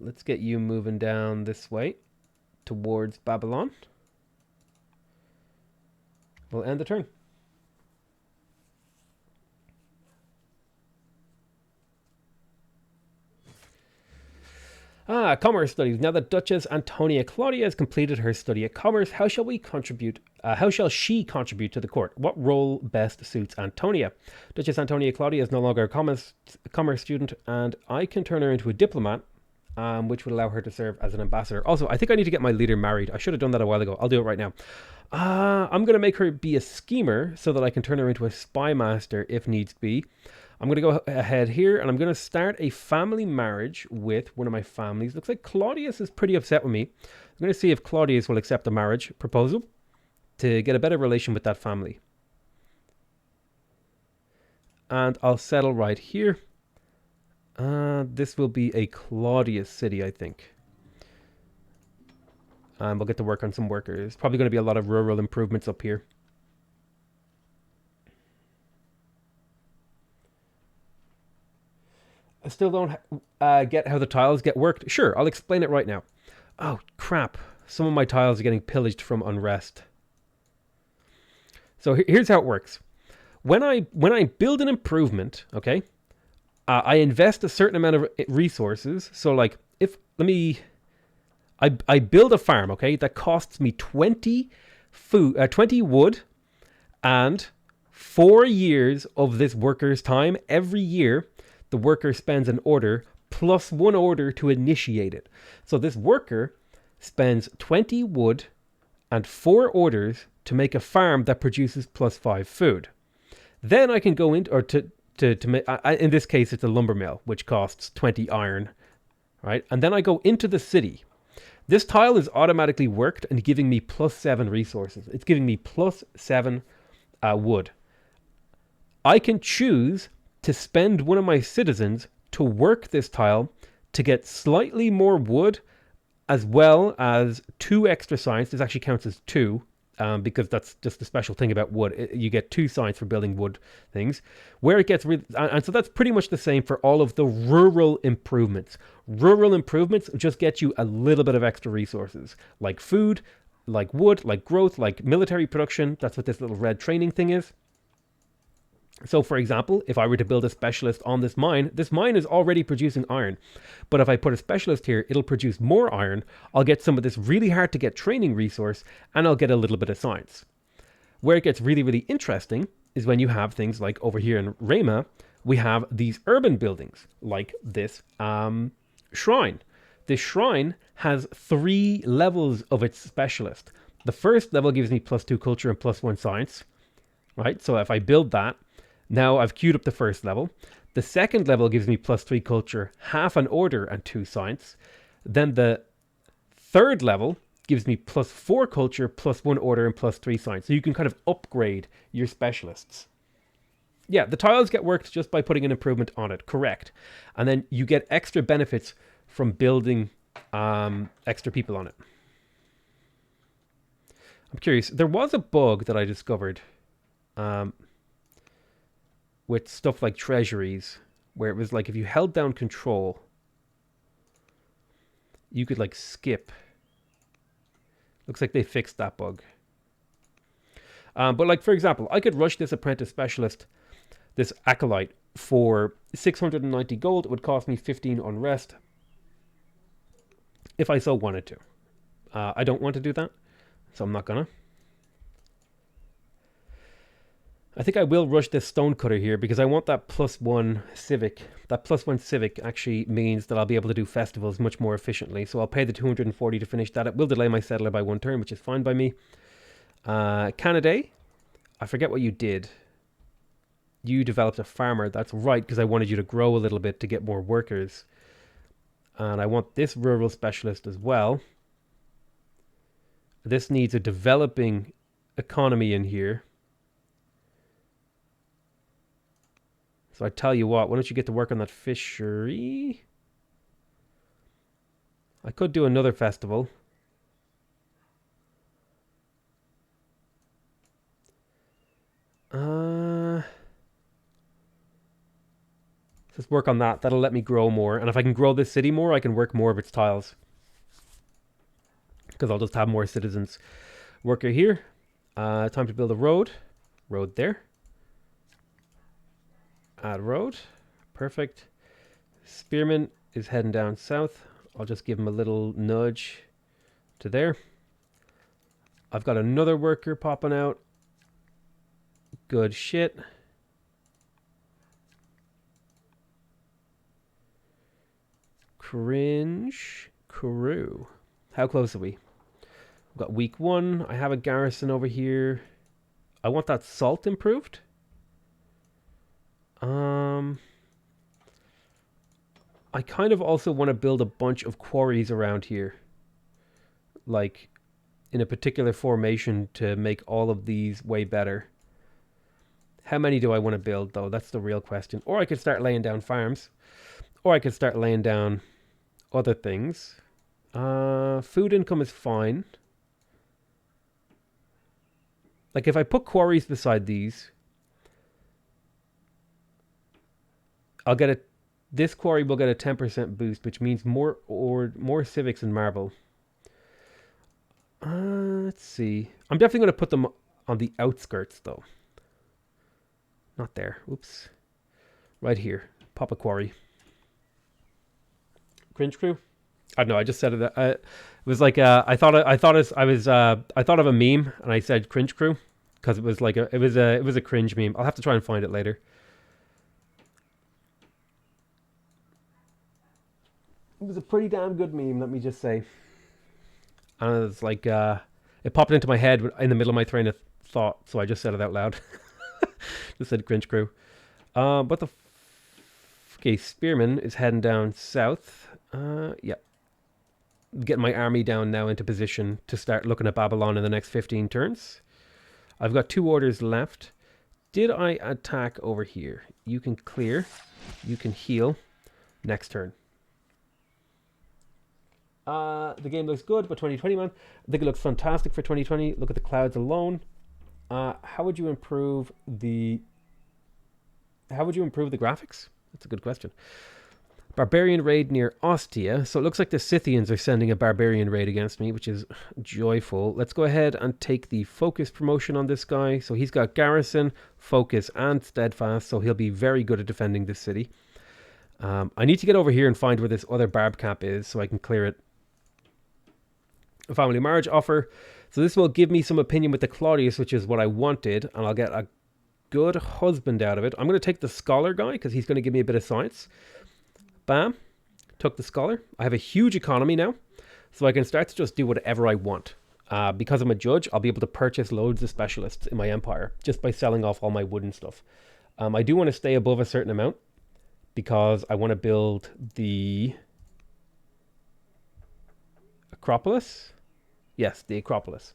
Let's get you moving down this way towards Babylon. We'll end the turn. Commerce studies. Now that Duchess Antonia Claudia has completed her study of commerce, how shall we contribute? How shall she contribute to the court? What role best suits Antonia? Duchess Antonia Claudia is no longer a commerce student, and I can turn her into a diplomat, which would allow her to serve as an ambassador. Also, I think I need to get my leader married. I should have done that a while ago. I'll do it right now. I'm going to make her be a schemer so that I can turn her into a spy master if needs be. I'm going to go ahead here and I'm going to start a family marriage with one of my families. Looks like Claudius is pretty upset with me. I'm going to see if Claudius will accept the marriage proposal to get a better relation with that family. And I'll settle right here. This will be a Claudius city, I think. And we'll get to work on some workers. Probably going to be a lot of rural improvements up here. I still don't get how the tiles get worked. Sure, I'll explain it right now. Oh, crap. Some of my tiles are getting pillaged from unrest. So here's how it works. When I build an improvement, okay, I invest a certain amount of resources. So like, I build a farm, okay, that costs me 20 wood and 4 years of this worker's time. Every year, the worker spends an order plus 1 order to initiate it. So this worker spends 20 wood and 4 orders to make a farm that produces +5 food. Then I can go in, or to make, in this case, it's a lumber mill, which costs 20 iron, right? And then I go into the city. This tile is automatically worked and giving me +7 resources. It's giving me +7 wood. I can choose to spend one of my citizens to work this tile to get slightly more wood as well as 2 extra science. This actually counts as 2. Because that's just the special thing about wood. You get 2 science for building wood things. Where it gets really, and so that's pretty much the same for all of the rural improvements. Rural improvements just get you a little bit of extra resources, like food, like wood, like growth, like military production. That's what this little red training thing is. So, for example, if I were to build a specialist on this mine is already producing iron. But if I put a specialist here, it'll produce more iron. I'll get some of this really hard to get training resource, and I'll get a little bit of science. Where it gets really, really interesting is when you have things like over here in Rama, we have these urban buildings, like this shrine. This shrine has 3 levels of its specialist. The first level gives me +2 culture and +1 science, right? So if I build that, now I've queued up the first level. The second level gives me +3 culture, half an order, and 2 science. Then the third level gives me +4 culture, +1 order, and +3 science. So you can kind of upgrade your specialists. Yeah, the tiles get worked just by putting an improvement on it, correct. And then you get extra benefits from building extra people on it. I'm curious, there was a bug that I discovered with stuff like treasuries, where it was like if you held down control, you could like skip. Looks like they fixed that bug. But like, for example, I could rush this apprentice specialist, this acolyte, for 690 gold. It would cost me 15 unrest if I so wanted to. I don't want to do that, so I'm not gonna. I think I will rush this stonecutter here because I want that +1 civic. That +1 civic actually means that I'll be able to do festivals much more efficiently. So I'll pay the 240 to finish that. It will delay my settler by 1 turn, which is fine by me. Canada, I forget what you did. You developed a farmer. That's right, because I wanted you to grow a little bit to get more workers. And I want this rural specialist as well. This needs a developing economy in here. So I tell you what, why don't you get to work on that fishery? I could do another festival. Let's work on that. That'll let me grow more. And if I can grow this city more, I can work more of its tiles. Because I'll just have more citizens. Worker here. Time to build a road. Road there. Add road. Perfect. Spearman is heading down south. I'll just give him a little nudge to there. I've got another worker popping out. Good shit. Cringe crew. How close are we? We've got week 1. I have a garrison over here. I want that salt improved. I kind of also want to build a bunch of quarries around here. Like in a particular formation to make all of these way better. How many do I want to build though? That's the real question. Or I could start laying down farms. Or I could start laying down other things. Food income is fine. Like if I put quarries beside these, I'll get a. This quarry will get a 10% boost, which means more civics and marble. Let's see. I'm definitely going to put them on the outskirts, though. Not there. Oops. Right here. Pop a quarry. Cringe crew. I don't know. I just said it. It was like I thought of a meme, and I said cringe crew because it was like it was a cringe meme. I'll have to try and find it later. It was a pretty damn good meme, let me just say. And it's like, it popped into my head in the middle of my train of thought, so I just said it out loud. Just said cringe crew. What the okay, Spearman is heading down south. Yeah. Getting my army down now into position to start looking at Babylon in the next 15 turns. I've got 2 orders left. Did I attack over here? You can clear. You can heal. Next turn. The game looks good, but 2020, man, I think it looks fantastic for 2020. Look at the clouds alone. How would you improve the graphics? That's a good question. Barbarian raid near Ostia. So it looks like the Scythians are sending a barbarian raid against me, which is joyful. Let's go ahead and take the focus promotion on this guy. So he's got garrison, focus, and steadfast. So he'll be very good at defending this city. I need to get over here and find where this other barb cap is so I can clear it. A family marriage offer. So this will give me some opinion with the Claudius, which is what I wanted. And I'll get a good husband out of it. I'm going to take the scholar guy because he's going to give me a bit of science. Bam. Took the scholar. I have a huge economy now. So I can start to just do whatever I want. Because I'm a judge, I'll be able to purchase loads of specialists in my empire. Just by selling off all my wooden stuff. I do want to stay above a certain amount. Because I want to build the Acropolis. Yes, the Acropolis.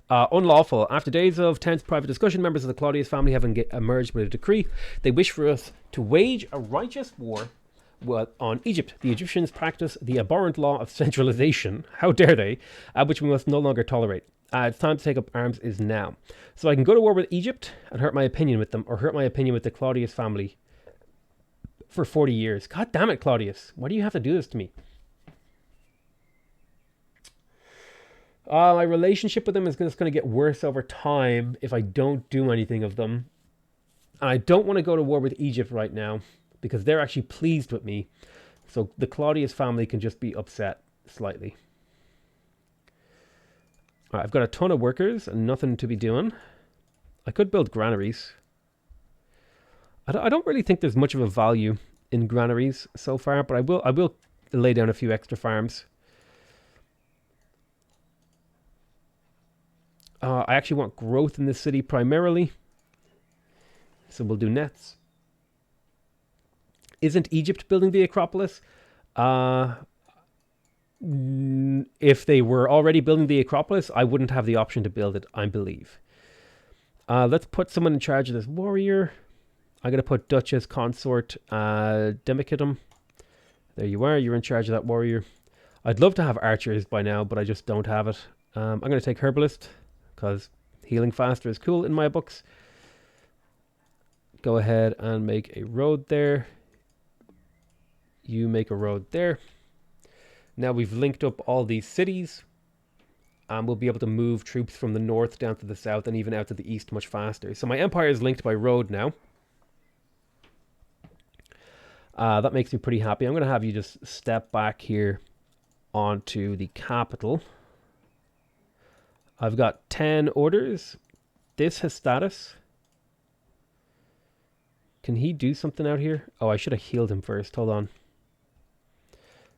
Unlawful. After days of tense private discussion, members of the Claudius family have emerged with a decree. They wish for us to wage a righteous war on Egypt. The Egyptians practice the abhorrent law of centralization. How dare they? Which we must no longer tolerate. It's time to take up arms is now. So I can go to war with Egypt and hurt my opinion with them, or hurt my opinion with the Claudius family for 40 years. God damn it, Claudius. Why do you have to do this to me? My relationship with them is just going to get worse over time if I don't do anything of them. And I don't want to go to war with Egypt right now because they're actually pleased with me. So the Claudius family can just be upset slightly. All right, I've got a ton of workers and nothing to be doing. I could build granaries. I don't really think there's much of a value in granaries so far, but I will lay down a few extra farms. I actually want growth in this city primarily. So we'll do nets. Isn't Egypt building the Acropolis? If they were already building the Acropolis, I wouldn't have the option to build it, I believe. Let's put someone in charge of this warrior. I'm going to put Duchess Consort Demicitum. There you are. You're in charge of that warrior. I'd love to have archers by now, but I just don't have it. I'm going to take Herbalist because healing faster is cool in my books. Go ahead and make a road there. You make a road there. Now we've linked up all these cities. And we'll be able to move troops from the north down to the south and even out to the east much faster. So my empire is linked by road now. That makes me pretty happy. I'm going to have you just step back here onto the capital. I've got 10 orders. This has status. Can he do something out here? Oh, I should have healed him first. Hold on.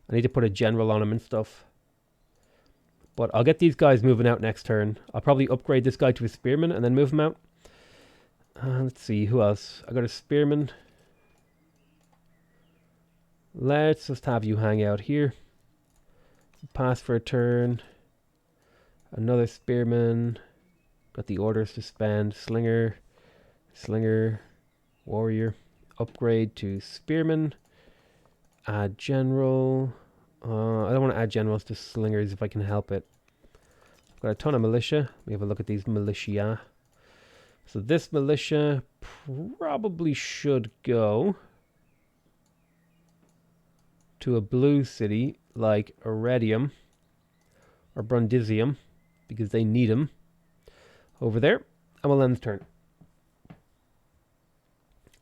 I need to put a general on him and stuff. But I'll get these guys moving out next turn. I'll probably upgrade this guy to a spearman and then move him out. Let's see, who else? I got a spearman. Let's just have you hang out here. Pass for a turn. Another spearman. Got the orders to spend. Slinger. Slinger. Warrior. Upgrade to spearman. Add general. I don't want to add generals to slingers if I can help it. I've got a ton of militia. We have a look at these militia. So this militia probably should go to a blue city like Iridium or Brundisium because they need them over there. And we'll end the turn.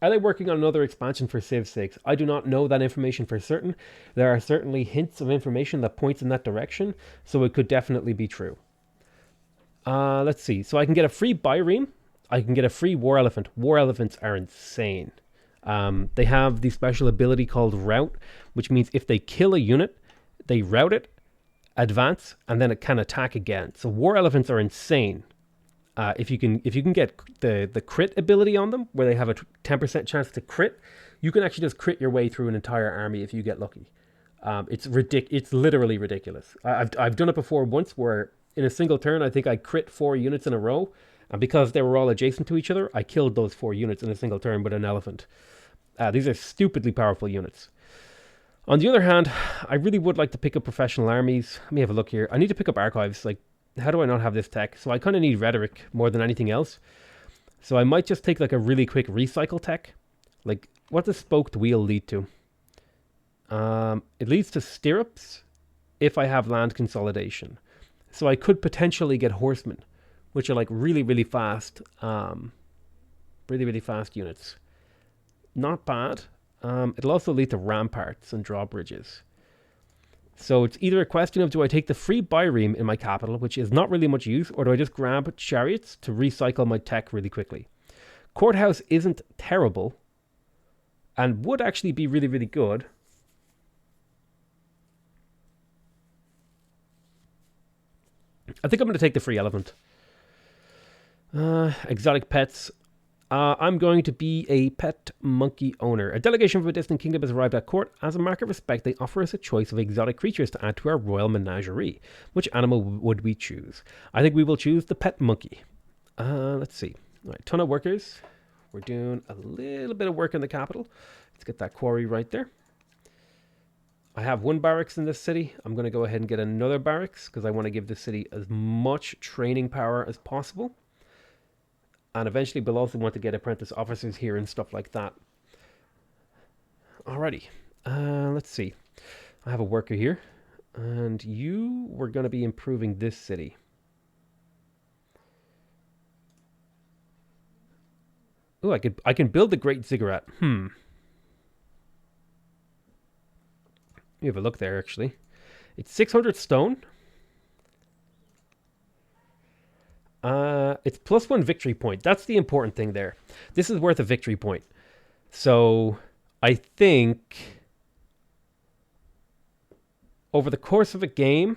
Are they working on another expansion for Civ 6? I do not know that information for certain. There are certainly hints of information that points in that direction, so it could definitely be true. Let's see. So I can get a free Byreme. I can get a free War Elephant. War Elephants are insane. They have the special ability called Rout, which means if they kill a unit, they rout it, advance, and then it can attack again. So War Elephants are insane. If you can get the crit ability on them, where they have a 10% chance to crit, you can actually just crit your way through an entire army if you get lucky. It's literally ridiculous. I've done it before once, where in a single turn, I think I crit 4 units in a row, and because they were all adjacent to each other, I killed those 4 units in a single turn with an elephant. These are stupidly powerful units. On the other hand, I really would like to pick up professional armies. Let me have a look here. I need to pick up archives. Like, how do I not have this tech? So I kind of need rhetoric more than anything else. So I might just take like a really quick recycle tech. Like, what does spoked wheel lead to? It leads to stirrups if I have land consolidation. So I could potentially get horsemen, which are like really, really fast. Really, really fast units. Not bad. It'll also lead to ramparts and drawbridges. So it's either a question of, do I take the free byreme in my capital, which is not really much use, or do I just grab chariots to recycle my tech really quickly? Courthouse isn't terrible and would actually be really, really good. I think I'm going to take the free elephant. Exotic pets. I'm going to be a pet monkey owner. A delegation from a distant kingdom has arrived at court. As a mark of respect, they offer us a choice of exotic creatures to add to our royal menagerie. Which animal would we choose? I think we will choose the pet monkey. Let's see. All right, ton of workers. We're doing a little bit of work in the capital. Let's get that quarry right there. I have one barracks in this city. I'm going to go ahead and get another barracks because I want to give the city as much training power as possible. And eventually we'll also want to get apprentice officers here and stuff like that. Alrighty. Let's see. I have a worker here. And you were going to be improving this city. Oh, I can build the Great Ziggurat. You have a look there, actually. It's 600 stone. It's +1 victory point. That's the important thing there. This is worth a victory point. So I think over the course of a game,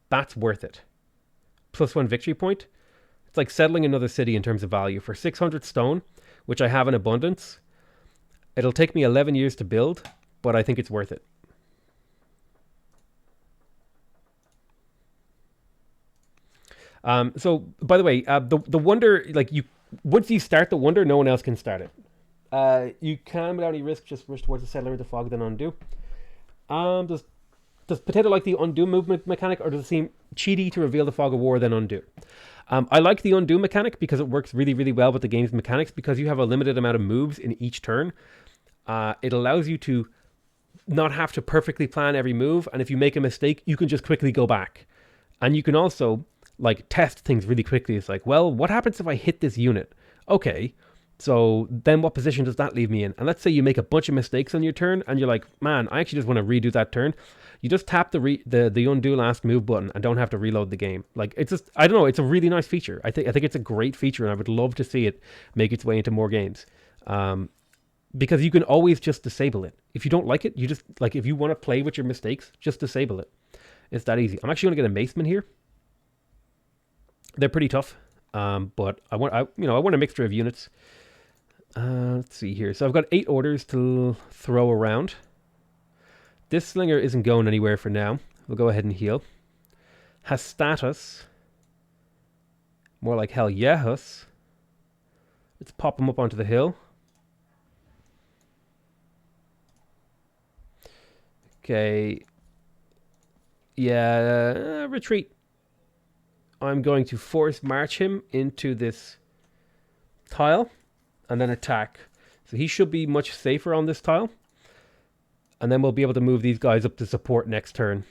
that's worth it. +1 victory point. It's like settling another city in terms of value. For 600 stone, which I have in abundance, it'll take me 11 years to build, but I think it's worth it. So by the way, the wonder, like once you start the wonder, no one else can start it. You can, without any risk, just rush towards the settler with the fog, then undo. Does potato like the undo movement mechanic, or does it seem cheaty to reveal the fog of war, then undo? I like the undo mechanic because it works really, really well with the game's mechanics, because you have a limited amount of moves in each turn. It allows you to not have to perfectly plan every move, and if you make a mistake, you can just quickly go back. And you can also like test things really quickly. It's like, well, what happens if I hit this unit? Okay, so then what position does that leave me in? And let's say you make a bunch of mistakes on your turn and you're like, man, I actually just want to redo that turn. You just tap the undo last move button and don't have to reload the game. Like, it's just, I don't know, it's a really nice feature. I think it's a great feature, and I would love to see it make its way into more games. Because you can always just disable it. If you don't like it, you just, like, if you want to play with your mistakes, just disable it. It's that easy. I'm actually going to get a maceman here. They're pretty tough, but I want a mixture of units. Let's see here. So I've got 8 orders to throw around. This slinger isn't going anywhere for now. We'll go ahead and heal. Has status. More like hell yes. Let's pop him up onto the hill. Okay. Yeah, retreat. I'm going to force march him into this tile and then attack. So he should be much safer on this tile. And then we'll be able to move these guys up to support next turn.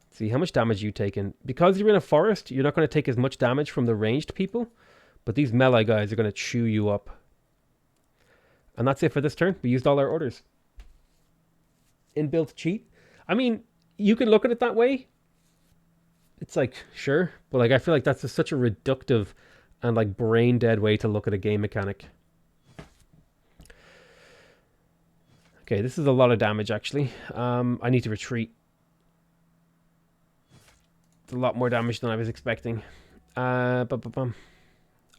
Let's see, how much damage you taking? Because you're in a forest, you're not going to take as much damage from the ranged people. But these melee guys are going to chew you up. And that's it for this turn. We used all our orders. Inbuilt cheat. I mean, you can look at it that way. It's like, sure, but like I feel like that's just such a reductive and like brain dead way to look at a game mechanic. Okay, this is a lot of damage actually. I need to retreat. It's a lot more damage than I was expecting. I'm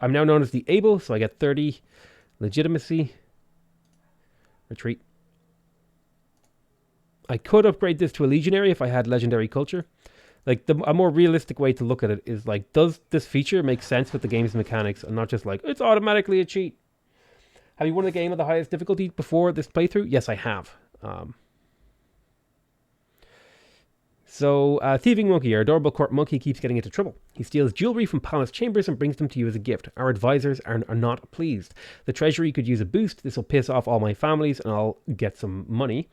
now known as the Able, so I get 30 legitimacy. Retreat. I could upgrade this to a legionary if I had legendary culture. Like, a more realistic way to look at it is, like, does this feature make sense with the game's mechanics and not just like, it's automatically a cheat? Have you won a game of the highest difficulty before this playthrough? Yes, I have. Um, Thieving Monkey, our adorable court monkey, keeps getting into trouble. He steals jewelry from palace chambers and brings them to you as a gift. Our advisors are not pleased. The treasury could use a boost. This will piss off all my families and I'll get some money.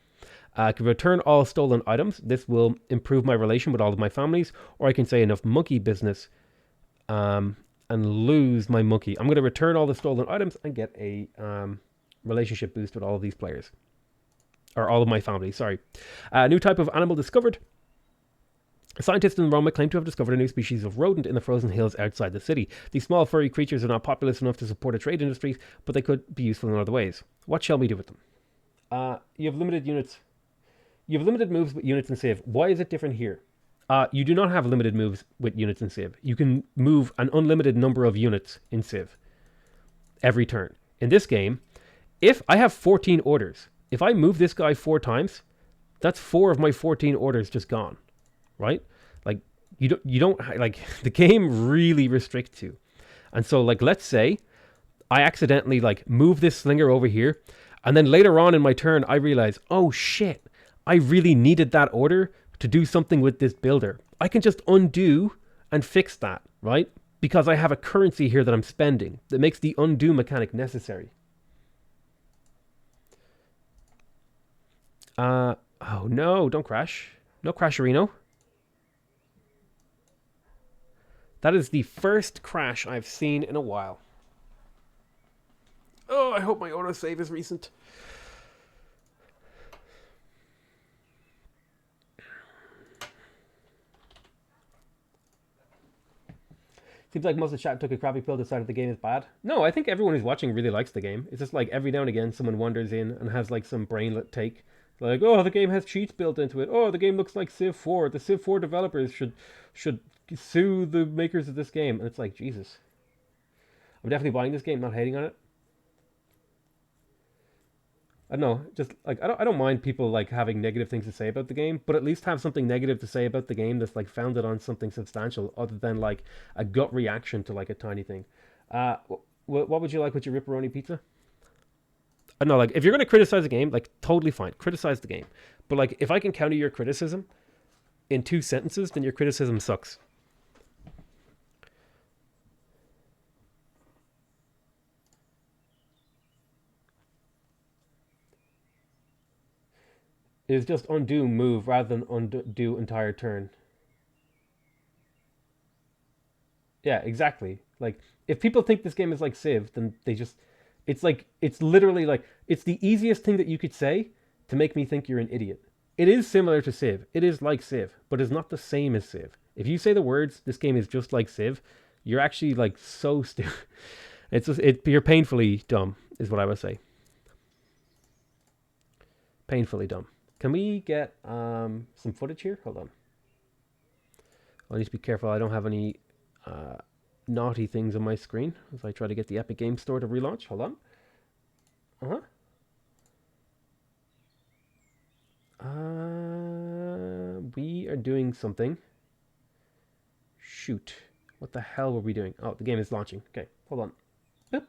I can return all stolen items. This will improve my relation with all of my families. Or I can say enough monkey business and lose my monkey. I'm going to return all the stolen items and get a relationship boost with all of these players. Or all of my family, sorry. New type of animal discovered. Scientists in Roma claim to have discovered a new species of rodent in the frozen hills outside the city. These small furry creatures are not populous enough to support a trade industry, but they could be useful in other ways. What shall we do with them? You have limited units. You have limited moves with units in Civ. Why is it different here? You do not have limited moves with units in Civ. You can move an unlimited number of units in Civ every turn. In this game, if I have 14 orders, if I move this guy 4 times, that's 4 of my 14 orders just gone. Right? Like you don't like the game really restricts you. And so like let's say I accidentally like move this slinger over here and then later on in my turn I realize, oh shit, I really needed that order to do something with this builder. I can just undo and fix that, right? Because I have a currency here that I'm spending that makes the undo mechanic necessary. Oh no, don't crash. No crasherino. That is the first crash I've seen in a while. Oh, I hope my autosave is recent. Seems like most of the chat took a crappy pill, decided the game is bad. No, I think everyone who's watching really likes the game. It's just like every now and again someone wanders in and has like some brainlet take. Like, oh, the game has cheats built into it. Oh, the game looks like Civ 4. The Civ 4 developers should sue the makers of this game. And it's like, Jesus. I'm definitely buying this game, not hating on it. I don't know, just like I don't mind people like having negative things to say about the game, but at least have something negative to say about the game that's like founded on something substantial, other than like a gut reaction to like a tiny thing. What would you like with your ripperoni pizza? I don't know, like if you're gonna criticize a game, like totally fine, criticize the game. But like if I can counter your criticism in 2 sentences, then your criticism sucks. It is just undo move rather than undo entire turn. Yeah, exactly. Like, if people think this game is like Civ, then they just... It's like, it's literally like, it's the easiest thing that you could say to make me think you're an idiot. It is similar to Civ. It is like Civ, but it's not the same as Civ. If you say the words, this game is just like Civ, you're actually like so stupid. You're painfully dumb, is what I would say. Painfully dumb. Can we get some footage here? Hold on. I need to be careful. I don't have any naughty things on my screen as I try to get the Epic Games Store to relaunch. Hold on. We are doing something. Shoot. What the hell were we doing? Oh, the game is launching. Okay, hold on. Boop.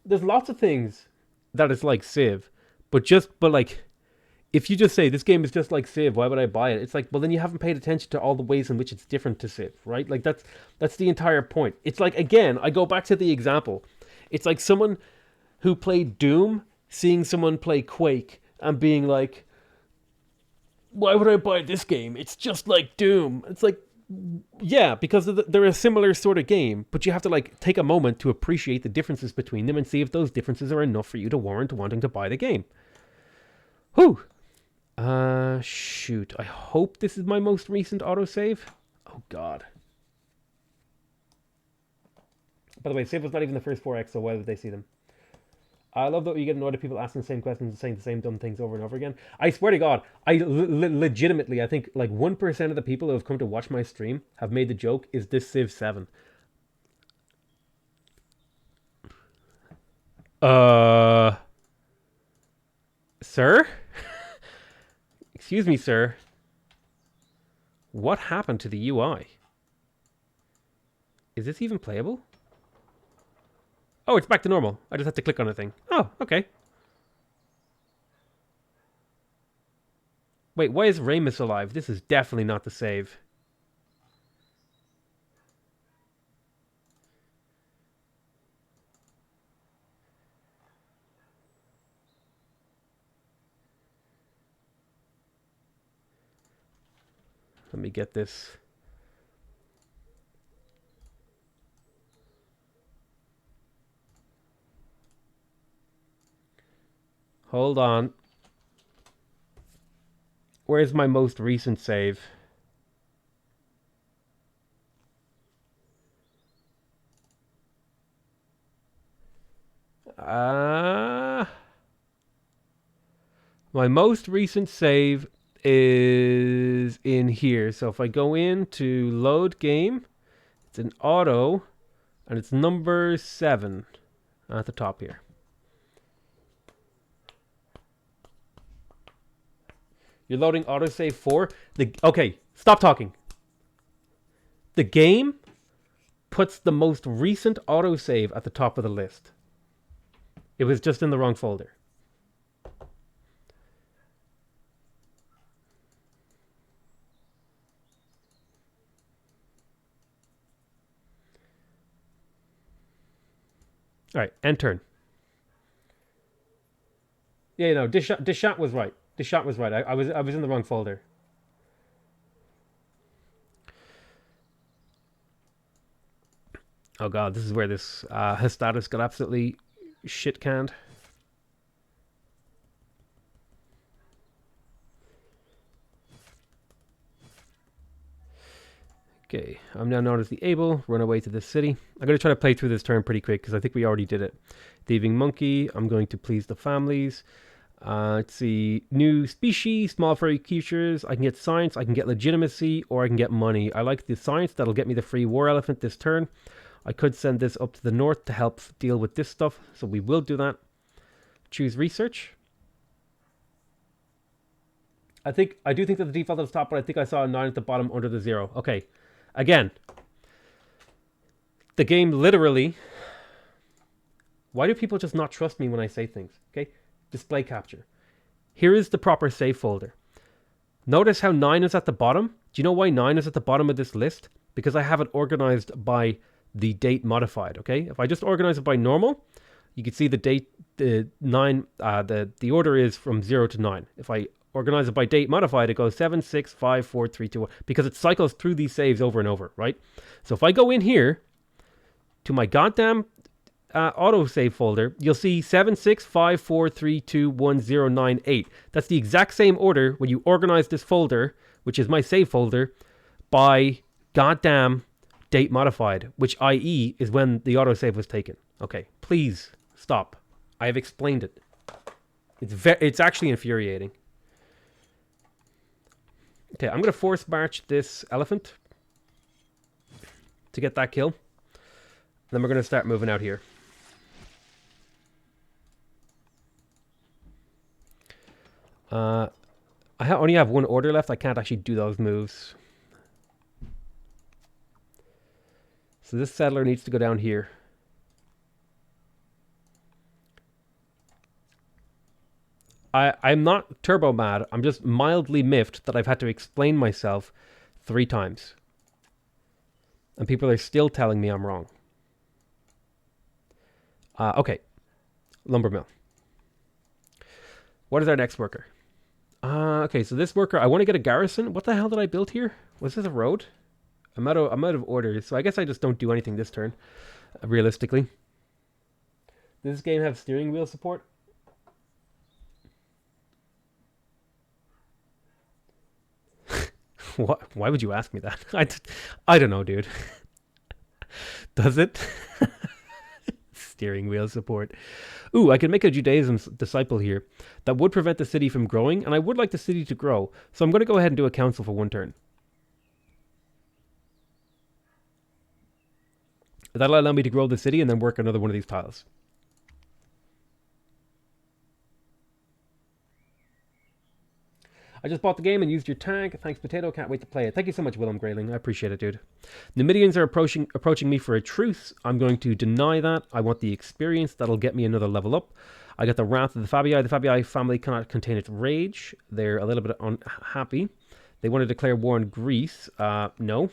There's lots of things that is like Civ, but like, if you just say this game is just like Civ, why would I buy it? It's like, well, then you haven't paid attention to all the ways in which it's different to Civ, right? Like that's the entire point. It's like, again, I go back to the example. It's like someone who played Doom seeing someone play Quake and being like, why would I buy this game? It's just like Doom. It's like, yeah, because they're a similar sort of game, but you have to like take a moment to appreciate the differences between them and see if those differences are enough for you to warrant wanting to buy the game. Whew. Shoot. I hope this is my most recent autosave. Oh, God. By the way, Civ was not even the first 4X, so why would they see them? I love that you get annoyed at people asking the same questions and saying the same dumb things over and over again. I swear to God, legitimately, I think like 1% of the people who have come to watch my stream have made the joke, is this Civ 7? Sir? Excuse me, sir. What happened to the UI? Is this even playable? Oh, it's back to normal. I just have to click on a thing. Oh, okay. Wait, why is Ramus alive? This is definitely not the save. Let me get this. Hold on. Where's my most recent save? My most recent save is in here. So if I go into load game, it's an auto, and it's number 7 at the top here. You're loading autosave 4. Okay, stop talking. The game puts the most recent autosave at the top of the list. It was just in the wrong folder. All right, end turn. Yeah, no, this shot was right. This shot was right. I was in the wrong folder. Oh god, this is where this his status got absolutely shit canned. Okay, I'm now known as the Able. Run away to this city. I'm going to try to play through this turn pretty quick because I think we already did it. Thieving Monkey. I'm going to please the families. Let's see. New species, small furry creatures. I can get science, I can get legitimacy, or I can get money. I like the science. That'll get me the free war elephant this turn. I could send this up to the north to help deal with this stuff, so we will do that. Choose research. I do think that the default is top, but I think I saw a 9 at the bottom under the 0. Okay. Again, the game literally... Why do people just not trust me when I say things? Okay, display capture. Here is the proper save folder. Notice how 9 is at the bottom? Do you know why 9 is at the bottom of this list? Because I have it organized by the date modified, okay? If I just organize it by normal, you can see the date, the order is from 0 to 9. If I organize it by date modified, it goes 7, 6, 5, 4, 3, 2, 1, because it cycles through these saves over and over, right? So if I go in here to my goddamn autosave folder, you'll see 7, 6, 5, 4, 3, 2, 1, 0, 9, 8. That's the exact same order when you organize this folder, which is my save folder, by goddamn date modified, which i.e. is when the autosave was taken. Okay, please stop. I have explained it. It's actually infuriating. Okay, I'm going to force march this elephant to get that kill. Then we're going to start moving out here. I only have one order left. I can't actually do those moves. So this settler needs to go down here. I'm not turbo mad. I'm just mildly miffed that I've had to explain myself 3 times. And people are still telling me I'm wrong. Okay. Lumber mill. What is our next worker? Okay, so this worker, I want to get a garrison. What the hell did I build here? Was this a road? I'm out of order, so I guess I just don't do anything this turn, realistically. Does this game have steering wheel support? What? Why would you ask me that? I don't know, dude. Does it? Steering wheel support. Ooh, I could make a Judaism disciple here. That would prevent the city from growing, and I would like the city to grow. So I'm going to go ahead and do a council for 1 turn. That'll allow me to grow the city and then work another one of these tiles. I just bought the game and used your tag. Thanks, Potato. Can't wait to play it. Thank you so much, Willem Grayling. I appreciate it, dude. Numidians are approaching me for a truce. I'm going to deny that. I want the experience. That'll get me another level up. I got the Wrath of the Fabii. The Fabii family cannot contain its rage. They're a little bit unhappy. They want to declare war on Greece. No.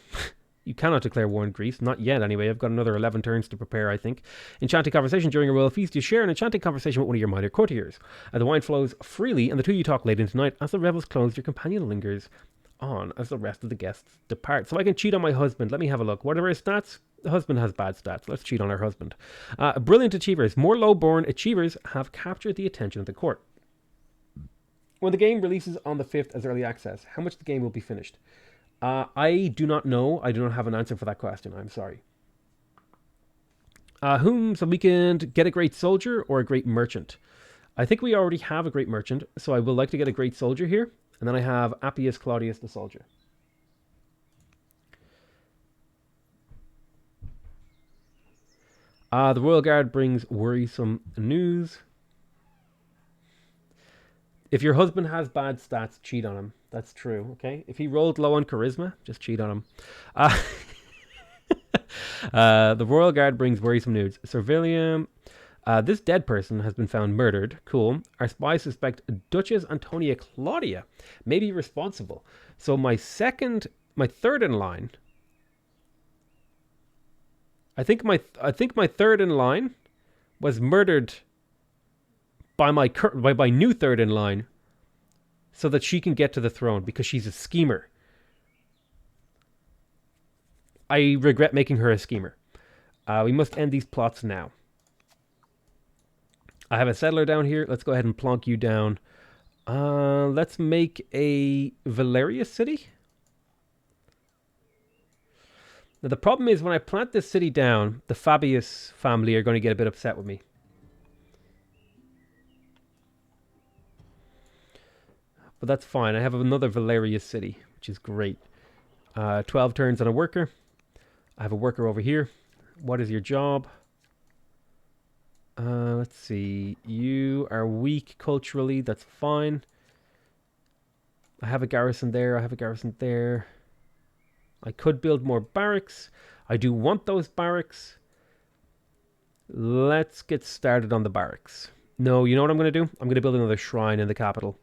You cannot declare war on Greece. Not yet, anyway. I've got another 11 turns to prepare, I think. Enchanting conversation during a royal feast. You share an enchanting conversation with one of your minor courtiers. The wine flows freely, and the two you talk late into the night. As the revels close, your companion lingers on as the rest of the guests depart. So I can cheat on my husband. Let me have a look. What are his stats? The husband has bad stats. Let's cheat on our husband. Brilliant achievers. More low-born achievers have captured the attention of the court. When the game releases on the 5th as early access, how much of the game will be finished? I do not know. I do not have an answer for that question. I'm sorry. So we can get a great soldier or a great merchant. I think we already have a great merchant, so I would like to get a great soldier here. And then I have Appius Claudius the soldier. The Royal Guard brings worrisome news. If your husband has bad stats, cheat on him. That's true, okay? If he rolled low on charisma, just cheat on him. The Royal Guard brings worrisome news. Servilium. This dead person has been found murdered. Cool. Our spies suspect Duchess Antonia Claudia may be responsible. So my third in line. I think my third in line was murdered by my new third in line, so that she can get to the throne because she's a schemer. I regret making her a schemer. We must end these plots now. I have a settler down here. Let's go ahead and plonk you down. Let's make a Valerius city. Now the problem is when I plant this city down, the Fabius family are going to get a bit upset with me. But that's fine. I have another Valerius city, which is great. 12 turns on a worker. I have a worker over here. What is your job? Let's see. You are weak culturally. That's fine. I have a garrison there. I have a garrison there. I could build more barracks. I do want those barracks. Let's get started on the barracks. No, you know what I'm going to do? I'm going to build another shrine in the capital.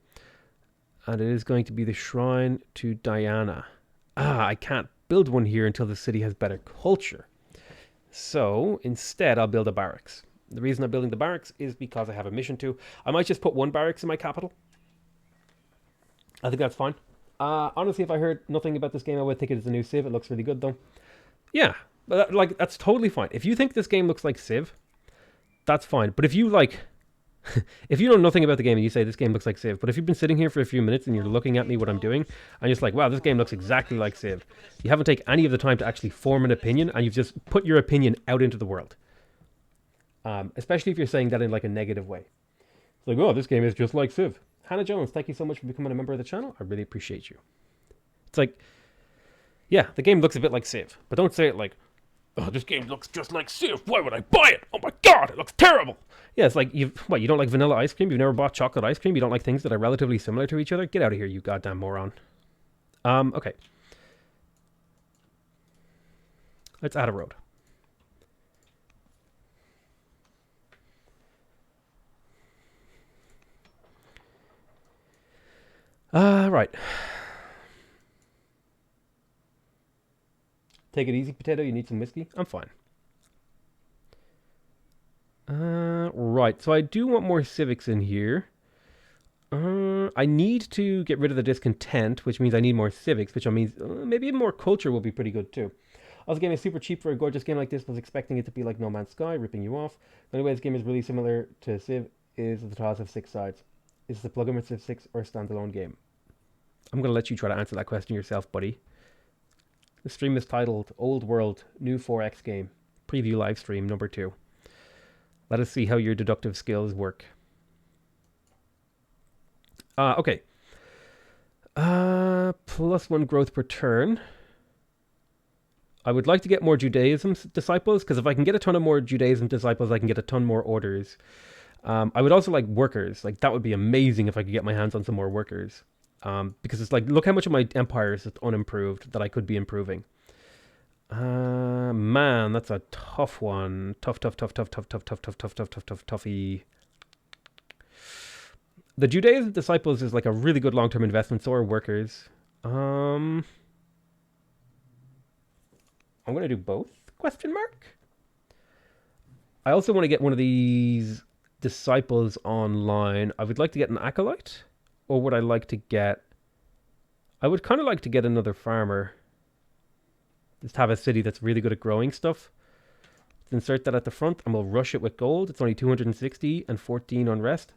And it is going to be the shrine to Diana. I can't build one here until the city has better culture. So instead, I'll build a barracks. The reason I'm building the barracks is because I have a mission to. I might just put one barracks in my capital. I think that's fine. Honestly, if I heard nothing about this game, I would think it is a new Civ. It looks really good, though. Yeah, but that's totally fine. If you think this game looks like Civ, that's fine. But if you if you know nothing about the game and you say this game looks like Civ, but if you've been sitting here for a few minutes and you're looking at me what I'm doing, and you're just like, wow, this game looks exactly like Civ, you haven't taken any of the time to actually form an opinion, and you've just put your opinion out into the world. Especially if you're saying that in like a negative way. It's like, oh, this game is just like Civ. Hannah Jones, thank you so much for becoming a member of the channel. I really appreciate you. It's like, yeah, the game looks a bit like Civ, but don't say it like, oh, this game looks just like Civ. Why would I buy it? Oh my god, it looks terrible. Yeah, it's like, you don't like vanilla ice cream? You've never bought chocolate ice cream? You don't like things that are relatively similar to each other? Get out of here, you goddamn moron. Okay. Let's add a road. Right. Take it easy, Potato. You need some whiskey? I'm fine. Right. So I do want more civics in here. I need to get rid of the discontent, which means I need more civics, which means maybe more culture will be pretty good too. Also, game is super cheap for a gorgeous game like this. Was expecting it to be like No Man's Sky, ripping you off. The only way this game is really similar to Civ is the tiles have 6 sides. Is the plug-in with Civ 6 or a standalone game? I'm going to let you try to answer that question yourself, buddy. The stream is titled Old World New 4X Game. Preview live stream number 2. Let us see how your deductive skills work. Okay. +1 growth per turn. I would like to get more Judaism disciples, because if I can get a ton of more Judaism disciples, I can get a ton more orders. I would also like workers. Like, that would be amazing if I could get my hands on some more workers. Because it's like, look how much of my empire is unimproved that I could be improving. Man, that's a tough one. Toughy. The Judaism disciples is like a really good long-term investment. So are workers. I'm gonna do both? Question mark. I also want to get one of these disciples online. I would like to get an acolyte, or would I like to get? I would kind of like to get another farmer. Just have a city that's really good at growing stuff. Let's insert that at the front, and we'll rush it with gold. It's only 260 and 14 unrest.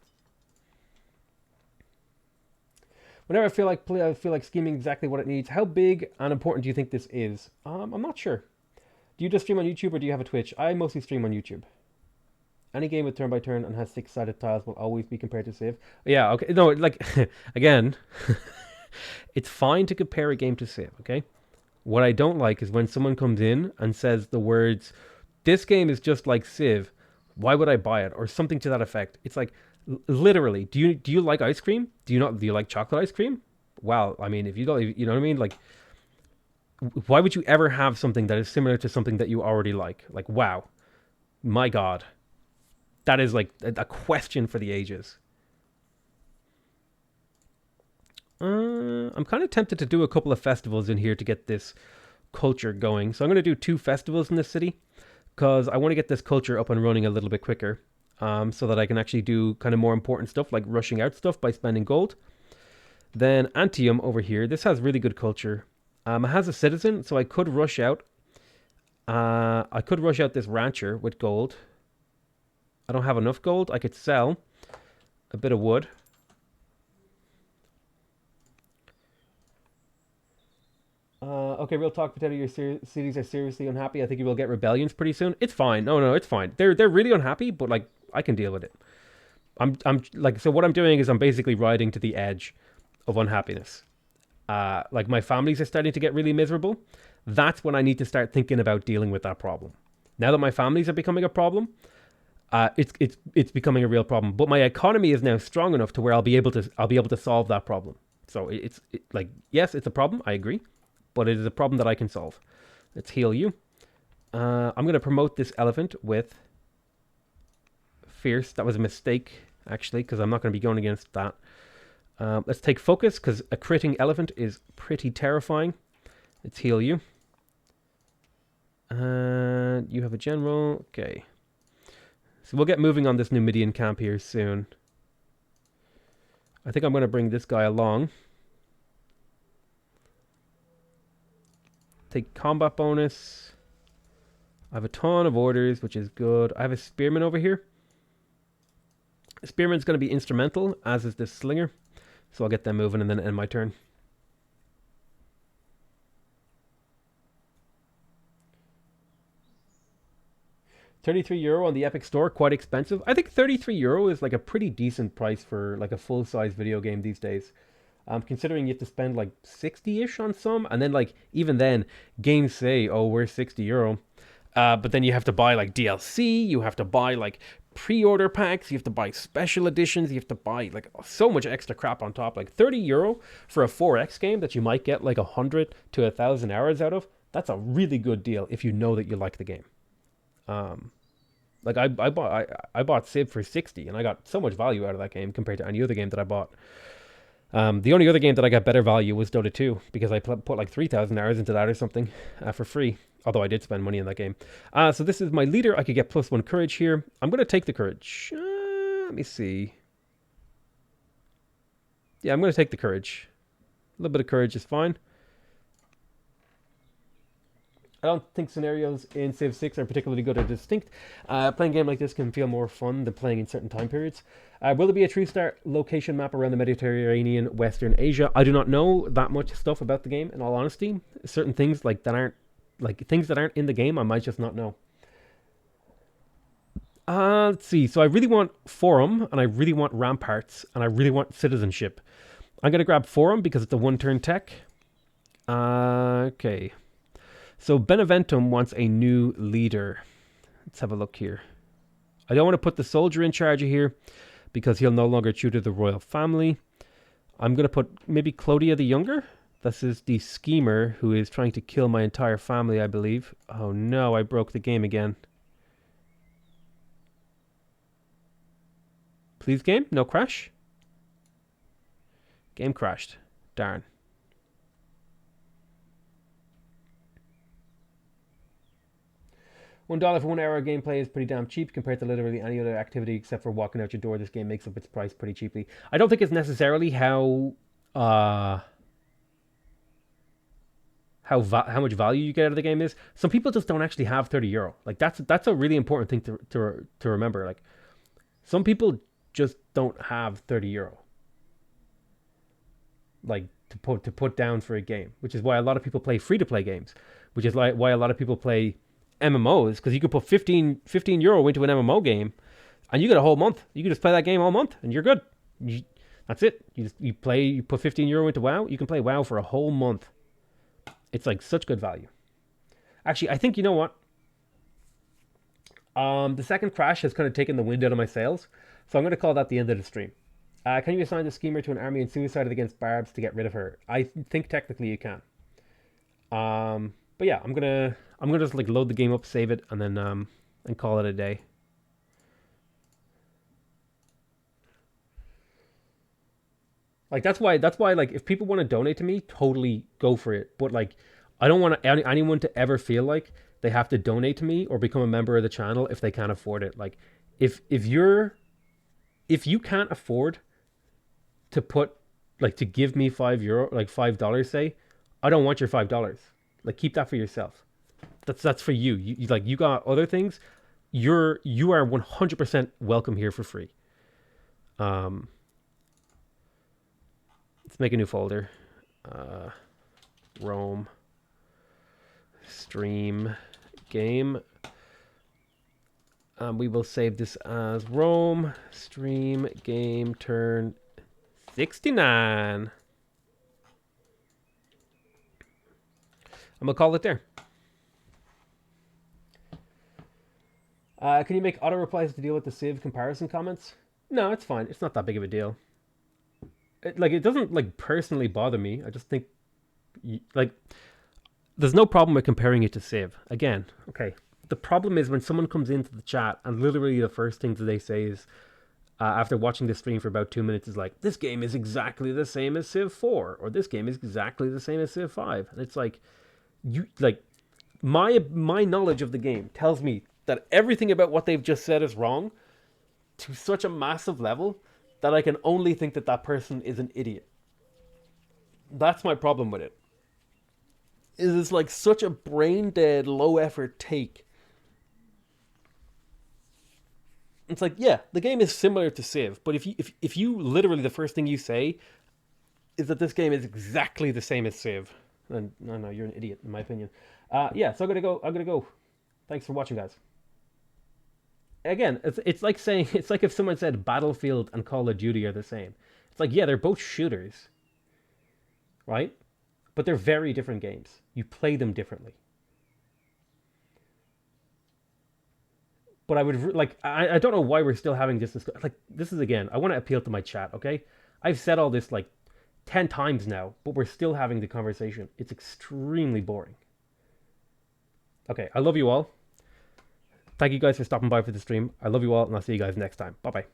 Whenever I feel like scheming exactly what it needs. How big and important do you think this is? I'm not sure. Do you just stream on YouTube or do you have a Twitch? I mostly stream on YouTube. Any game with turn by turn and has 6-sided tiles will always be compared to Civ. Yeah, okay. No, like, again, it's fine to compare a game to Civ, okay? What I don't like is when someone comes in and says the words, this game is just like Civ, why would I buy it? Or something to that effect. It's like, literally, do you like ice cream? Do you like chocolate ice cream? Well, I mean, if you don't, you know what I mean? Like, why would you ever have something that is similar to something that you already like? Like, wow, my God. That is like a question for the ages. I'm kind of tempted to do a couple of festivals in here to get this culture going. So I'm going to do 2 festivals in this city because I want to get this culture up and running a little bit quicker, so that I can actually do kind of more important stuff like rushing out stuff by spending gold. Then Antium over here. This has really good culture. It has a citizen, so I could rush out. I could rush out this rancher with gold. I don't have enough gold. I could sell a bit of wood. Okay, real talk, Potato. Your cities are seriously unhappy. I think you will get rebellions pretty soon. It's fine. No, it's fine. They're really unhappy, but like I can deal with it. I'm like, so what I'm doing is I'm basically riding to the edge of unhappiness. Like my families are starting to get really miserable. That's when I need to start thinking about dealing with that problem. Now that my families are becoming a problem, it's becoming a real problem. But my economy is now strong enough to where I'll be able to solve that problem. So it's like, yes, it's a problem. I agree, but it is a problem that I can solve. Let's heal you. I'm going to promote this elephant with fierce. That was a mistake actually, because I'm not going to be going against that. Let's take focus because a critting elephant is pretty terrifying. Let's heal you. And you have a general. Okay. So we'll get moving on this Numidian camp here soon. I think I'm going to bring this guy along. Take combat bonus. I have a ton of orders, which is good. I have a spearman over here. The spearman's going to be instrumental, as is this slinger. So I'll get them moving and then end my turn. €33 on the Epic Store, quite expensive. I think €33 is like a pretty decent price for like a full-size video game these days. Considering you have to spend like 60-ish on some, and then like even then, games say, oh, we're €60. But then you have to buy like DLC, you have to buy like pre-order packs, you have to buy special editions, you have to buy like so much extra crap on top. Like €30 for a 4X game that you might get like 100 to 1,000 hours out of. That's a really good deal if you know that you like the game. Like I bought Civ for 60 and I got so much value out of that game compared to any other game that I bought. The only other game that I got better value was Dota 2 because I put like 3,000 hours into that or something for free. Although I did spend money in that game. So this is my leader. I could get +1 courage here. I'm going to take the courage. Let me see. Yeah, I'm going to take the courage. A little bit of courage is fine. I don't think scenarios in Civ 6 are particularly good or distinct. Playing a game like this can feel more fun than playing in certain time periods. Will there be a true start location map around the Mediterranean, Western Asia? I do not know that much stuff about the game, in all honesty. Certain things like that aren't in the game, I might just not know. Let's see. So I really want Forum, and I really want Ramparts, and I really want Citizenship. I'm going to grab Forum because it's a one-turn tech. Okay. So Beneventum wants a new leader. Let's have a look here. I don't want to put the soldier in charge of here because he'll no longer tutor the royal family. I'm going to put maybe Clodia the Younger. This is the schemer who is trying to kill my entire family, I believe. Oh no, I broke the game again. Please game, no crash. Game crashed. Darn. $1 for 1 hour of gameplay is pretty damn cheap compared to literally any other activity except for walking out your door. This game makes up its price pretty cheaply. I don't think it's necessarily how much value you get out of the game is. Some people just don't actually have €30. Like that's a really important thing to remember. Like some people just don't have €30. Like to put down for a game, which is why a lot of people play free to play games, which is like why a lot of people play MMOs, because you could put 15 euro into an MMO game and you get a whole month. You can just play that game all month and you're good. That's it. You put 15 euro into WoW, you can play WoW for a whole month. It's like such good value. Actually, I think, you know what? The second crash has kind of taken the wind out of my sails, so I'm going to call that the end of the stream. Can you assign the schemer to an army and suicided against Barbs to get rid of her? I think technically you can. But yeah, I'm gonna just like load the game up, save it, and then and call it a day. Like that's why like if people want to donate to me, totally go for it. But like I don't want anyone to ever feel like they have to donate to me or become a member of the channel if they can't afford it. Like if you can't afford to put like to give me €5, like $5, say, I don't want your $5. Like keep that for yourself. That's for you. You like you got other things. You are 100% welcome here for free. Let's make a new folder. Rome stream game. We will save this as Rome stream game turn 69. I'm going to call it there. Can you make auto replies to deal with the Civ comparison comments? No, it's fine. It's not that big of a deal. It doesn't like personally bother me. I just think like there's no problem with comparing it to Civ. Again, okay. The problem is when someone comes into the chat and literally the first thing that they say is after watching the stream for about 2 minutes is like, this game is exactly the same as Civ 4 or this game is exactly the same as Civ 5. And it's like my knowledge of the game tells me that everything about what they've just said is wrong to such a massive level that I can only think that that person is an idiot. That's my problem with it. It's like such a brain dead, low effort take. It's like, yeah, the game is similar to Civ, but if you literally the first thing you say is that this game is exactly the same as Civ, then no, you're an idiot in my opinion. Yeah, so I'm gonna go. Thanks for watching, guys. Again, it's like saying, it's like if someone said Battlefield and Call of Duty are the same. It's like, yeah, they're both shooters, right? But they're very different games. You play them differently. But I would like, I don't know why we're still having this discussion. Like, this is, again, I want to appeal to my chat, okay? I've said all this like 10 times now, but we're still having the conversation. It's extremely boring. Okay, I love you all. Thank you guys for stopping by for the stream. I love you all, and I'll see you guys next time. Bye-bye.